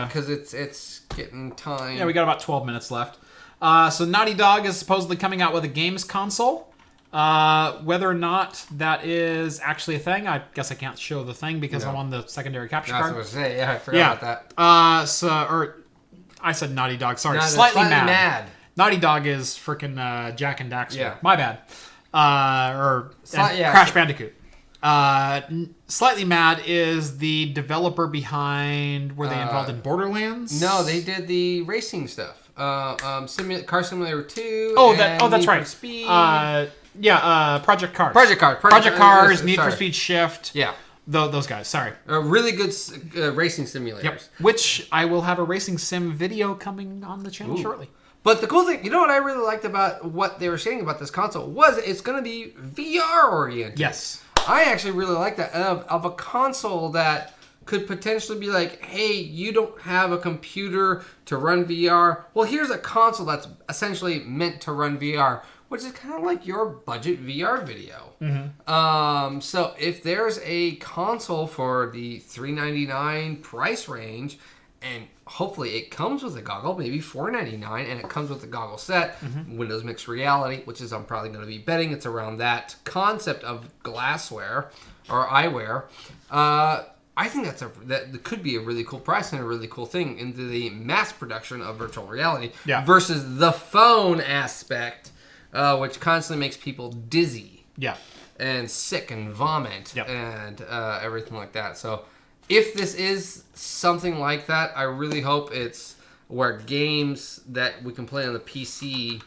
because it's getting time. Yeah, we got about 12 minutes left. So Naughty Dog is supposedly coming out with a games console. Whether or not that is actually a thing, I guess I can't show the thing because I'm on the secondary capture card. I was going to say, I forgot about that. I said Naughty Dog, sorry. No, Slightly Mad. Naughty Dog is freaking Jack and Daxter. Yeah. My bad. Crash Bandicoot. Slightly Mad is the developer behind... Were they involved in Borderlands? No, they did the racing stuff. Car Simulator 2. Oh, that's right. Speed. Project Cars. Project Cars, Need for Speed Shift. Yeah. Those guys, sorry. Really good racing simulators. Yep. Which I will have a racing sim video coming on the channel shortly. But the cool thing, you know what I really liked about what they were saying about this console was it's going to be VR oriented. Yes. I actually really like that of a console that could potentially be like, hey, you don't have a computer to run VR. Well, here's a console that's essentially meant to run VR, which is kind of like your budget VR video. Mm-hmm. So if there's a console for the $399 price range and hopefully it comes with a goggle, maybe $4.99, and it comes with a goggle set, Windows Mixed Reality, which is I'm probably going to be betting it's around that concept of glassware or eyewear. I think that could be a really cool price and a really cool thing into the mass production of virtual reality versus the phone aspect, which constantly makes people dizzy and sick and vomit and everything like that. So if this is something like that, I really hope it's where games that we can play on the PC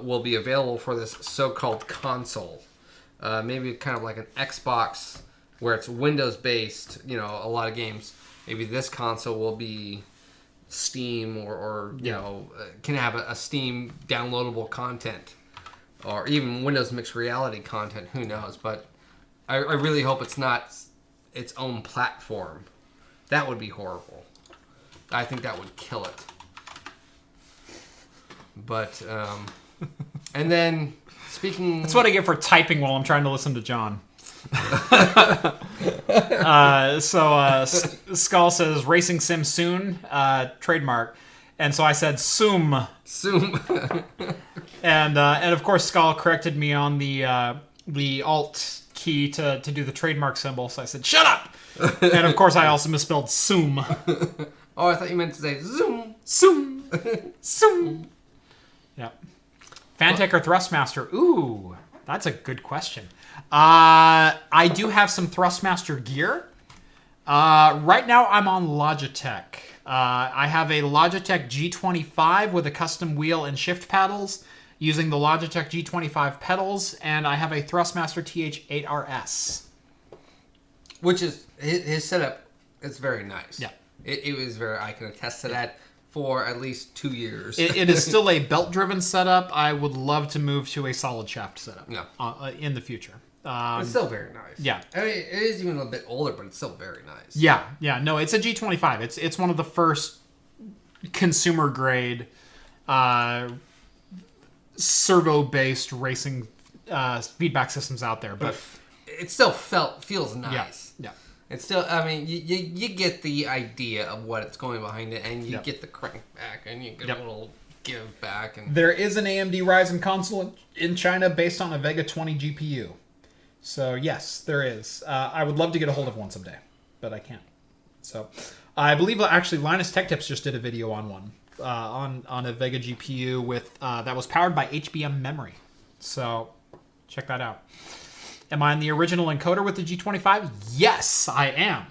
will be available for this so-called console. Maybe kind of like an Xbox where it's Windows-based, a lot of games. Maybe this console will be Steam or can have a Steam downloadable content. Or even Windows Mixed Reality content, who knows. But I really hope it's not its own platform. That would be horrible. I think that would kill it. But, and then, speaking... That's what I get for typing while I'm trying to listen to John. Skull says racing sim soon, trademark, and so I said soom. and of course Skull corrected me on the alt key to do the trademark symbol, so I said shut up. And of course I also misspelled soom. Oh, I thought you meant to say zoom. Soom. Yeah. Fantech or Thrustmaster? Ooh, that's a good question. I do have some Thrustmaster gear. Right now I'm on Logitech. I have a Logitech G25 with a custom wheel and shift paddles using the Logitech G25 pedals, and I have a Thrustmaster TH8RS. Which is, his setup is very nice. Yeah. It was very, I can attest to that for at least 2 years. It is still a belt-driven setup. I would love to move to a solid shaft setup in the future. It's still very nice. Yeah. I mean, it is even a bit older, but it's still very nice. Yeah. No, it's a G25. It's one of the first consumer-grade servo-based racing feedback systems out there. But it still feels nice. Yeah. It's still, I mean, you get the idea of what it's going behind it, and you get the crank back, and you get a little give back. And there is an AMD Ryzen console in China based on a Vega 20 GPU. So, yes, there is. I would love to get a hold of one someday, but I can't. So, I believe, actually, Linus Tech Tips just did a video on one, on a Vega GPU with that was powered by HBM memory. So, check that out. Am I in the original encoder with the G25? Yes, I am.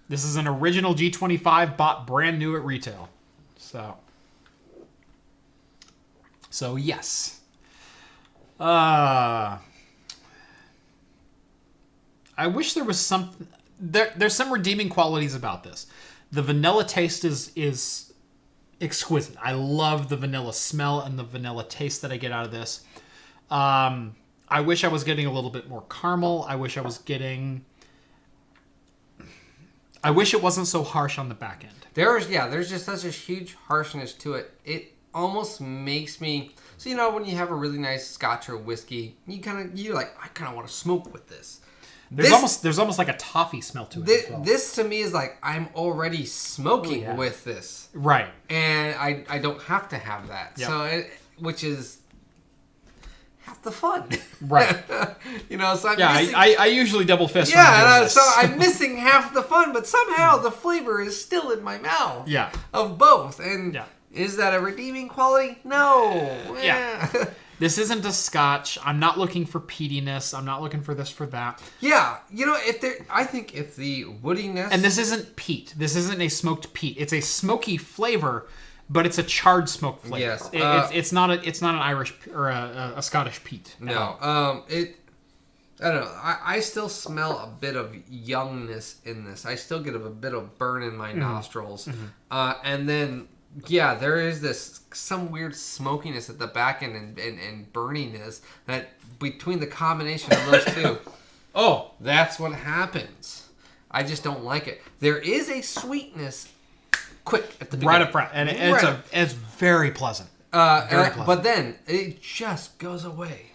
This is an original G25 bought brand new at retail. So yes. I wish there was something... There's some redeeming qualities about this. The vanilla taste is exquisite. I love the vanilla smell and the vanilla taste that I get out of this. I wish I was getting a little bit more caramel. I wish it wasn't so harsh on the back end. There's just such a huge harshness to it. It almost makes me... So, when you have a really nice scotch or whiskey, you're like, I kind of want to smoke with this. There's almost like a toffee smell to it as well. This to me is like, I'm already smoking with this. Right. And I don't have to have that. Yep. So, which is half the fun. Right. So I'm missing... I usually double fist. Yeah, so I'm missing half the fun, but somehow the flavor is still in my mouth. Yeah. Of both. And is that a redeeming quality? No. Yeah. This isn't a scotch. I'm not looking for peatiness. I'm not looking for this, for that. Yeah. I think if the woodiness... And this isn't peat. This isn't a smoked peat. It's a smoky flavor, but it's a charred smoke flavor. Yes. It's not an Irish or a Scottish peat. No. I don't know. I still smell a bit of youngness in this. I still get a bit of burn in my nostrils. And then, there is some weird smokiness at the back end and burniness that between the combination of those two, that's what happens. I just don't like it. There is a sweetness quick at the beginning. Right up front. And it's very pleasant. Very pleasant. But then it just goes away.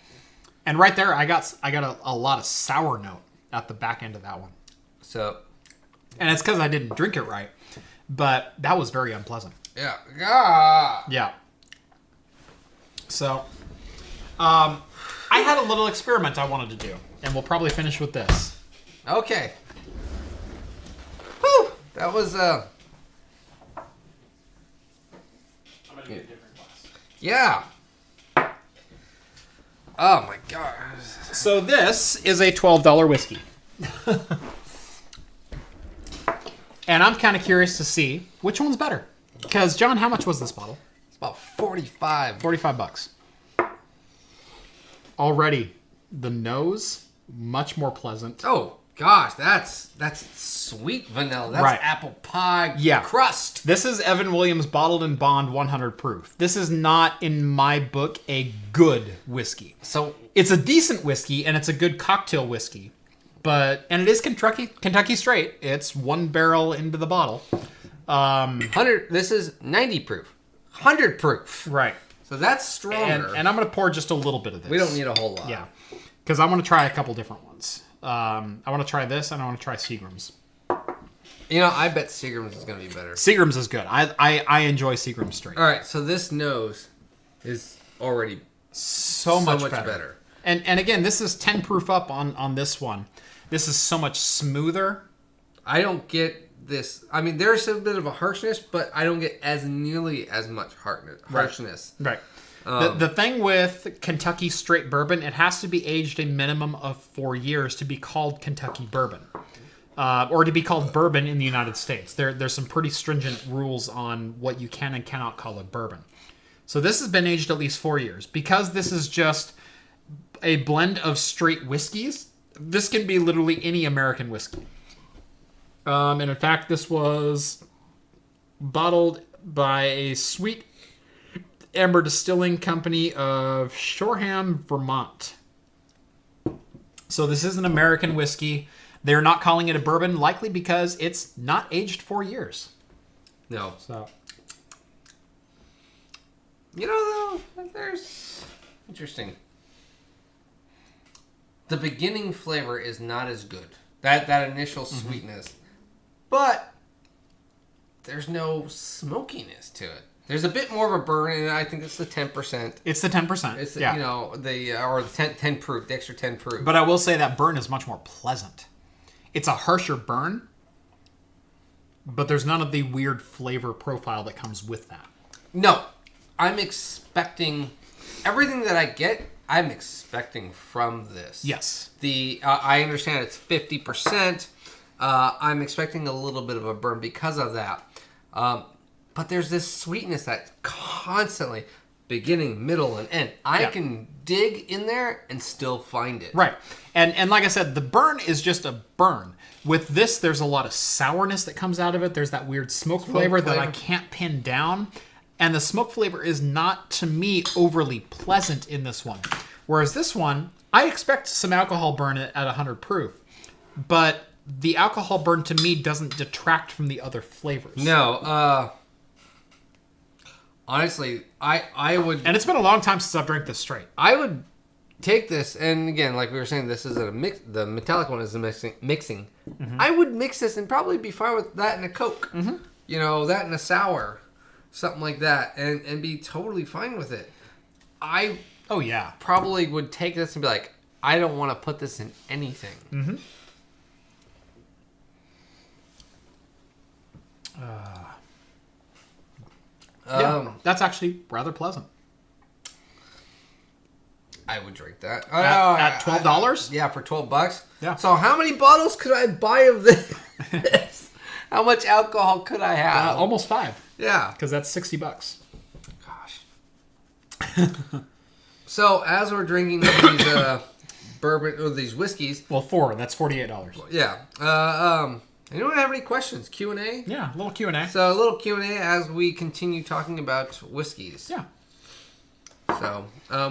And right there, I got a lot of sour note at the back end of that one. So, And it's because I didn't drink it right. But that was very unpleasant. Yeah. Ah. Yeah. So, I had a little experiment I wanted to do. And we'll probably finish with this. Okay. Whew. That was, I'm going to get a different glass. Yeah. Oh my God. So this is a $12 whiskey. And I'm kind of curious to see which one's better. Because, John, how much was this bottle? It's about 45. $45. Already, the nose, much more pleasant. Oh gosh, that's sweet vanilla. That's Right. apple pie Yeah. crust. This is Evan Williams Bottled and Bond 100 proof. This is not, in my book, a good whiskey. So It's a decent whiskey, and it's a good cocktail whiskey. And it is Kentucky straight. It's one barrel into the bottle. 100. This is 90 proof. 100 proof. Right. So that's stronger. And I'm going to pour just a little bit of this. we don't need a whole lot. Yeah. Because I want to try a couple different ones. I want to try this, and I want to try Seagram's. You know, I bet Seagram's is going to be better. Seagram's is good. I enjoy Seagram's straight. All right, so this nose is already So much better. And again, this is 10 proof up on this one. This is so much smoother. I don't get this. I mean, there's a bit of a harshness, but I don't get as nearly as much harshness. Right. The thing with Kentucky straight bourbon, it has to be aged a minimum of 4 years to be called Kentucky bourbon. Or to be called bourbon in the United States. There's some pretty stringent rules on what you can and cannot call a bourbon. So this has been aged at least 4 years. Because this is just a blend of straight whiskeys, this can be literally any American whiskey. And in fact, this was bottled by a Sweet Amber Distilling Company of Shoreham, Vermont. So this is an American whiskey. They're not calling it a bourbon, likely because it's not aged 4 years. No. So, You know, though, there's... Interesting. The beginning flavor is not as good. That initial sweetness. But there's no smokiness to it. There's a bit more of a burn, and I think it's the 10%. it's the 10%. It's, yeah. you know, or the 10 proof, the extra 10 proof. But I will say that burn is much more pleasant. It's a harsher burn, but there's none of the weird flavor profile that comes with that. No, I'm expecting everything that I get. I'm expecting from this. Yes. I understand it's 50%. I'm expecting a little bit of a burn because of that. But there's this sweetness that constantly, beginning, middle, and end. I can dig in there and still find it. Right. And like I said, the burn is just a burn. With this, there's a lot of sourness that comes out of it. There's that weird smoke flavor that I can't pin down. And the smoke flavor is not, to me, overly pleasant in this one. Whereas this one, I expect some alcohol burn at 100 proof. But the alcohol burn, to me, doesn't detract from the other flavors. No, honestly, I would... And it's been a long time since I've drank this straight. I would take this, and again, like we were saying, this is a mix. The Metallica one is a mixing. Mm-hmm. I would mix this and probably be fine with that and a Coke. Mm-hmm. You know, that and a sour. Something like that, and be totally fine with it. I probably would take this and be like, I don't want to put this in anything. Mm-hmm. That's actually rather pleasant. I would drink that. At $12? Yeah, for $12. Yeah. So how many bottles could I buy of this? How much alcohol could I have? Almost 5. Yeah. Because that's $60. Gosh. So as we're drinking these bourbon or these whiskeys, Well, 4. That's $48. yeah. Anyone have any questions? Q&A? Yeah, a little Q&A. So a little Q&A as we continue talking about whiskeys. Yeah. So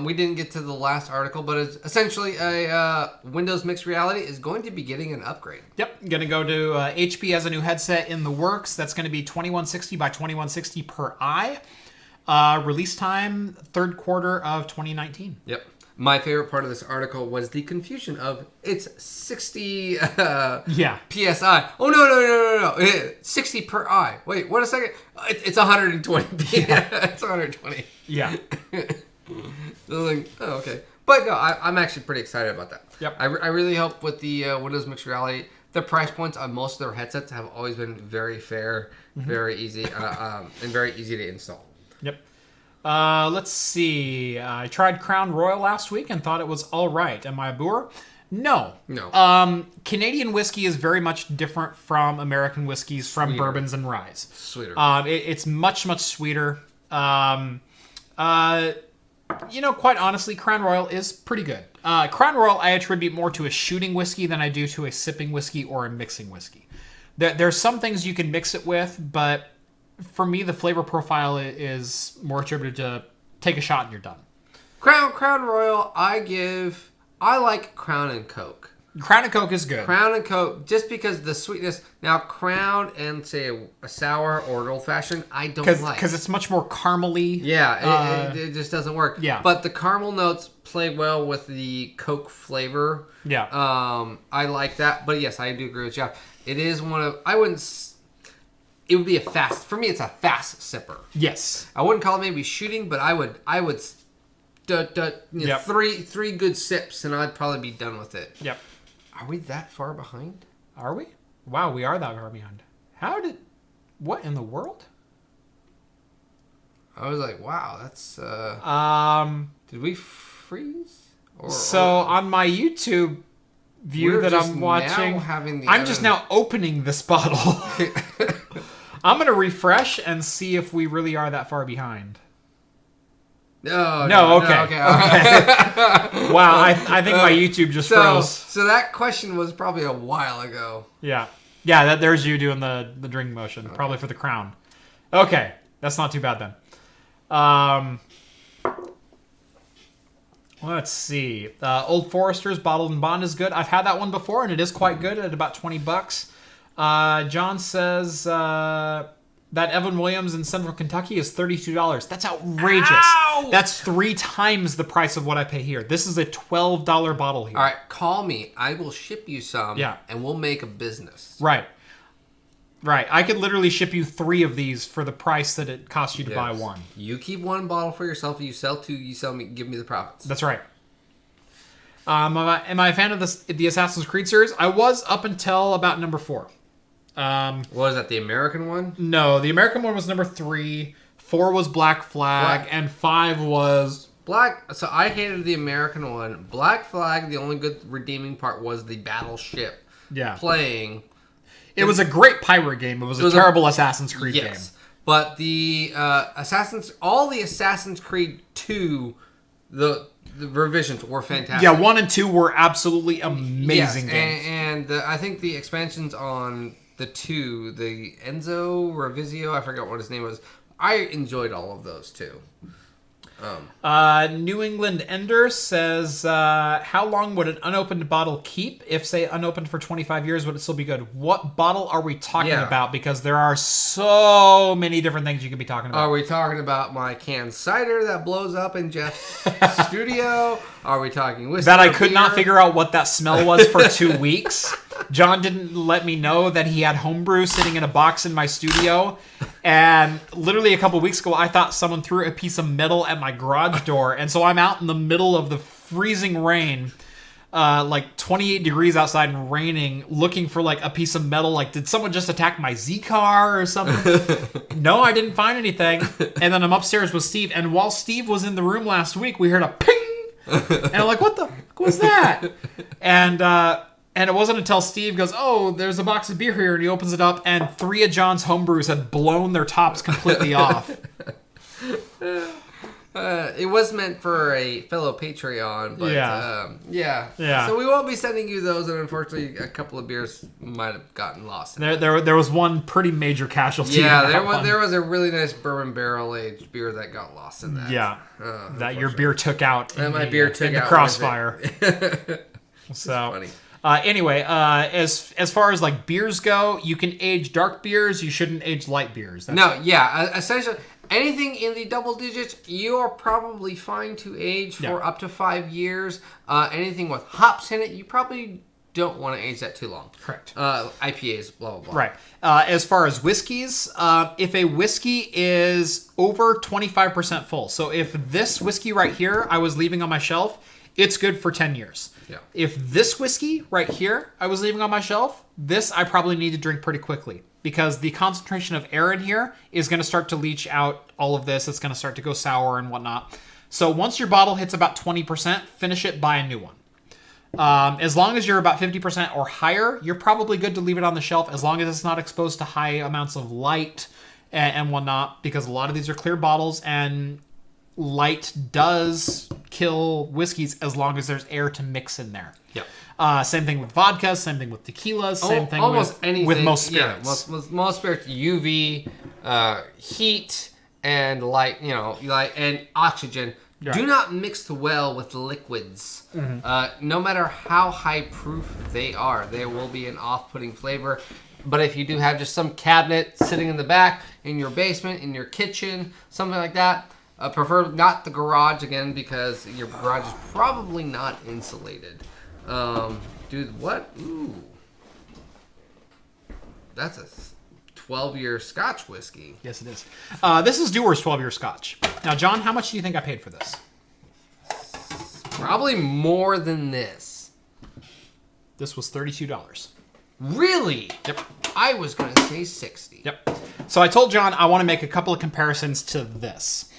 we didn't get to the last article, but it's essentially a Windows Mixed Reality is going to be getting an upgrade. Yep, going to go to HP has a new headset in the works. That's going to be 2160 by 2160 per eye. Release time, third quarter of 2019. Yep. My favorite part of this article was the confusion of it's 60 psi. Oh no! 60 per eye. Wait, wait a second. It's 120. It's 120. Yeah. Like, oh, okay. But no, I'm actually pretty excited about that. Yep. I really hope with the Windows Mixed Reality, the price points on most of their headsets have always been very fair, very easy, and very easy to install. Yep. Let's see. I tried Crown Royal last week and thought it was all right. Am I a boor? No. Canadian whiskey is very much different from American whiskeys, from bourbons and ryes. Sweeter. It's much, much sweeter. Quite honestly, Crown Royal is pretty good. Crown Royal I attribute more to a shooting whiskey than I do to a sipping whiskey or a mixing whiskey. There's some things you can mix it with, but for me, the flavor profile is more attributed to take a shot and you're done. Crown Royal, I like Crown and Coke. Crown and Coke is good. Crown and Coke, just because the sweetness. Now, Crown and, say, a sour or an old-fashioned, I don't like. Because it's much more caramely. Yeah, it just doesn't work. Yeah. But the caramel notes play well with the Coke flavor. Yeah. I like that. But, yes, I do agree with Jeff. It is one of... It would be for me, it's a fast sipper. Yes. I wouldn't call it maybe shooting, but I would three good sips, and I'd probably be done with it. Yep. Are we that far behind? Are we? Wow, we are that far behind. What in the world? I was like, wow, that's... Did we freeze? On my YouTube view that I'm watching, I'm just now opening this bottle. I'm going to refresh and see if we really are that far behind. No, okay. Okay. Wow, I think my YouTube just froze. So that question was probably a while ago. Yeah. Yeah, there's you doing the drink motion, probably for the crown. Okay, that's not too bad then. Let's see. Old Forester's Bottled and Bond is good. I've had that one before, and it is quite good at about $20. John says that Evan Williams in Central Kentucky is $32. That's outrageous. Ow! That's 3 times the price of what I pay here. This is a $12 bottle here. All right, call me. I will ship you some, yeah, and we'll make a business. Right. I could literally ship you 3 of these for the price that it costs you to buy one. You keep 1 bottle for yourself. You sell 2. You sell me. Give me the profits. That's right. Am I a fan of the Assassin's Creed series? I was up until about number 4. What was that, the American one? No, the American one was number 3. 4 was Black Flag, and 5 was... So I hated the American one. Black Flag, the only good redeeming part was the battleship playing. It was a great pirate game. It was a terrible Assassin's Creed game. But the all the Assassin's Creed 2, the revisions were fantastic. Yeah, 1 and 2 were absolutely amazing games. And I think the expansions on the 2, the Enzo Revisio, I forgot what his name was. I enjoyed all of those too. New England Ender says, how long would an unopened bottle keep? If, say, unopened for 25 years, would it still be good? What bottle are we talking about? Because there are so many different things you could be talking about. Are we talking about my canned cider that blows up in Jeff's studio? Are we talking whiskey? That I could not figure out what that smell was for 2 weeks. John didn't let me know that he had homebrew sitting in a box in my studio. And literally a couple weeks ago, I thought someone threw a piece of metal at my garage door. And so I'm out in the middle of the freezing rain, like 28 degrees outside and raining, looking for like a piece of metal. Like, did someone just attack my Z car or something? No, I didn't find anything. And then I'm upstairs with Steve. And while Steve was in the room last week, we heard a ping. And I'm like, what the fuck was that? And it wasn't until Steve goes, oh, there's a box of beer here, and he opens it up, and 3 of John's homebrews had blown their tops completely off. It was meant for a fellow Patreon, but yeah. So we won't be sending you those, and unfortunately, a couple of beers might have gotten lost. There was one pretty major casualty. Yeah, there was a really nice bourbon barrel aged beer that got lost in that. Yeah, that your beer took out. And my beer took out the crossfire. So funny. Anyway, as far as like beers go, you can age dark beers. You shouldn't age light beers. Essentially, Anything in the double digits, you're probably fine to age for up to 5 years. Anything with hops in it, you probably don't want to age that too long. Correct. IPAs, blah, blah, blah. Right. As far as whiskeys, if a whiskey is over 25% full, so if this whiskey right here I was leaving on my shelf, it's good for 10 years. Yeah. If this whiskey right here I was leaving on my shelf, this I probably need to drink pretty quickly because the concentration of air in here is going to start to leach out all of this. It's going to start to go sour and whatnot. So once your bottle hits about 20%, finish it, buy a new one. As long as you're about 50% or higher, you're probably good to leave it on the shelf as long as it's not exposed to high amounts of light and whatnot, because a lot of these are clear bottles and light does kill whiskeys as long as there's air to mix in there. Yeah. Same thing with vodka, same thing with tequilas, same thing almost with, anything, with most spirits. Yeah, with most spirits, UV, heat, and light, light and oxygen. Right. Do not mix well with liquids. No matter how high proof they are, there will be an off-putting flavor. But if you do have just some cabinet sitting in the back, in your basement, in your kitchen, something like that, prefer not the garage again because your garage is probably not insulated. Dude, what? Ooh. That's a 12-year Scotch whiskey. Yes, it is. This is Dewar's 12-year Scotch. Now, John, how much do you think I paid for this? Probably more than this. This was $32. Really? Yep. I was going to say 60. Yep. So I told John I want to make a couple of comparisons to this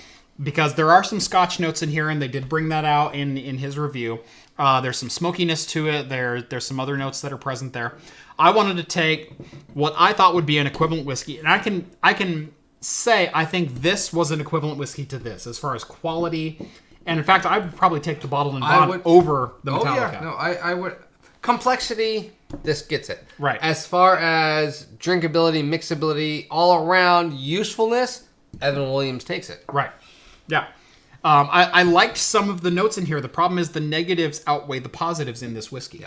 because there are some Scotch notes in here, and they did bring that out in his review. There's some smokiness to it. There's some other notes that are present there. I wanted to take what I thought would be an equivalent whiskey, and I can say I think this was an equivalent whiskey to this as far as quality. And in fact, I would probably take the bottle and bond over the Metallica. Yeah. No, I would. Complexity, this gets it. Right. As far as drinkability, mixability, all around usefulness, Evan Williams takes it. Right. Yeah. I liked some of the notes in here. The problem is the negatives outweigh the positives in this whiskey.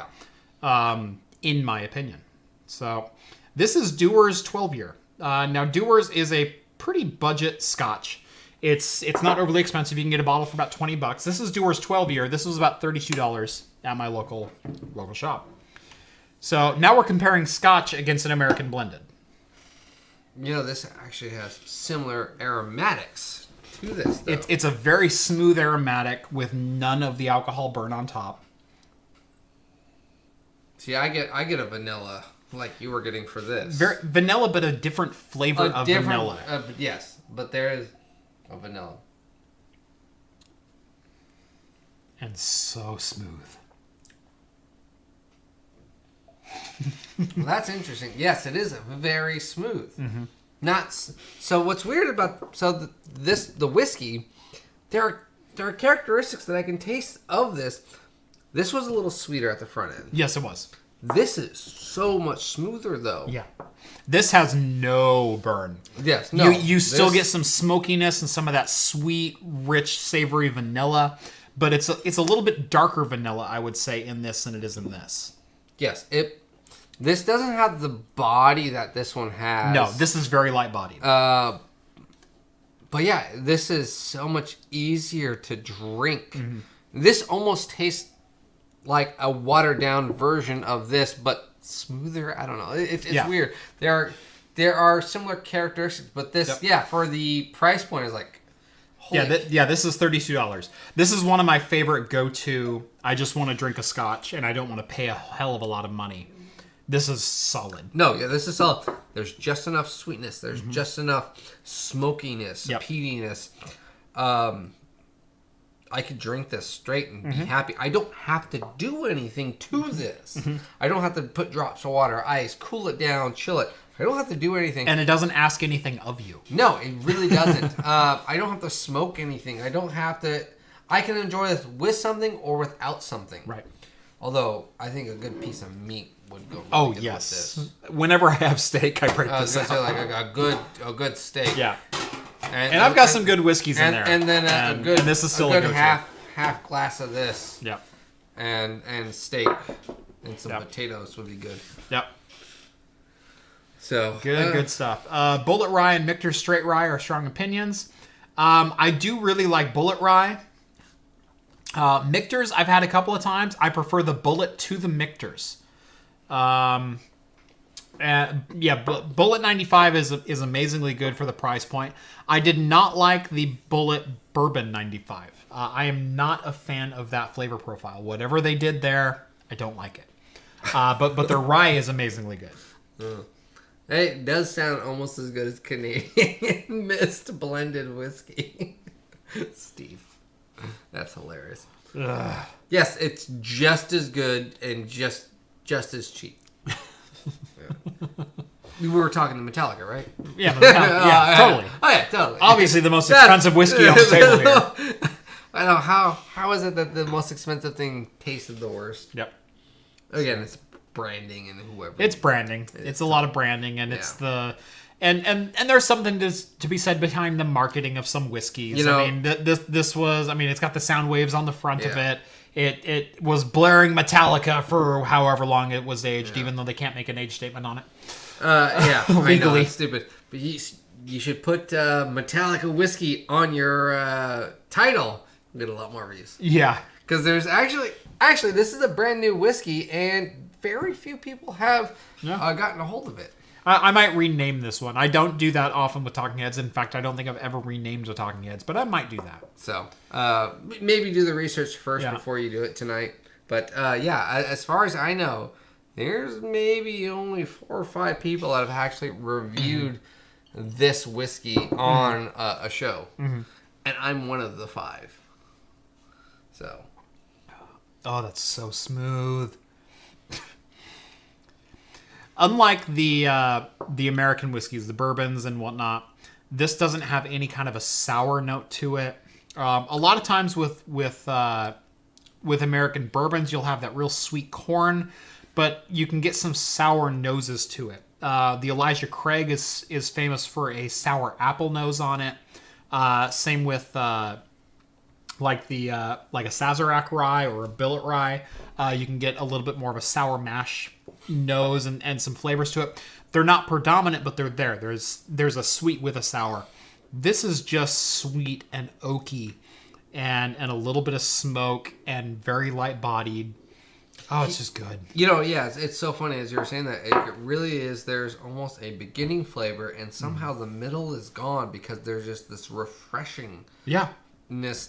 Yeah. In my opinion. So this is Dewar's 12-year. Now Dewar's is a pretty budget Scotch. It's not overly expensive. You can get a bottle for about $20. This is Dewar's 12-year. This was about $32 at my local shop. So now we're comparing Scotch against an American blended. This actually has similar aromatics to this, though. It's a very smooth aromatic with none of the alcohol burn on top. See, I get a vanilla like you were getting for this. Very vanilla, but a different flavor of vanilla. Yes, but there is a vanilla. And so smooth. Well, that's interesting. Yes, it is very smooth. Mm-hmm. So. What's weird about the whiskey? There are characteristics that I can taste of this. This was a little sweeter at the front end. Yes, it was. This is so much smoother, though. Yeah. This has no burn. Yes, no. You still get some smokiness and some of that sweet, rich, savory vanilla, but it's a little bit darker vanilla, I would say, in this than it is in this. Yes, this doesn't have the body that this one has. No, this is very light bodied. But yeah, this is so much easier to drink. Mm-hmm. This almost tastes like a watered down version of this, but smoother. I don't know. It's weird. There are similar characteristics, but this, for the price point is like, this is $32. This is one of my favorite go-to. I just want to drink a Scotch and I don't want to pay a hell of a lot of money. This is solid. No, yeah, this is solid. There's just enough sweetness. There's just enough smokiness, peatiness. I could drink this straight and be happy. I don't have to do anything to this. Mm-hmm. I don't have to put drops of water, ice, cool it down, chill it. I don't have to do anything. And it doesn't ask anything of you. No, it really doesn't. I don't have to smoke anything. I don't have to... I can enjoy this with something or without something. Right. Although, I think a good piece of meat would go really good with this. Whenever I have steak, I break this out. Say like a good steak. Yeah. And I've got some good whiskeys in there. And then a good, and this is still a good half glass of this. Yep. And steak and some potatoes would be good. Yep. So Good stuff. Bullet Rye and Michter's Straight Rye are strong opinions. I do really like Bullet Rye. Michter's, I've had a couple of times. I prefer the Bullet to the Michter's. Bullet 95 is amazingly good for the price point. I did not like the Bullet Bourbon 95. I am not a fan of that flavor profile. Whatever they did there, I don't like it. But their rye is amazingly good. It does sound almost as good as Canadian Mist blended whiskey. Steve, that's hilarious. Ugh. Yes, it's just as good and just as cheap. We were talking to Metallica, right? Yeah, totally. Oh yeah, totally. Obviously, the most expensive whiskey on the table here. I know how is it that the most expensive thing tasted the worst? Yep. Again, it's branding and whoever. It's branding. It's a lot of branding, and it's the and there's something to be said behind the marketing of some whiskeys. You know, I mean, this was. I mean, it's got the sound waves on the front of it. It was blaring Metallica for however long it was aged, even though they can't make an age statement on it. Yeah, legally. I know, it's stupid. But you should put Metallica Whiskey on your title. Get a lot more views. Yeah, because there's actually this is a brand new whiskey, and very few people have gotten a hold of it. I might rename this one. I don't do that often with Talking Heads. In fact, I don't think I've ever renamed a Talking Heads, but I might do that. So maybe do the research first before you do it tonight. But as far as I know, there's maybe only 4 or 5 people that have actually reviewed this whiskey on a show. And I'm one of the 5. So. Oh, that's so smooth. Unlike the American whiskeys, the bourbons and whatnot, this doesn't have any kind of a sour note to it. A lot of times with American bourbons, you'll have that real sweet corn, but you can get some sour noses to it. The Elijah Craig is famous for a sour apple nose on it. Same with like a Sazerac rye or a Billet rye. You can get a little bit more of a sour mash nose and some flavors to it. They're not predominant, but they're there. There's a sweet with a sour. This is just sweet and oaky and a little bit of smoke and very light bodied. Oh, it's just good. It's so funny as you were saying that. It really is. There's almost a beginning flavor, and somehow the middle is gone because there's just this refreshingness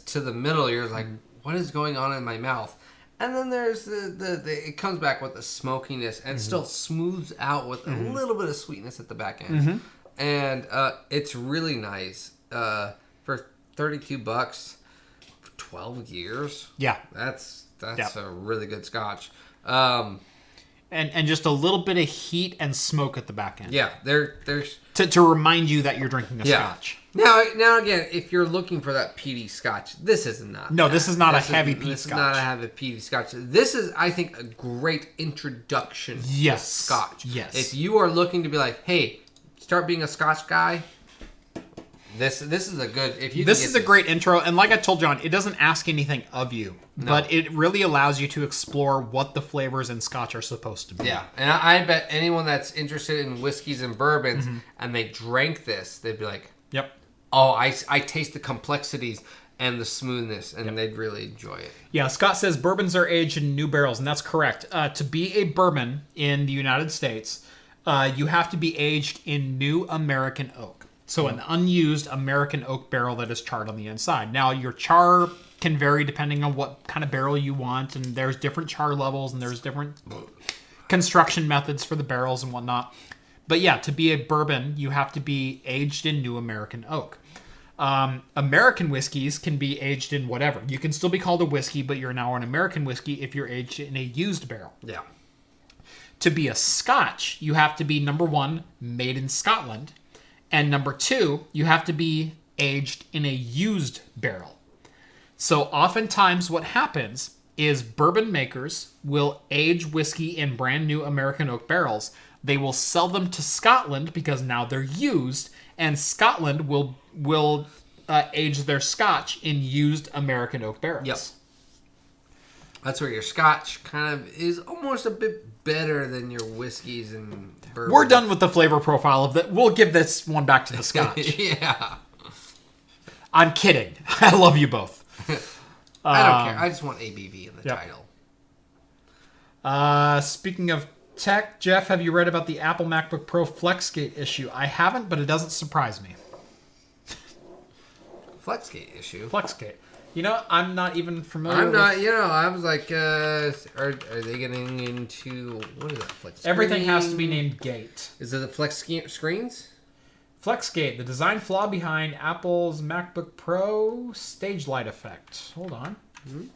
to the middle. You're like, what is going on in my mouth? And then there's it comes back with the smokiness and still smooths out with a little bit of sweetness at the back end. And it's really nice. For $32 for 12 years. Yeah. That's a really good scotch. And just a little bit of heat and smoke at the back end. Yeah, there's to remind you that you're drinking a scotch. Now again, if you're looking for that peaty scotch, this is not. No, this is not a heavy peat This scotch. is not a heavy peaty scotch. This is, I think, a great introduction to scotch. Yes. If you are looking to be like, hey, start being a scotch guy, this is a good. This is a great intro, and like I told John, it doesn't ask anything of you, but it really allows you to explore what the flavors in scotch are supposed to be. Yeah, and I bet anyone that's interested in whiskeys and bourbons and they drank this, they'd be like, "Yep, oh, I taste the complexities and the smoothness," and they'd really enjoy it. Yeah, Scott says bourbons are aged in new barrels, and that's correct. To be a bourbon in the United States, you have to be aged in new American oak. So an unused American oak barrel that is charred on the inside. Now, your char can vary depending on what kind of barrel you want, and there's different char levels, and there's different construction methods for the barrels and whatnot. But yeah, to be a bourbon, you have to be aged in new American oak. American whiskeys can be aged in whatever. You can still be called a whiskey, but you're now an American whiskey if you're aged in a used barrel. Yeah. To be a scotch, you have to be, number 1, made in Scotland. And number 2, you have to be aged in a used barrel. So oftentimes what happens is bourbon makers will age whiskey in brand new American oak barrels. They will sell them to Scotland because now they're used, and Scotland will age their scotch in used American oak barrels. Yep. That's where your Scotch kind of is almost a bit better than your whiskeys and bourbon. We're done with the flavor profile of that. We'll give this one back to the Scotch. Yeah. I'm kidding. I love you both. I don't care. I just want ABV in the title. Speaking of tech, Jeff, have you read about the Apple MacBook Pro FlexGate issue? I haven't, but it doesn't surprise me. FlexGate issue? FlexGate. You know, I'm not even familiar with... I was like, are they getting into... What is that? Flex Everything has to be named Gate. Is it the Flex screens? FlexGate, the design flaw behind Apple's MacBook Pro stage light effect. Hold on. Mm-hmm.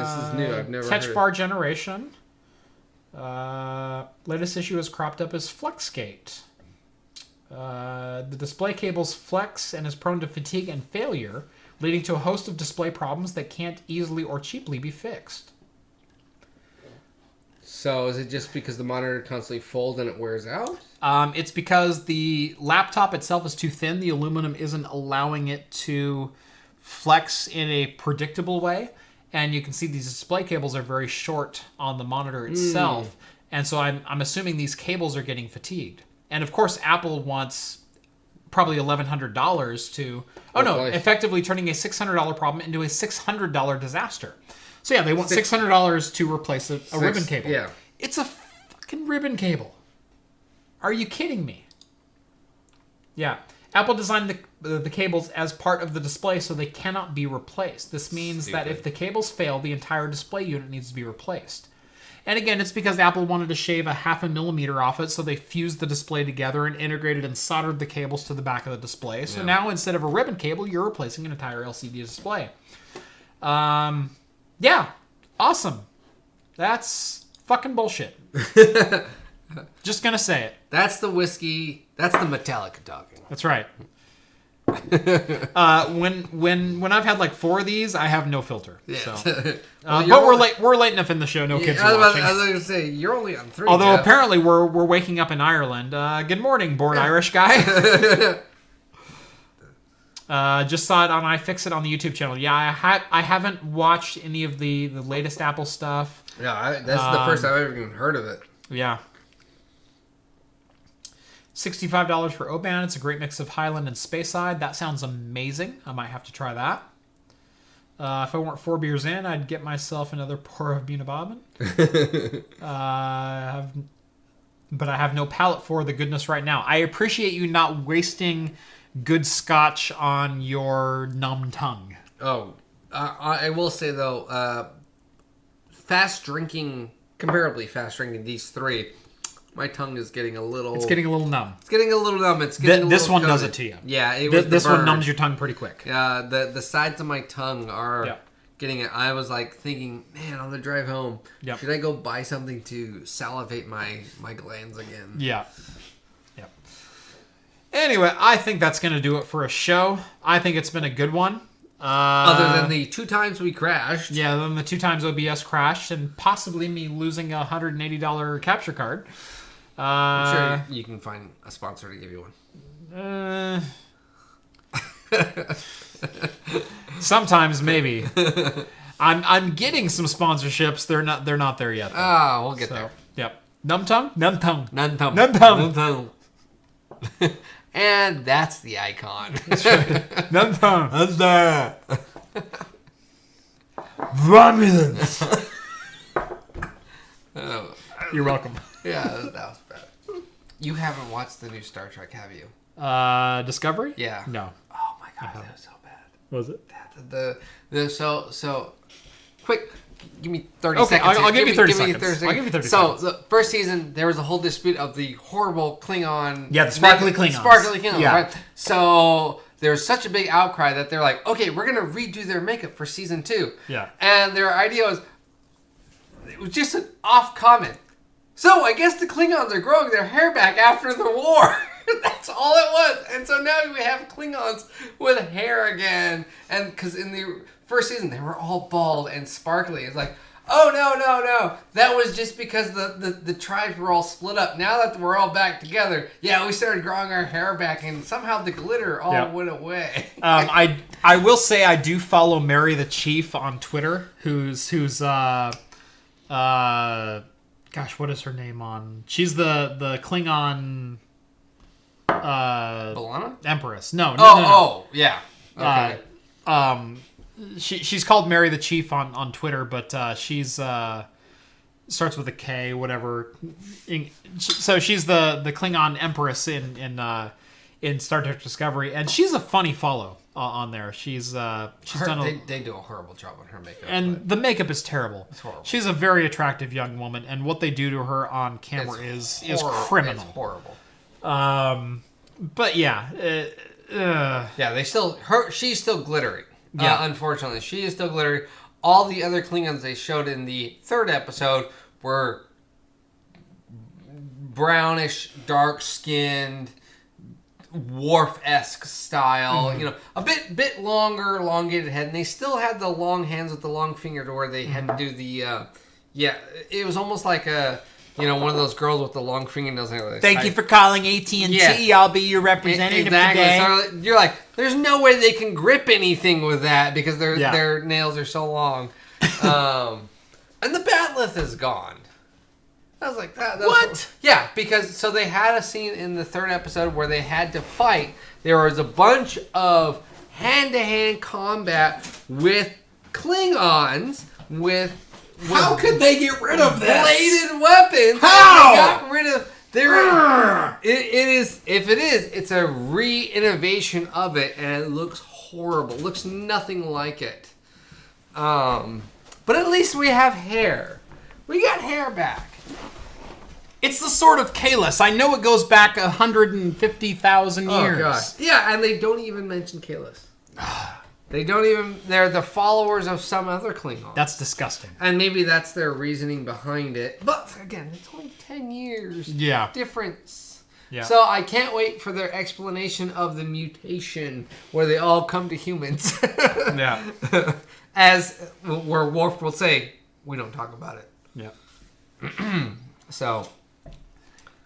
This is new. I've never heard Touch bar generation. Latest issue is cropped up as FlexGate. The display cables flex and is prone to fatigue and failure, leading to a host of display problems that can't easily or cheaply be fixed. So is it just because the monitor constantly folds and it wears out? It's because the laptop itself is too thin. The aluminum isn't allowing it to flex in a predictable way. And you can see these display cables are very short on the monitor itself. And so I'm assuming these cables are getting fatigued. And of course, Apple wants probably $1,100 to... Oh no, effectively turning a $600 problem into a $600 disaster. So yeah, they want $600 to replace a ribbon cable. Yeah. It's a fucking ribbon cable. Are you kidding me? Yeah. Apple designed the cables as part of the display so they cannot be replaced. This means that if the cables fail, the entire display unit needs to be replaced. And again, it's because Apple wanted to shave a 0.5 millimeter off it, so they fused the display together and integrated and soldered the cables to the back of the display. So now instead of a ribbon cable, you're replacing an entire LCD display. Yeah, awesome. That's fucking bullshit. Just gonna say it. That's the whiskey. That's the Metallica talking. That's right. When I've had like 4 of these, I have no filter. Yeah. So. But we're late enough in the show. No kids are watching. I was going to say you're only on 3. Although apparently we're waking up in Ireland. Good morning, born Irish guy. Just saw it on iFixit on the YouTube channel. Yeah, I haven't watched any of the latest Apple stuff. Yeah, that's the first I've ever even heard of it. Yeah. $65 for O-Band. It's a great mix of Highland and Speyside. That sounds amazing. I might have to try that. If I weren't 4 beers in, I'd get myself another pour of Bunabobben. But I have no palate for the goodness right now. I appreciate you not wasting good scotch on your numb tongue. Oh, I will say though, comparably fast drinking these 3, my tongue is getting a little... It's getting a little numb. It's getting a little numb. It's getting this one does it to you. Yeah, it was this one numbs your tongue pretty quick. Yeah, the sides of my tongue are getting it. I was like thinking, man, on the drive home, should I go buy something to salivate my glands again? Yeah. Yep. Anyway, I think that's going to do it for a show. I think it's been a good one. Other than the 2 times we crashed. Yeah, then the 2 times OBS crashed and possibly me losing a $180 capture card. I'm sure you can find a sponsor to give you one. Sometimes maybe. I'm getting some sponsorships. They're not there yet. Ah, we'll get there. Yep. Numb tongue. And that's the icon. That's right. Numb tongue. That's that. Romulans. You're welcome. Yeah, that was bad. You haven't watched the new Star Trek, have you? Discovery? Yeah. No. Oh my god, that was so bad. Was it? So quick. Give me 30 seconds. I'll give you 30 seconds. I'll give you 30 seconds. So the first season, there was a whole dispute of the horrible Klingon. Yeah, the sparkly Klingons. Right? So there was such a big outcry that they're like, okay, we're going to redo their makeup for season 2. Yeah. And their idea was, it was just an off comment. So I guess the Klingons are growing their hair back after the war. That's all it was. And so now we have Klingons with hair again. And because in the first season, they were all bald and sparkly. It's like, Oh, no. That was just because the tribes were all split up. Now that we're all back together, yeah, we started growing our hair back, and somehow the glitter all went away. I will say I do follow Mary the Chief on Twitter, who's gosh, what is her name on? She's the Klingon B'Elanna? Empress. No. Oh, yeah. Okay. She's called Mary the Chief on Twitter, but she's starts with a K, whatever. So she's the Klingon Empress in Star Trek Discovery, and she's a funny follow on there. She's done they do a horrible job on her makeup, and the makeup is terrible. It's horrible. She's a very attractive young woman, and what they do to her on camera is criminal. It's horrible. But yeah, she's still glittery. Yeah. Unfortunately, she is still glittery. All the other Klingons they showed in the third episode were brownish, dark-skinned, Worf-esque style. Mm-hmm. A bit longer, elongated head, and they still had the long hands with the long finger to where they had to do the. It was almost like one of those girls with the long fingernails. Thank you for calling AT&T. Yeah. I'll be your representative today. So you're like, there's no way they can grip anything with that because their nails are so long. And the batleth is gone. I was like, that what? Yeah, because so they had a scene in the third episode where they had to fight. There was a bunch of hand-to-hand combat with Klingons How could they get rid of this? Bladed weapons. How? They got rid of. It's a re-innovation of it, and it looks horrible. It looks nothing like it. But at least we have hair. We got hair back. It's the sword of Kalis. I know it goes back 150,000 years. Oh, God. Yeah, and they don't even mention Kalis. They're the followers of some other Klingon. That's disgusting. And maybe that's their reasoning behind it. But, again, it's only 10 years difference. Yeah. So I can't wait for their explanation of the mutation where they all come to humans. Yeah. Where Worf will say, we don't talk about it. Yeah. So...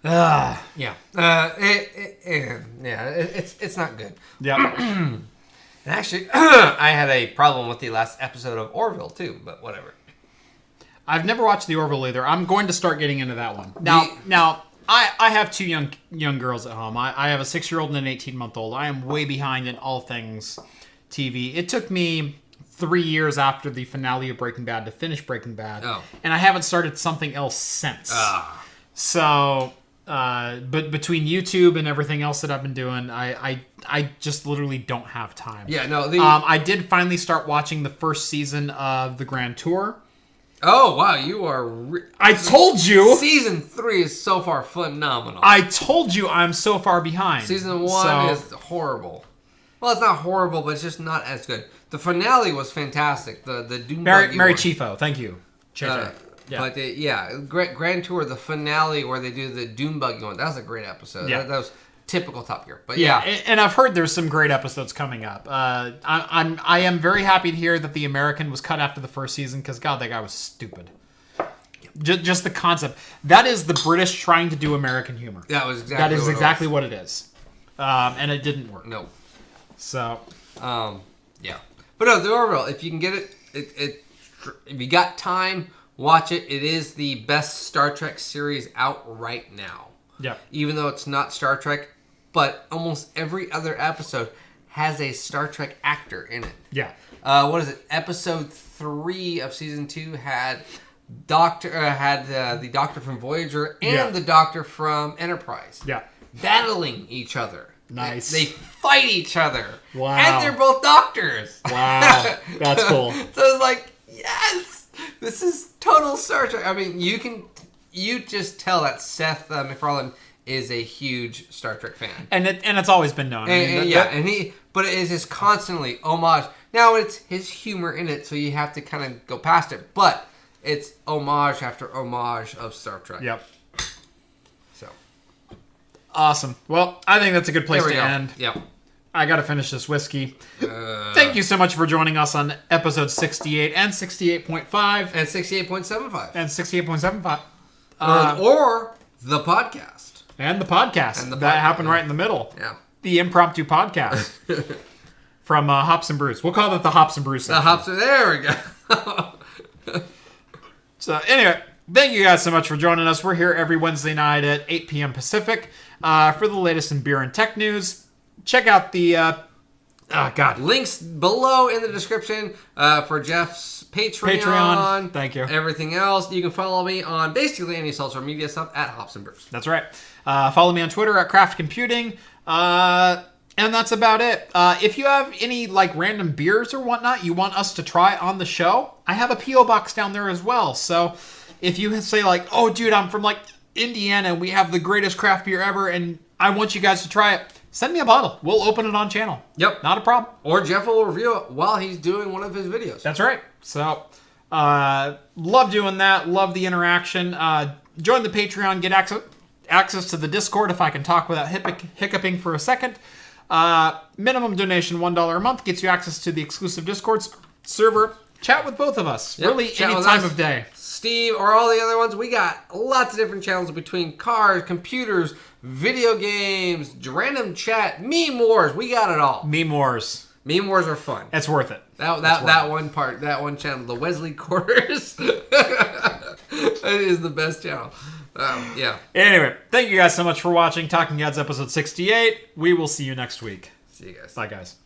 yeah. It's not good. Yeah. And actually, I had a problem with the last episode of Orville, too, but whatever. I've never watched the Orville either. I'm going to start getting into that one. Now, I have two young girls at home. I have a 6-year-old and an 18-month-old. I am way behind in all things TV. It took me 3 years after the finale of Breaking Bad to finish Breaking Bad. Oh. And I haven't started something else since. So... but between YouTube and everything else that I've been doing, I just literally don't have time. Yeah, no. I did finally start watching the first season of the Grand Tour. Oh, wow, you are... I told you! Season 3 is so far phenomenal. I told you I'm so far behind. Season 1 is horrible. Well, it's not horrible, but it's just not as good. The finale was fantastic. The Doom Mary Chifo, thank you. Yeah. But Grand Tour, the finale where they do the Doom Buggy one, that was a great episode. Yeah. That was typical Top Gear. But yeah, and I've heard there's some great episodes coming up. I am very happy to hear that the American was cut after the first season because God, that guy was stupid. Just the concept. That is the British trying to do American humor. That is exactly what it is. And it didn't work. No. So. Yeah. But no, the Orville, if you can get it, if you got time, watch it. It is the best Star Trek series out right now. Yeah. Even though it's not Star Trek, but almost every other episode has a Star Trek actor in it. Yeah. What is it? Episode 3 of season 2 had the Doctor from Voyager and the Doctor from Enterprise. Yeah. Battling each other. Nice. They fight each other. Wow. And they're both doctors. Wow. That's cool. So it's like, yes, this is total Star Trek. I mean, you just tell that Seth MacFarlane is a huge Star Trek fan. And it's always been known. But it is just constantly homage. Now it's his humor in it, so you have to kind of go past it. But it's homage after homage of Star Trek. Yep. So awesome. Well, I think that's a good place to end. Yep. I got to finish this whiskey. Thank you so much for joining us on episode 68 and 68.5. And 68.75. And 68.75. Or the podcast. And the podcast. That happened right in the middle. Yeah. The impromptu podcast. From Hops and Brews. We'll call it the Hops and Brews section. There we go. So anyway, thank you guys so much for joining us. We're here every Wednesday night at 8 p.m. Pacific for the latest in beer and tech news. Check out the links below in the description for Jeff's Patreon. Thank you. Everything else. You can follow me on basically any social media stuff at Hops and Brews. That's right. Follow me on Twitter at Craft Computing. And that's about it. If you have any random beers or whatnot you want us to try on the show, I have a P.O. box down there as well. So if you say oh dude, I'm from Indiana and we have the greatest craft beer ever and I want you guys to try it, send me a bottle. We'll open it on channel. Yep. Not a problem. Or Jeff will review it while he's doing one of his videos. That's right. So love doing that. Love the interaction. Join the Patreon. Get access to the Discord if I can talk without hiccuping for a second. Minimum donation $1 a month gets you access to the exclusive Discord server. Chat with both of us. Yep, really, any time of day. Steve or all the other ones. We got lots of different channels between cars, computers, video games, random chat, meme wars. We got it all. Meme wars. Meme wars are fun. It's worth it. That one part, that one channel, the Wesley Quarters. It is the best channel. Yeah. Anyway, thank you guys so much for watching Talking Heads episode 68. We will see you next week. See you guys. Bye, guys.